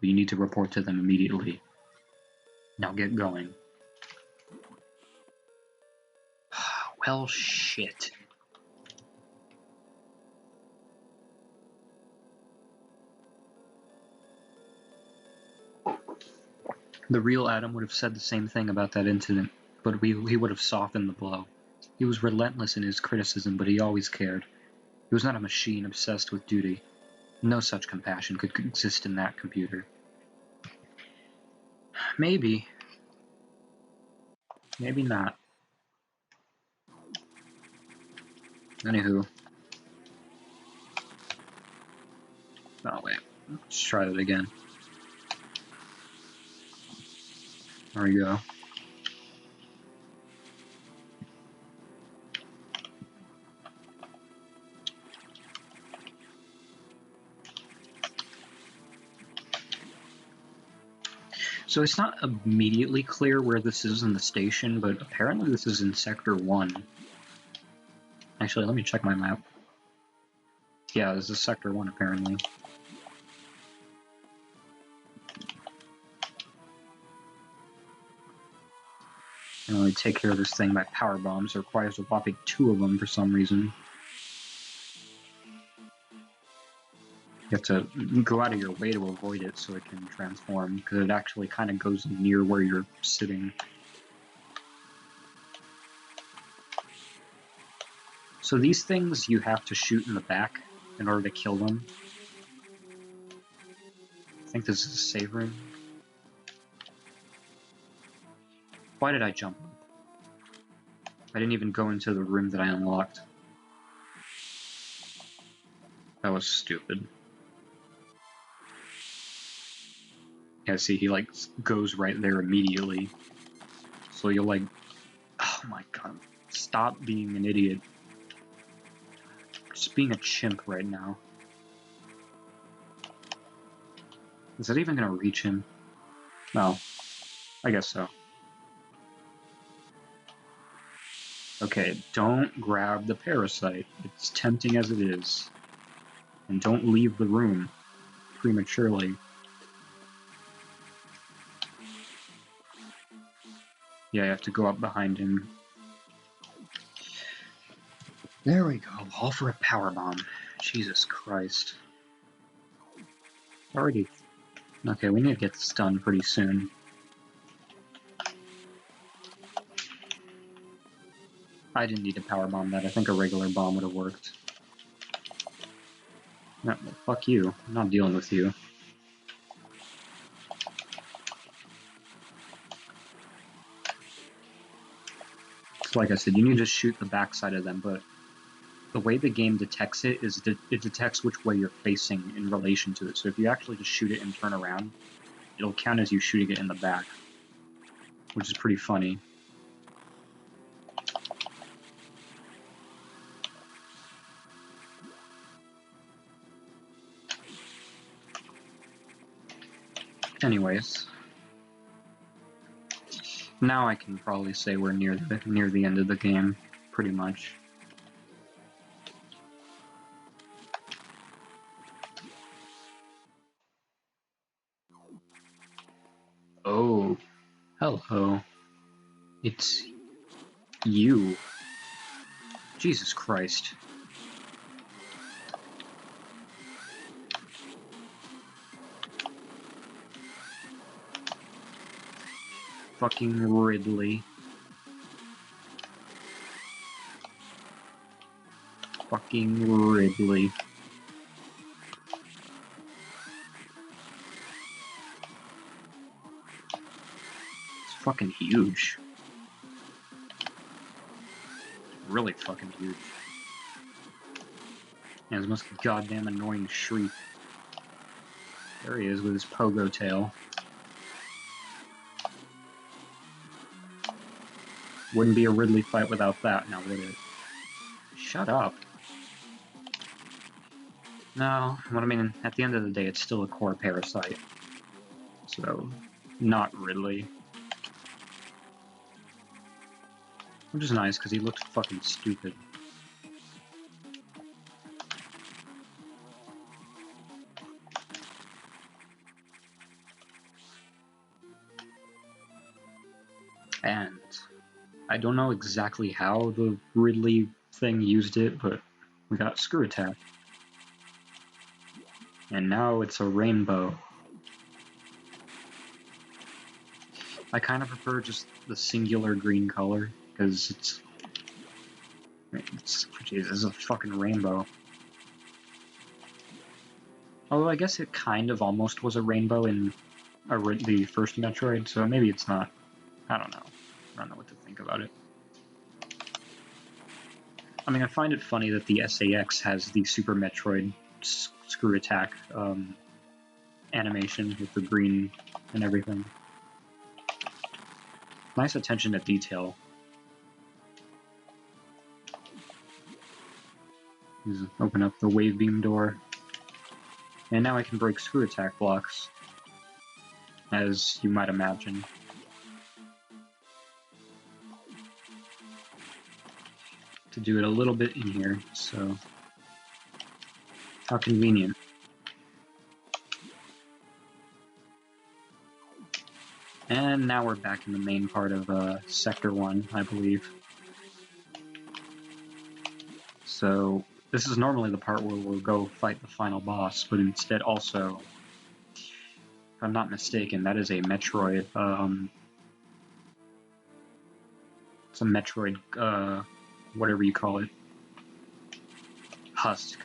but you need to report to them immediately. Now get going. Well, shit. The real Adam would have said the same thing about that incident, but he would have softened the blow. He was relentless in his criticism, but he always cared. He was not a machine obsessed with duty. No such compassion could exist in that computer. Maybe. Maybe not. Anywho. Oh, wait. Let's try that again. There we go. So it's not immediately clear where this is in the station, but apparently this is in Sector 1. Actually, let me check my map. Yeah, this is Sector 1, apparently. I can only take care of this thing by power bombs. It requires a whopping 2 of them for some reason. You have to go out of your way to avoid it so it can transform, because it actually kind of goes near where you're sitting. So these things you have to shoot in the back in order to kill them. I think this is a save room. Why did I jump? I didn't even go into the room that I unlocked. That was stupid. Yeah, see, he like goes right there immediately. So you're like, oh my god, stop being an idiot. Just being a chimp right now. Is that even gonna reach him? No. I guess so. Okay, don't grab the parasite. It's tempting as it is. And don't leave the room prematurely. Yeah, you have to go up behind him. There we go, all for a power bomb. Jesus Christ. Already. Okay, we need to get this done pretty soon. I didn't need to power bomb that. I think a regular bomb would have worked. No, well, fuck you. I'm not dealing with you. So like I said, you need to shoot the backside of them, but the way the game detects it is it detects which way you're facing in relation to it. So if you actually just shoot it and turn around, it'll count as you shooting it in the back, which is pretty funny. Anyways, now I can probably say we're near the end of the game, pretty much. Oh, hello. It's you. Jesus Christ. Fucking Ridley. Fucking Ridley. It's fucking huge. Really fucking huge. And his most goddamn annoying shriek. There he is with his pogo tail. Wouldn't be a Ridley fight without that, now would it? Shut up. No, what I mean, at the end of the day, it's still a core parasite. So, not really. Which is nice, because he looked fucking stupid. And I don't know exactly how the Ridley thing used it, but we got Screw Attack. And now it's a rainbow. I kind of prefer just the singular green color, because it's Jesus, it's a fucking rainbow. Although I guess it kind of almost was a rainbow in the first Metroid, so maybe it's not. I don't know. I don't know what to think about it. I mean, I find it funny that the SAX has the Super Metroid Screw Attack animation with the green and everything. Nice attention to detail. Just open up the wave beam door. And now I can break Screw Attack blocks, as you might imagine. To do it a little bit in here, so how convenient. And now we're back in the main part of Sector 1, I believe. So this is normally the part where we'll go fight the final boss, but instead also, if I'm not mistaken, that is a Metroid, it's a Metroid, whatever you call it, husk.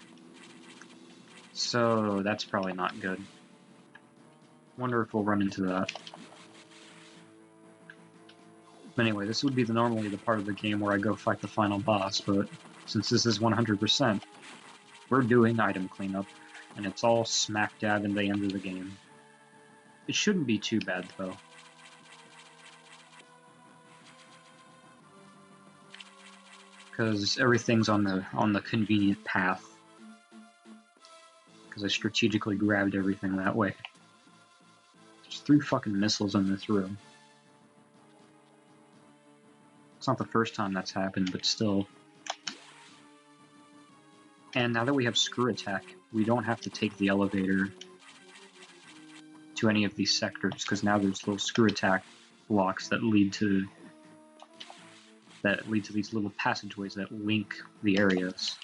So that's probably not good. Wonder if we'll run into that. But anyway, this would be normally the part of the game where I go fight the final boss, but since this is 100%, we're doing item cleanup, and it's all smack dab in the end of the game. It shouldn't be too bad, though. Because everything's on the convenient path. Because I strategically grabbed everything that way. There's 3 fucking missiles in this room. It's not the first time that's happened, but still. And now that we have Screw Attack, we don't have to take the elevator to any of these sectors, because now there's little Screw Attack blocks that lead to these little passageways that link the areas,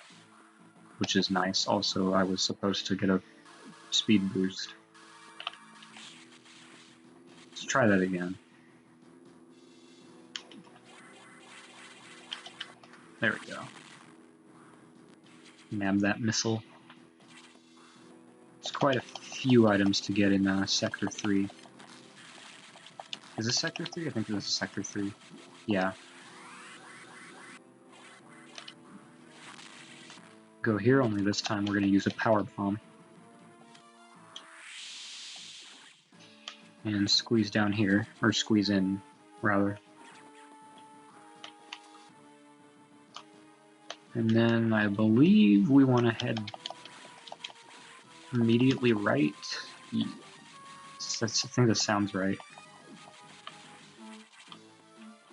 which is nice. Also, I was supposed to get a speed boost. Let's try that again. There we go. Nab that missile. It's quite a few items to get in Sector 3. Is this Sector 3? I think this is Sector 3. Yeah. Go here, only this time we're going to use a power bomb. And squeeze down here, or squeeze in, rather. And then I believe we want to head immediately right. I think that sounds right.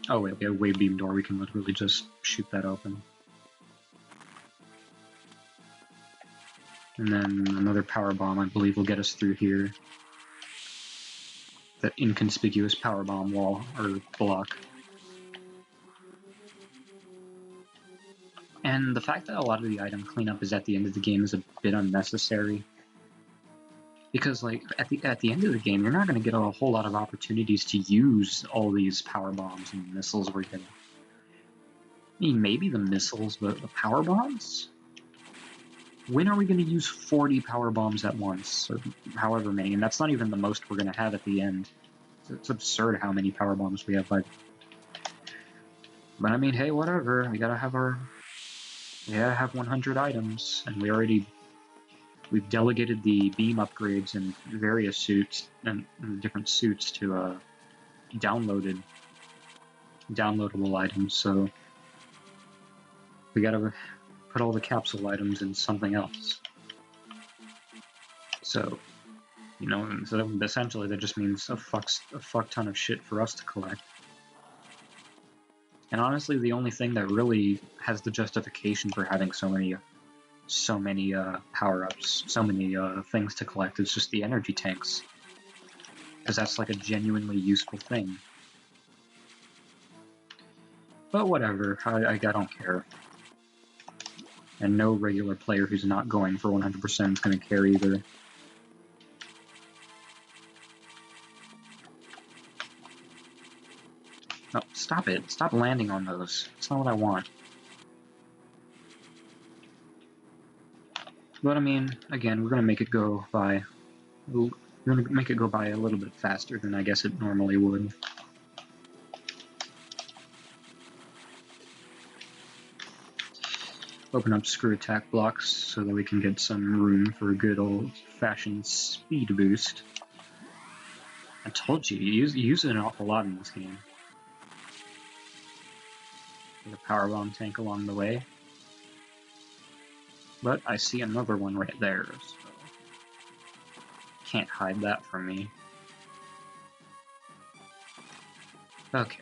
Oh wait, we have a wave beam door, we can literally just shoot that open. And then another power bomb, I believe, will get us through here. That inconspicuous power bomb wall, or block. And the fact that a lot of the item cleanup is at the end of the game is a bit unnecessary. Because, like, at the end of the game, you're not going to get a whole lot of opportunities to use all these power bombs and missiles we're getting. I mean, maybe the missiles, but the power bombs? When are we going to use 40 power bombs at once, or however many? And that's not even the most we're going to have at the end. It's absurd how many power bombs we have. But I mean, hey, whatever. We gotta have 100 items, and we've delegated the beam upgrades and various suits and different suits to downloadable items. So we gotta put all the capsule items in something else. So, you know, so essentially that just means a fuck ton of shit for us to collect. And honestly, the only thing that really has the justification for having so many power-ups, so many things to collect is just the energy tanks. Because that's like a genuinely useful thing. But whatever, I don't care. And no regular player who's not going for 100% is going to care either. No, stop it. Stop landing on those. That's not what I want. But I mean, again, we're going to make it go by... We're going to make it go by a little bit faster than I guess it normally would. Open up screw attack blocks so that we can get some room for a good old-fashioned speed boost. I told you, you use it an awful lot in this game. There's a power bomb tank along the way. But I see another one right there, so can't hide that from me. Okay,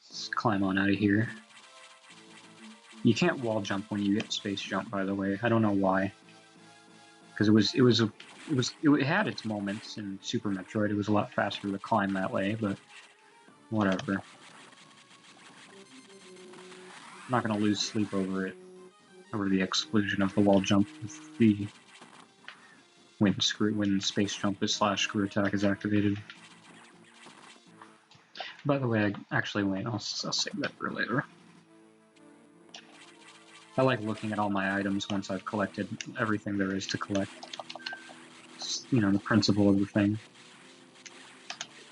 let's climb on out of here. You can't wall jump when you get space jump, by the way. I don't know why. Because it had its moments in Super Metroid. It was a lot faster to climb that way, but whatever. I'm not gonna lose sleep over it, over the exclusion of the wall jump with the when space jump / screw attack is activated. By the way, actually wait, I'll save that for later. I like looking at all my items once I've collected everything there is to collect. It's, you know, the principle of the thing.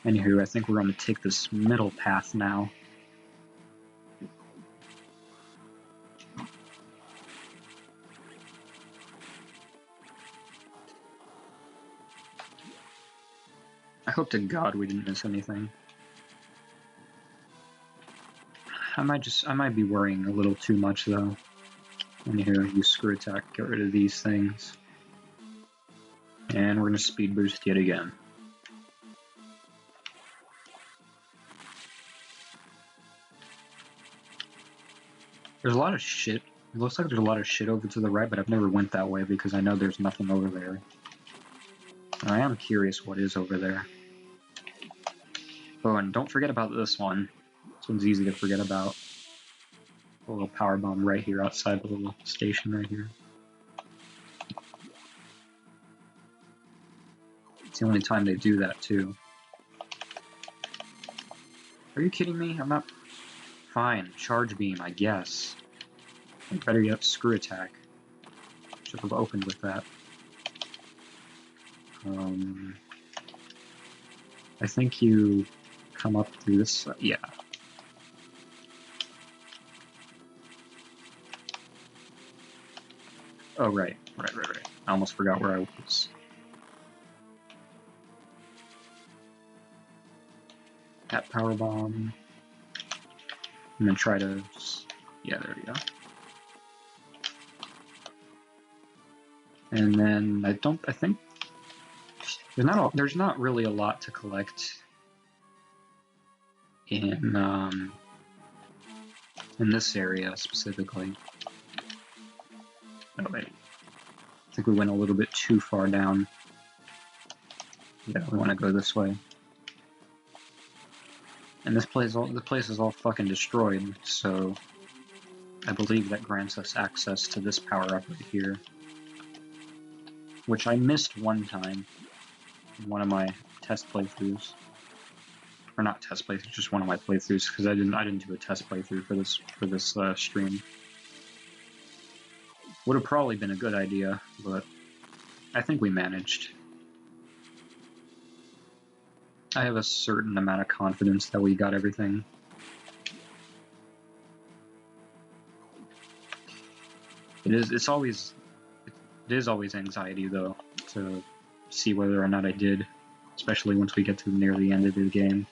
Anywho, I think we're going to take this middle path now. I hope to God we didn't miss anything. I might be worrying a little too much though. Anywho, use screw attack, get rid of these things. And we're gonna speed boost yet again. There's a lot of shit. It looks like there's a lot of shit over to the right, but I've never went that way because I know there's nothing over there. I am curious what is over there. Oh, and don't forget about this one. This one's easy to forget about. A little power bomb right here outside the little station right here. It's the only time they do that, too. Are you kidding me? I'm not... Fine, charge beam, I guess. And better yet, screw attack. Should have opened with that. I think you come up through this side. Yeah. Oh, right. I almost forgot where I was. That power bomb. And then try to... Yeah, there we go. And then I think there's not really a lot to collect in this area specifically. Oh wait, I think we went a little bit too far down. Yeah, we want to go this way. And the place is all fucking destroyed, so I believe that grants us access to this power-up right here. Which I missed one time in one of my test playthroughs. Or not test playthroughs, just one of my playthroughs, because I didn't do a test playthrough for this stream. Would have probably been a good idea, but I think we managed. I have a certain amount of confidence that we got everything. It is always anxiety though to see whether or not I did, especially once we get to near the end of the game.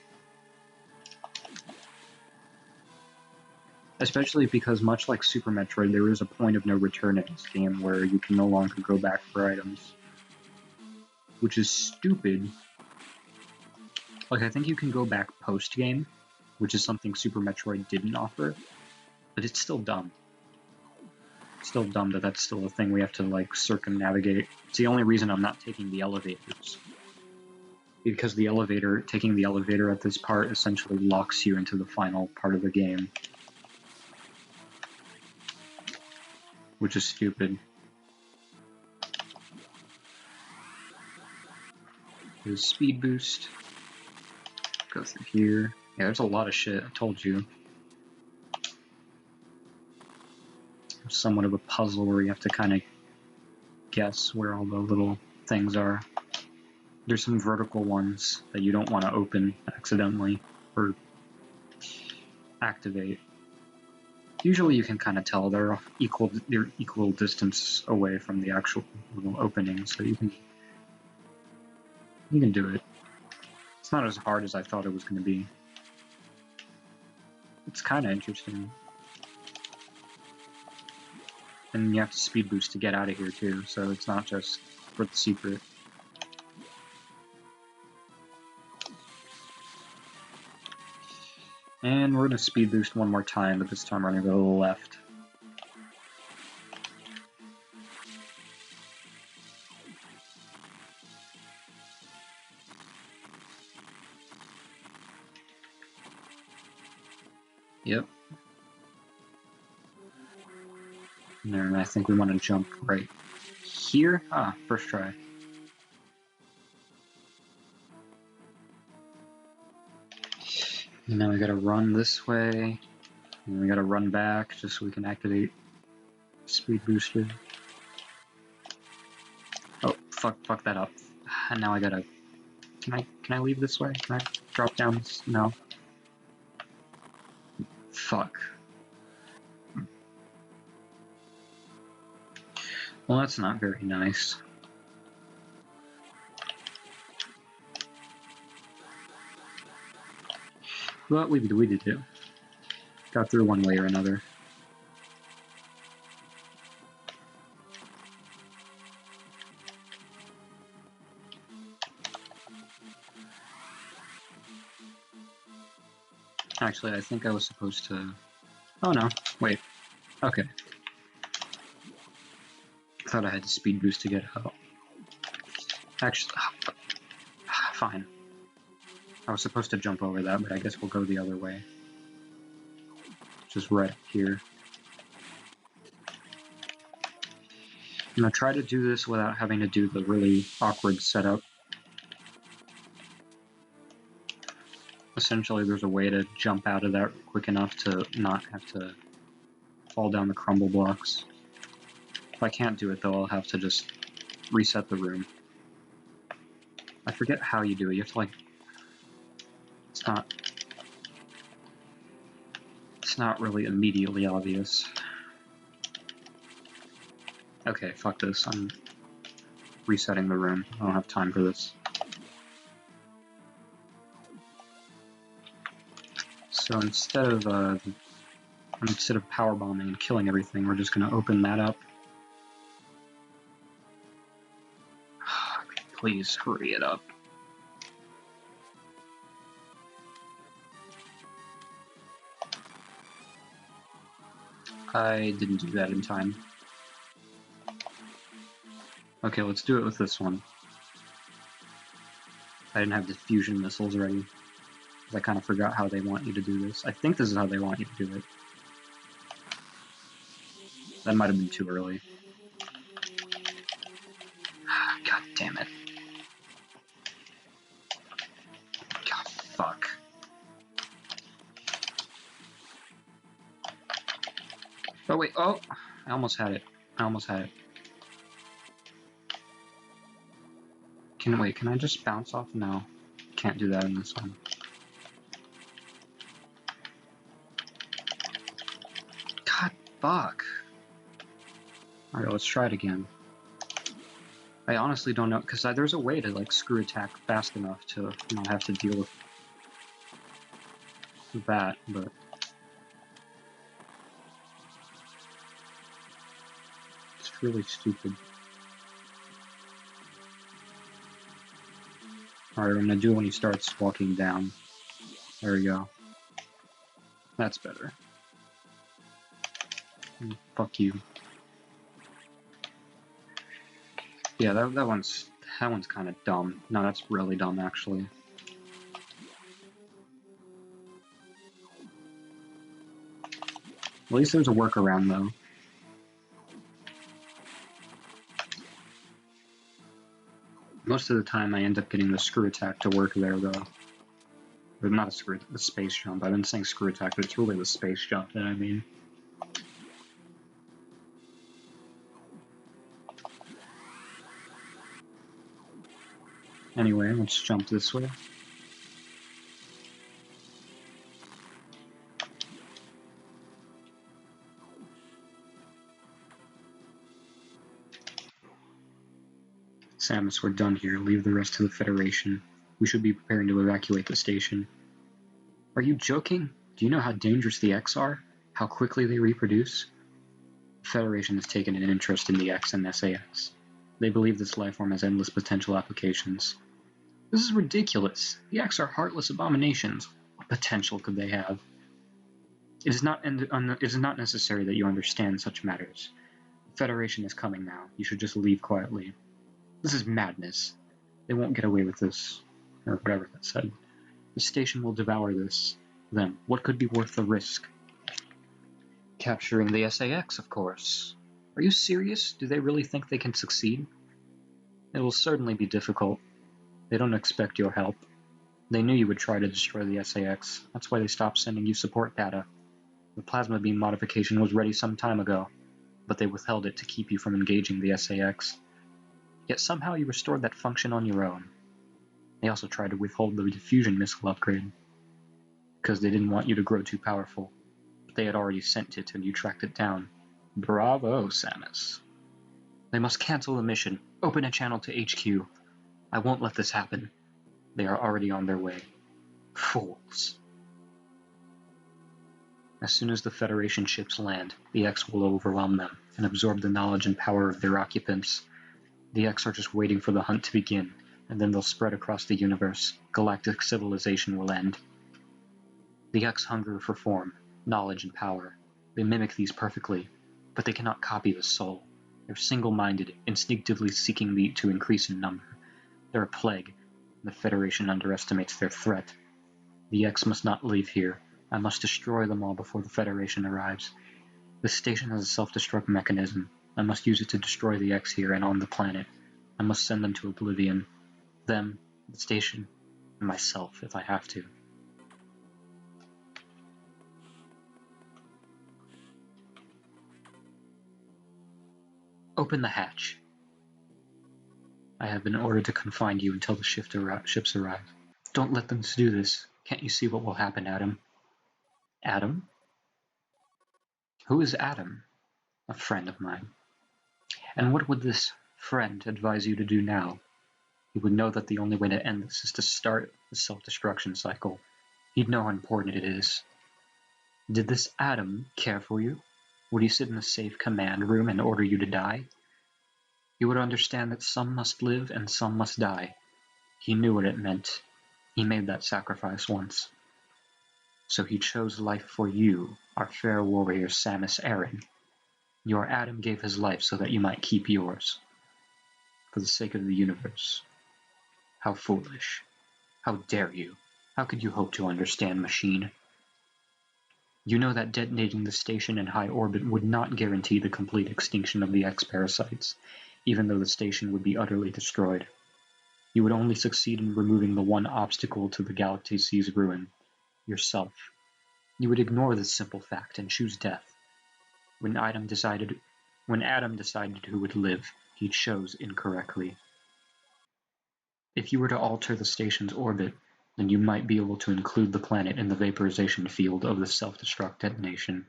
Especially because much like Super Metroid, there is a point of no return in this game where you can no longer go back for items. which is stupid. Like, I think you can go back post-game, which is something Super Metroid didn't offer, but it's still dumb. It's still dumb that that's still a thing we have to, like, circumnavigate. It's the only reason I'm not taking the elevators. Because taking the elevator at this part essentially locks you into the final part of the game. Which is stupid. There's speed boost. Go through here. Yeah, there's a lot of shit, I told you. Somewhat of a puzzle where you have to kind of guess where all the little things are. There's some vertical ones that you don't want to open accidentally or activate. Usually you can kind of tell they're equal distance away from the actual little opening, so you can do it. It's not as hard as I thought it was going to be. It's kind of interesting. And you have to speed boost to get out of here too, so it's not just for the secret. And we're going to speed boost one more time, but this time we're going to go to the left. Yep. And then I think we want to jump right here. Ah, first try. And now we gotta run this way. And we gotta run back just so we can activate speed booster. Oh, fuck that up. And now I gotta... Can I leave this way? Can I drop down this? No. Fuck. Well, that's not very nice. But we did it. Got through one way or another. Actually, I think I was supposed to... Oh no, wait. Okay. I thought I had to speed boost to get out. Actually, fine. I was supposed to jump over that, but I guess we'll go the other way. Just right up here. I'm gonna try to do this without having to do the really awkward setup. Essentially, there's a way to jump out of that quick enough to not have to fall down the crumble blocks. If I can't do it though, I'll have to just reset the room. I forget how you do it. You have to like... It's not really immediately obvious. Okay, fuck this. I'm resetting the room. I don't have time for this. So instead of power bombing and killing everything, we're just gonna open that up. Please hurry it up. I didn't do that in time. Okay, let's do it with this one. I didn't have diffusion missiles ready. I kind of forgot how they want you to do this. I think this is how they want you to do it. That might have been too early. God damn it. God, fuck. Oh wait, oh! I almost had it. Can I just bounce off? No. Can't do that in this one. God, fuck. Alright, let's try it again. I honestly don't know, because there's a way to, like, screw attack fast enough to not have to deal with that, but... It's really stupid. Alright, I'm gonna do it when he starts walking down. There we go. That's better. Fuck you. Yeah, that one's kind of dumb. No, that's really dumb, actually. At least there's a workaround, though. Most of the time, I end up getting the screw attack to work there, though. But not a screw, the space jump. I've been saying screw attack, but it's really the space jump that I mean. Anyway, let's jump this way. Samus, we're done here. Leave the rest to the Federation. We should be preparing to evacuate the station. Are you joking? Do you know how dangerous the X are? How quickly they reproduce? The Federation has taken an interest in the X and SAS. They believe this lifeform has endless potential applications. This is ridiculous. The X are heartless abominations. What potential could they have? It is not necessary that you understand such matters. The Federation is coming now. You should just leave quietly. This is madness. They won't get away with this. Or whatever that said. The station will devour them. What could be worth the risk? Capturing the SAS, of course. Are you serious? Do they really think they can succeed? It will certainly be difficult. They don't expect your help. They knew you would try to destroy the SAS. That's why they stopped sending you support data. The plasma beam modification was ready some time ago, but they withheld it to keep you from engaging the SAS. Yet somehow you restored that function on your own. They also tried to withhold the diffusion missile upgrade, because they didn't want you to grow too powerful. But they had already sent it and you tracked it down. Bravo, Samus. They must cancel the mission. Open a channel to HQ. I won't let this happen. They are already on their way. Fools. As soon as the Federation ships land, the X will overwhelm them and absorb the knowledge and power of their occupants. The X are just waiting for the hunt to begin, and then they'll spread across the universe. Galactic civilization will end. The X hunger for form, knowledge, and power. They mimic these perfectly, but they cannot copy the soul. They're single-minded, instinctively seeking to increase in number. They're a plague. The Federation underestimates their threat. The X must not leave here. I must destroy them all before the Federation arrives. The station has a self-destruct mechanism. I must use it to destroy the X here and on the planet. I must send them to oblivion. Them, the station, and myself, if I have to. Open the hatch. I have been ordered to confine you until the ships arrive. Don't let them do this. Can't you see what will happen, Adam? Adam? Who is Adam? A friend of mine. And what would this friend advise you to do now? He would know that the only way to end this is to start the self-destruction cycle. He'd know how important it is. Did this Adam care for you? Would he sit in a safe command room and order you to die? He would understand that some must live and some must die. He knew what it meant. He made that sacrifice once. So he chose life for you, our fair warrior Samus Aran. Your Adam gave his life so that you might keep yours. For the sake of the universe. How foolish. How dare you? How could you hope to understand, machine? You know that detonating the station in high orbit would not guarantee the complete extinction of the X-parasites, even though the station would be utterly destroyed. You would only succeed in removing the one obstacle to the galaxy's ruin, yourself. You would ignore this simple fact and choose death. When Adam decided who would live, he chose incorrectly. If you were to alter the station's orbit, then you might be able to include the planet in the vaporization field of the self-destruct detonation.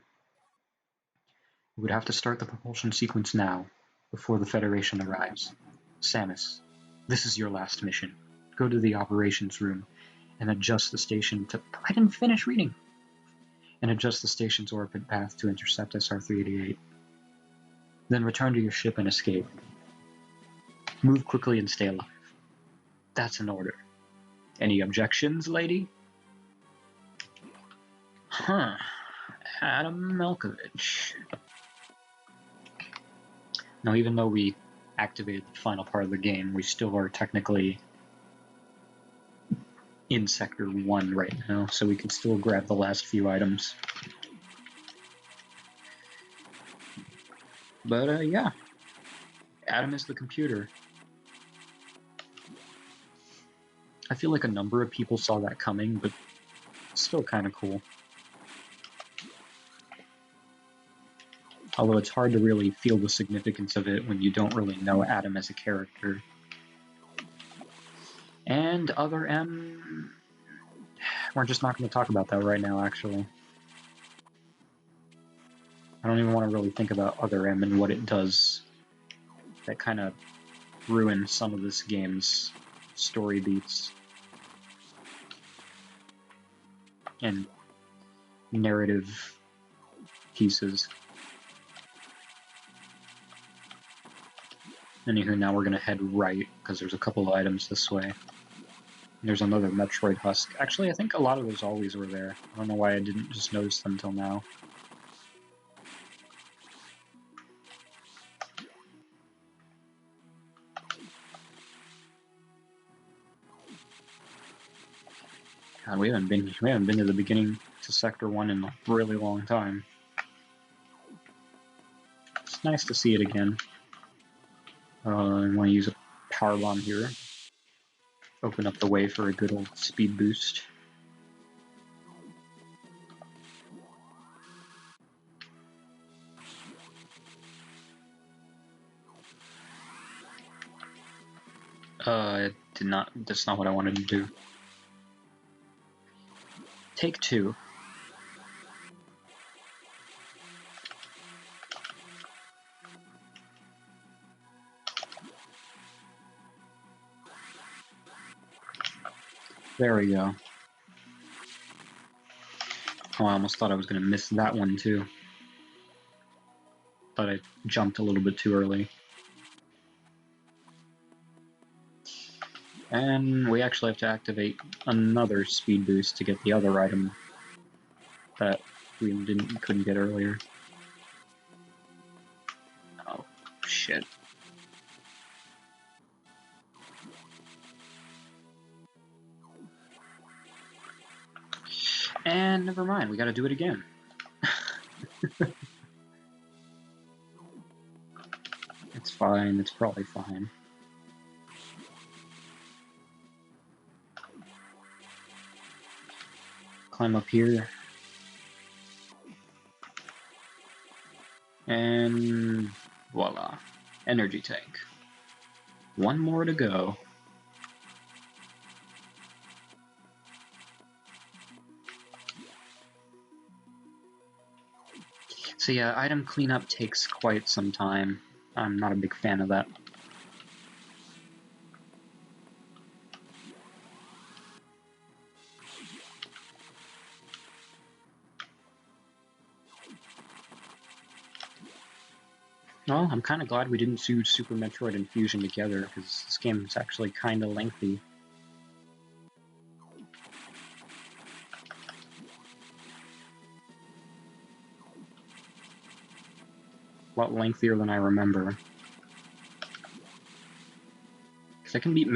You would have to start the propulsion sequence now, before the Federation arrives. Samus, this is your last mission. Go to the operations room and adjust the station to... I didn't finish reading! And adjust the station's orbit path to intercept SR-388. Then return to your ship and escape. Move quickly and stay alive. That's an order. Any objections, lady? Huh. Adam Malkovich. Now, even though we activated the final part of the game, we still are technically in Sector 1 right now, so we can still grab the last few items. But, yeah. Adam is the computer. I feel like a number of people saw that coming, but still kind of cool. Although it's hard to really feel the significance of it when you don't really know Adam as a character. And Other M... We're just not going to talk about that right now, actually. I don't even want to really think about Other M and what it does. That kind of ruins some of this game's story beats. And narrative pieces. Anywho, now we're going to head right, because there's a couple of items this way. There's another Metroid husk. Actually, I think a lot of those always were there. I don't know why I didn't just notice them till now. God, we haven't been to the beginning to Sector 1 in a really long time. It's nice to see it again. I want to use a power bomb here. Open up the way for a good old speed boost. That's not what I wanted to do. Take 2. There we go. Oh, I almost thought I was going to miss that one too. But I jumped a little bit too early. And we actually have to activate another speed boost to get the other item that we couldn't get earlier. Oh, shit. And never mind, we gotta do it again. It's fine, it's probably fine. Climb up here. And voila. Energy tank. One more to go. So yeah, item cleanup takes quite some time. I'm not a big fan of that. Well, I'm kind of glad we didn't do Super Metroid and Fusion together, because this game is actually kind of lengthy. A lot lengthier than I remember. Because I can beat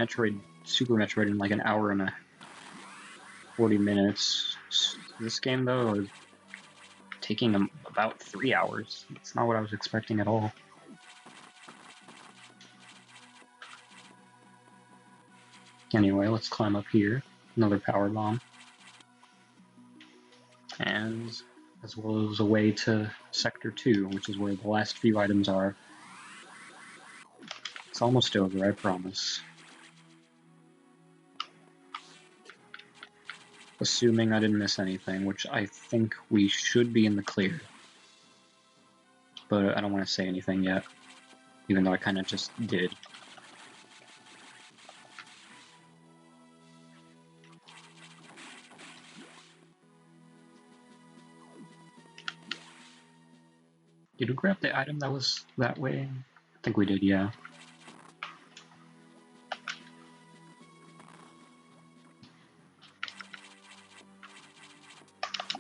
Super Metroid in like an hour and 40 minutes. This game, though, is taking about 3 hours. It's not what I was expecting at all. Anyway, let's climb up here. Another power bomb. And as well as a way to Sector 2, which is where the last few items are. It's almost over, I promise. Assuming I didn't miss anything, which I think we should be in the clear. But I don't want to say anything yet, even though I kind of just did. Did we grab the item that was that way? I think we did, yeah.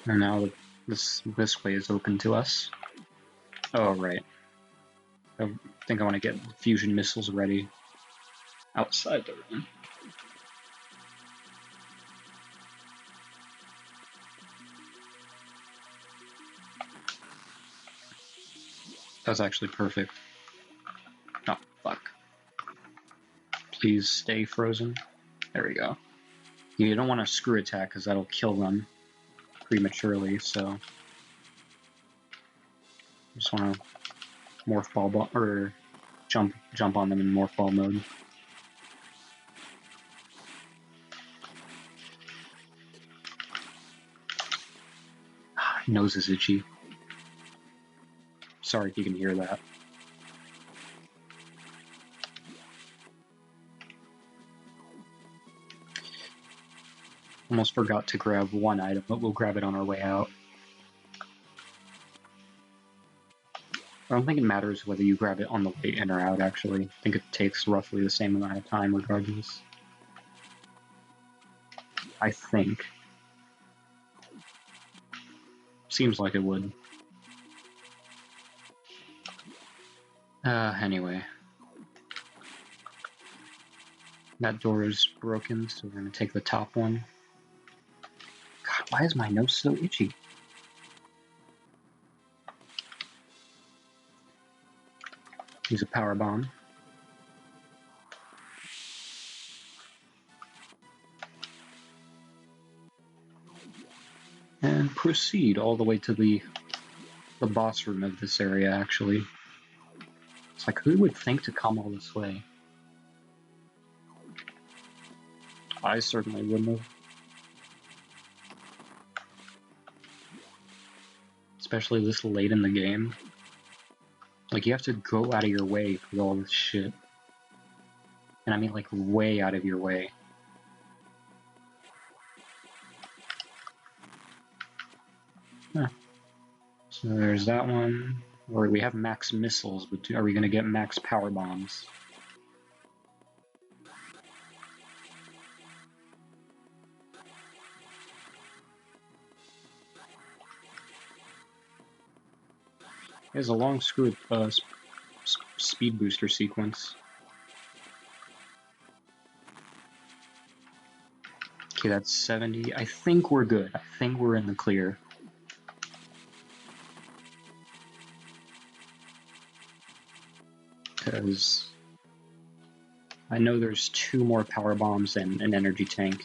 And now this way is open to us. Oh, right. I think I want to get fusion missiles ready outside the room. That's actually perfect. Oh, fuck. Please stay frozen. There we go. You don't want to screw attack because that'll kill them prematurely, so just want to morph ball or jump on them in morph ball mode. Nose is itchy. Sorry if you can hear that. Almost forgot to grab one item, but we'll grab it on our way out. I don't think it matters whether you grab it on the way in or out, actually. I think it takes roughly the same amount of time regardless. I think. Seems like it would. Anyway. That door is broken, so we're gonna take the top one. God, why is my nose so itchy? Use a power bomb. And proceed all the way to the boss room of this area, actually. It's like, who would think to come all this way? I certainly wouldn't have. Especially this late in the game. Like, you have to go out of your way for all this shit. And I mean, like, way out of your way. Huh. So there's that one. Or we have max missiles, but are we gonna get max power bombs? There's a long screw speed booster sequence. Okay, that's 70. I think we're good. I think we're in the clear. Because I know there's 2 more power bombs and an energy tank.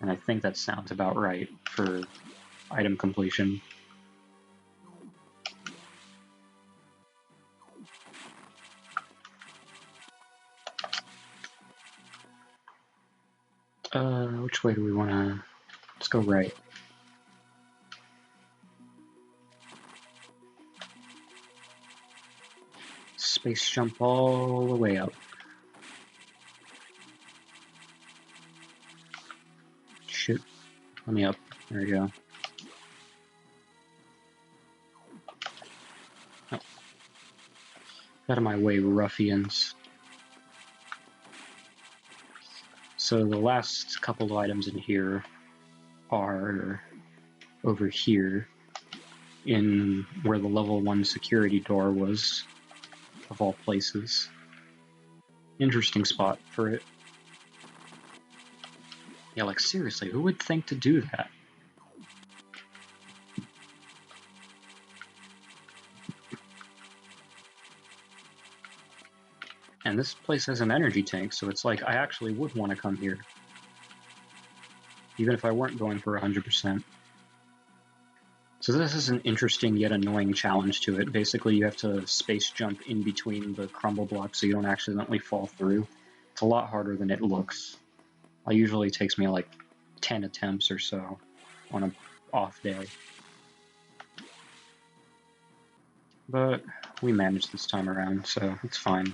And I think that sounds about right for item completion. Which way do we want to... Let's go right. Space jump all the way up. Shit. Let me up. There we go. Oh. Out of my way, ruffians. So the last couple of items in here are over here in where the level 1 security door was, of all places. Interesting spot for it. Yeah, like seriously, who would think to do that? And this place has an energy tank, so it's like I actually would want to come here. Even if I weren't going for 100%. So this is an interesting yet annoying challenge to it. Basically, you have to space jump in between the crumble blocks so you don't accidentally fall through. It's a lot harder than it looks. It usually takes me like 10 attempts or so on an off day. But we managed this time around, so it's fine.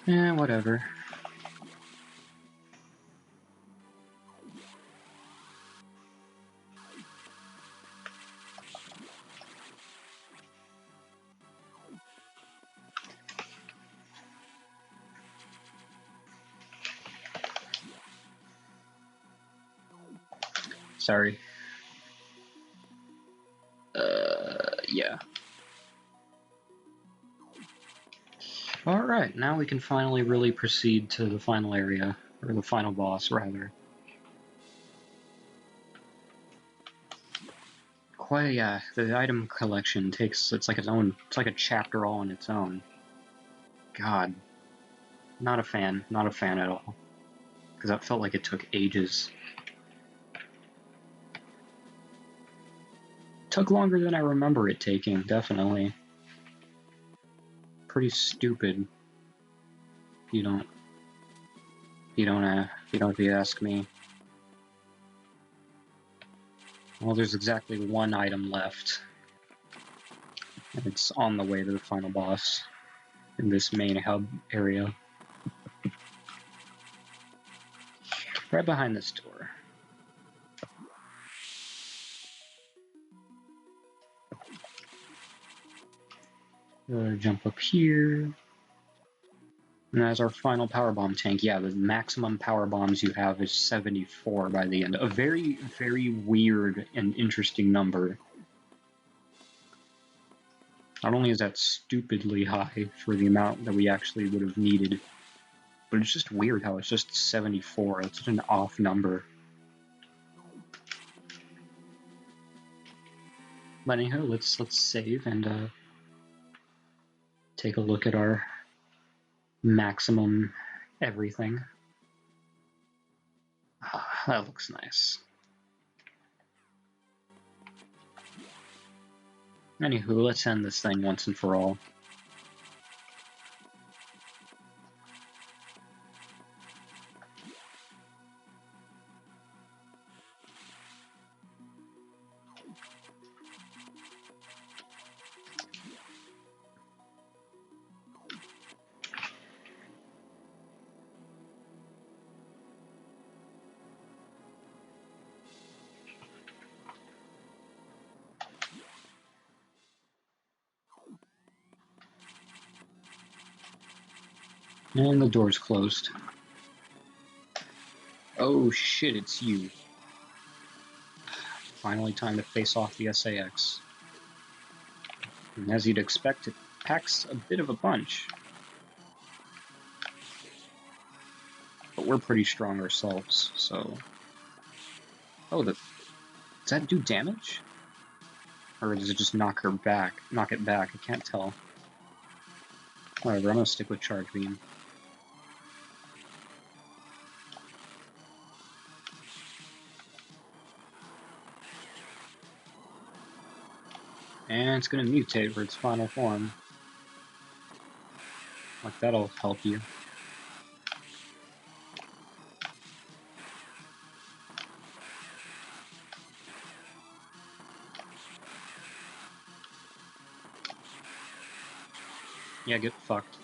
Eh, whatever. Sorry. Yeah. Alright, now we can finally really proceed to the final area, or the final boss, rather. Quite, yeah, the item collection it's like a chapter all on its own. God. Not a fan at all. Because that felt like it took ages. Took longer than I remember it taking, definitely. Pretty stupid. You don't if you ask me. Well, there's exactly one item left. And it's on the way to the final boss in this main hub area. Right behind this door. Jump up here. And as our final power bomb tank, yeah, the maximum power bombs you have is 74 by the end. A very, very weird and interesting number. Not only is that stupidly high for the amount that we actually would have needed, but it's just weird how it's just 74. It's such an off number. But anyhow, let's save and take a look at our maximum everything. That looks nice. Anywho, let's end this thing once and for all. And the door's closed. Oh shit, it's you. Finally time to face off the SAX. And as you'd expect, it packs a bit of a punch. But we're pretty strong ourselves, so... Oh, does that do damage? Or does it just knock it back? I can't tell. Whatever, I'm gonna stick with Charge Beam. And it's gonna mutate for its final form. Like, that'll help you. Yeah, get fucked.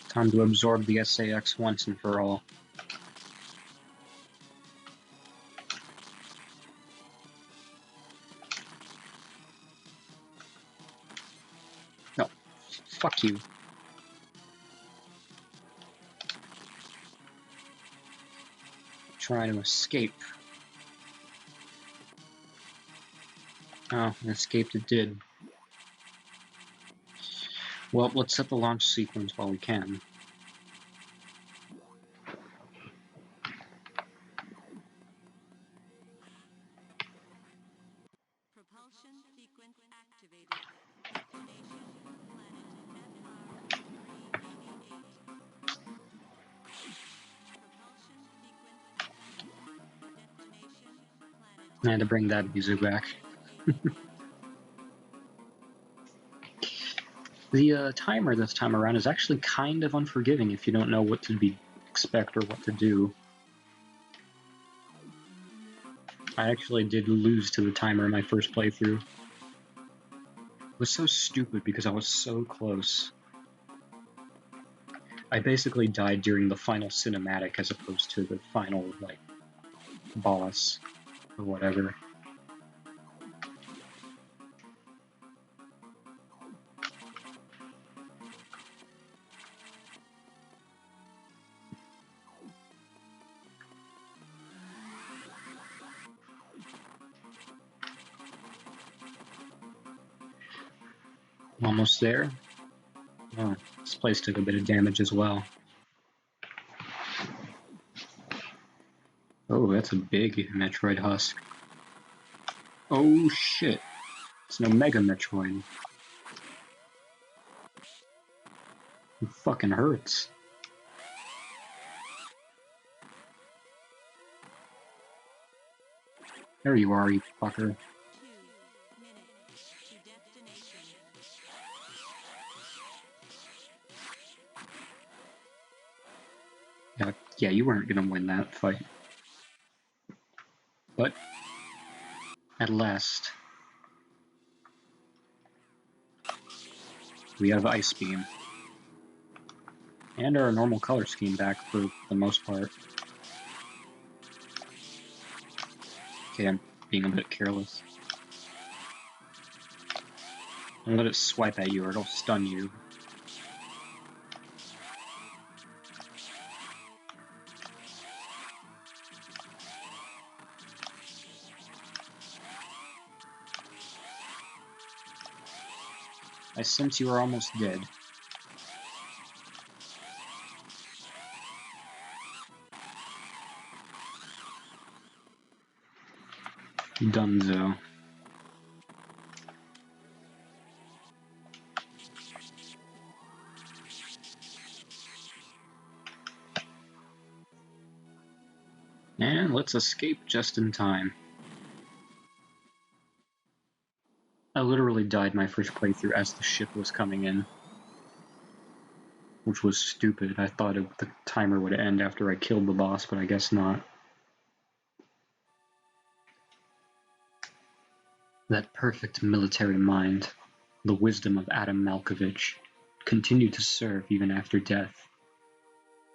Time to absorb the SAX once and for all. No, fuck you. Trying to escape. Oh, escaped it did. Well, let's set the launch sequence while we can. Propulsion sequence activated. Destination planet FR388. Propulsion sequence activated. Destination planet. I had to bring that music back. The timer this time around is actually kind of unforgiving if you don't know what to expect or what to do. I actually did lose to the timer in my first playthrough. It was so stupid because I was so close. I basically died during the final cinematic as opposed to the final, like, boss or whatever. Almost there. Oh, this place took a bit of damage as well. Oh, that's a big Metroid husk. Oh shit. It's no Mega Metroid. It fucking hurts. There you are, you fucker. 2 minutes to destination. Yeah, you weren't gonna win that fight. But at last, we have Ice Beam. And our normal color scheme back for the most part. Okay, I'm being a bit careless. Don't let it swipe at you or it'll stun you. I sense you are almost dead. Dunzo. And let's escape just in time. I literally died my first playthrough as the ship was coming in. Which was stupid. I thought the timer would end after I killed the boss, but I guess not. That perfect military mind, the wisdom of Adam Malkovich, continued to serve even after death.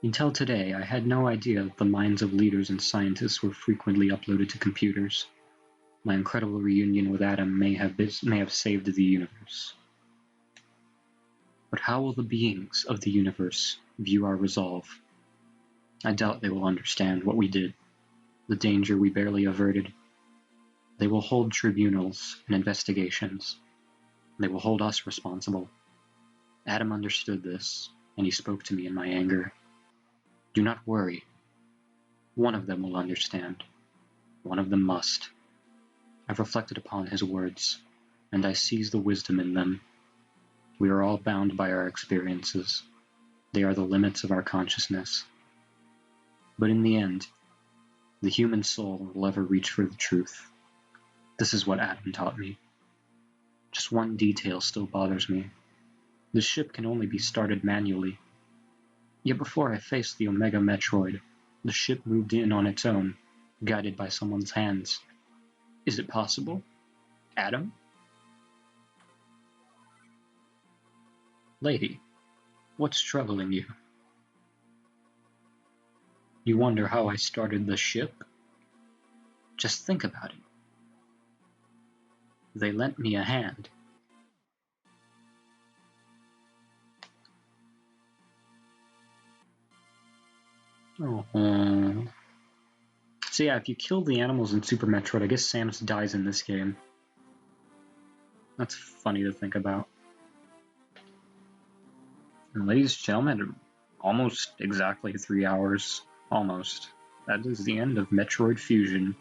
Until today, I had no idea that the minds of leaders and scientists were frequently uploaded to computers. My incredible reunion with Adam may have saved the universe. But how will the beings of the universe view our resolve? I doubt they will understand what we did, the danger we barely averted. They will hold tribunals and investigations. They will hold us responsible. Adam understood this, and he spoke to me in my anger. Do not worry. One of them will understand. One of them must. I've reflected upon his words, and I seize the wisdom in them. We are all bound by our experiences. They are the limits of our consciousness. But in the end, the human soul will ever reach for the truth. This is what Adam taught me. Just one detail still bothers me. The ship can only be started manually. Yet before I faced the Omega Metroid, the ship moved in on its own, guided by someone's hands. Is it possible? Adam? Lady, what's troubling you? You wonder how I started the ship? Just think about it. They lent me a hand. Oh. So yeah, if you kill the animals in Super Metroid, I guess Samus dies in this game. That's funny to think about. And ladies and gentlemen, almost exactly 3 hours. Almost. That is the end of Metroid Fusion.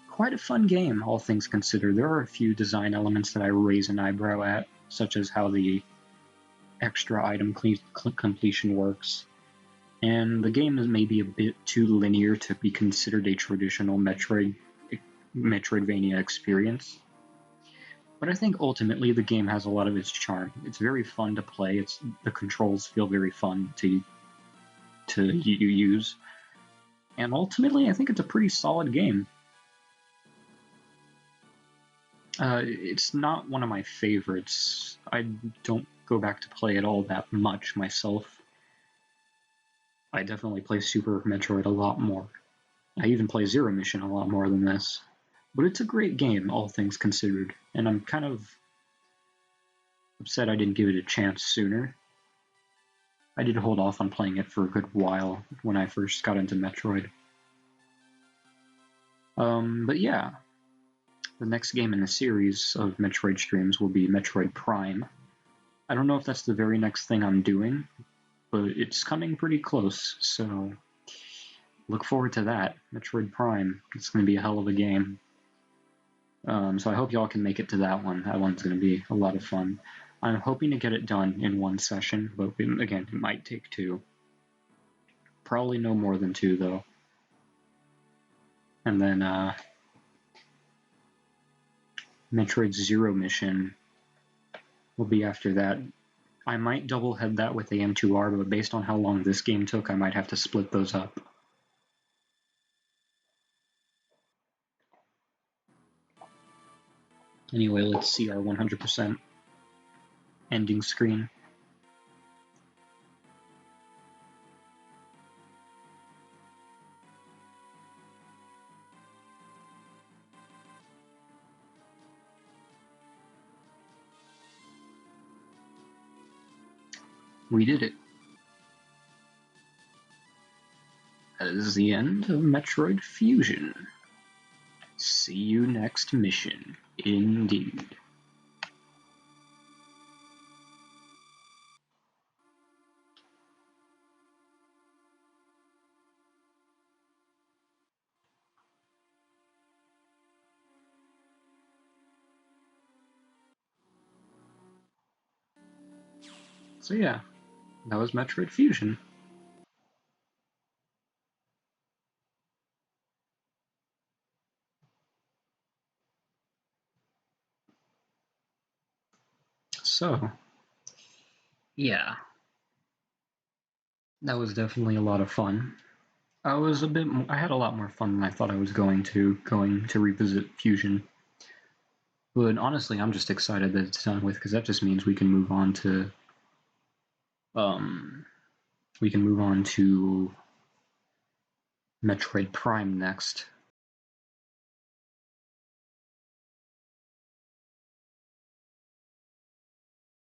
Quite a fun game, all things considered. There are a few design elements that I raise an eyebrow at, such as how the extra item completion works. And the game is maybe a bit too linear to be considered a traditional Metroidvania experience. But I think ultimately the game has a lot of its charm. It's very fun to play. The controls feel very fun to use. And ultimately, I think it's a pretty solid game. It's not one of my favorites. I don't go back to play it all that much myself. I definitely play Super Metroid a lot more. I even play Zero Mission a lot more than this. But it's a great game, all things considered, and I'm kind of upset I didn't give it a chance sooner. I did hold off on playing it for a good while when I first got into Metroid. But yeah, the next game in the series of Metroid streams will be Metroid Prime. I don't know if that's the very next thing I'm doing, but it's coming pretty close, so look forward to that. Metroid Prime. It's going to be a hell of a game. So I hope y'all can make it to that one. That one's going to be a lot of fun. I'm hoping to get it done in one session, but again, it might take two. Probably no more than two, though. And then Metroid Zero Mission will be after that. I might double head that with AM2R, but based on how long this game took, I might have to split those up. Anyway, let's see our 100% ending screen. We did it. That is the end of Metroid Fusion. See you next mission. Indeed. So yeah, that was Metroid Fusion. So, yeah, that was definitely a lot of fun. I had a lot more fun than I thought I was going to revisit Fusion. But honestly, I'm just excited that it's done with, because that just means we can move on to Metroid Prime next.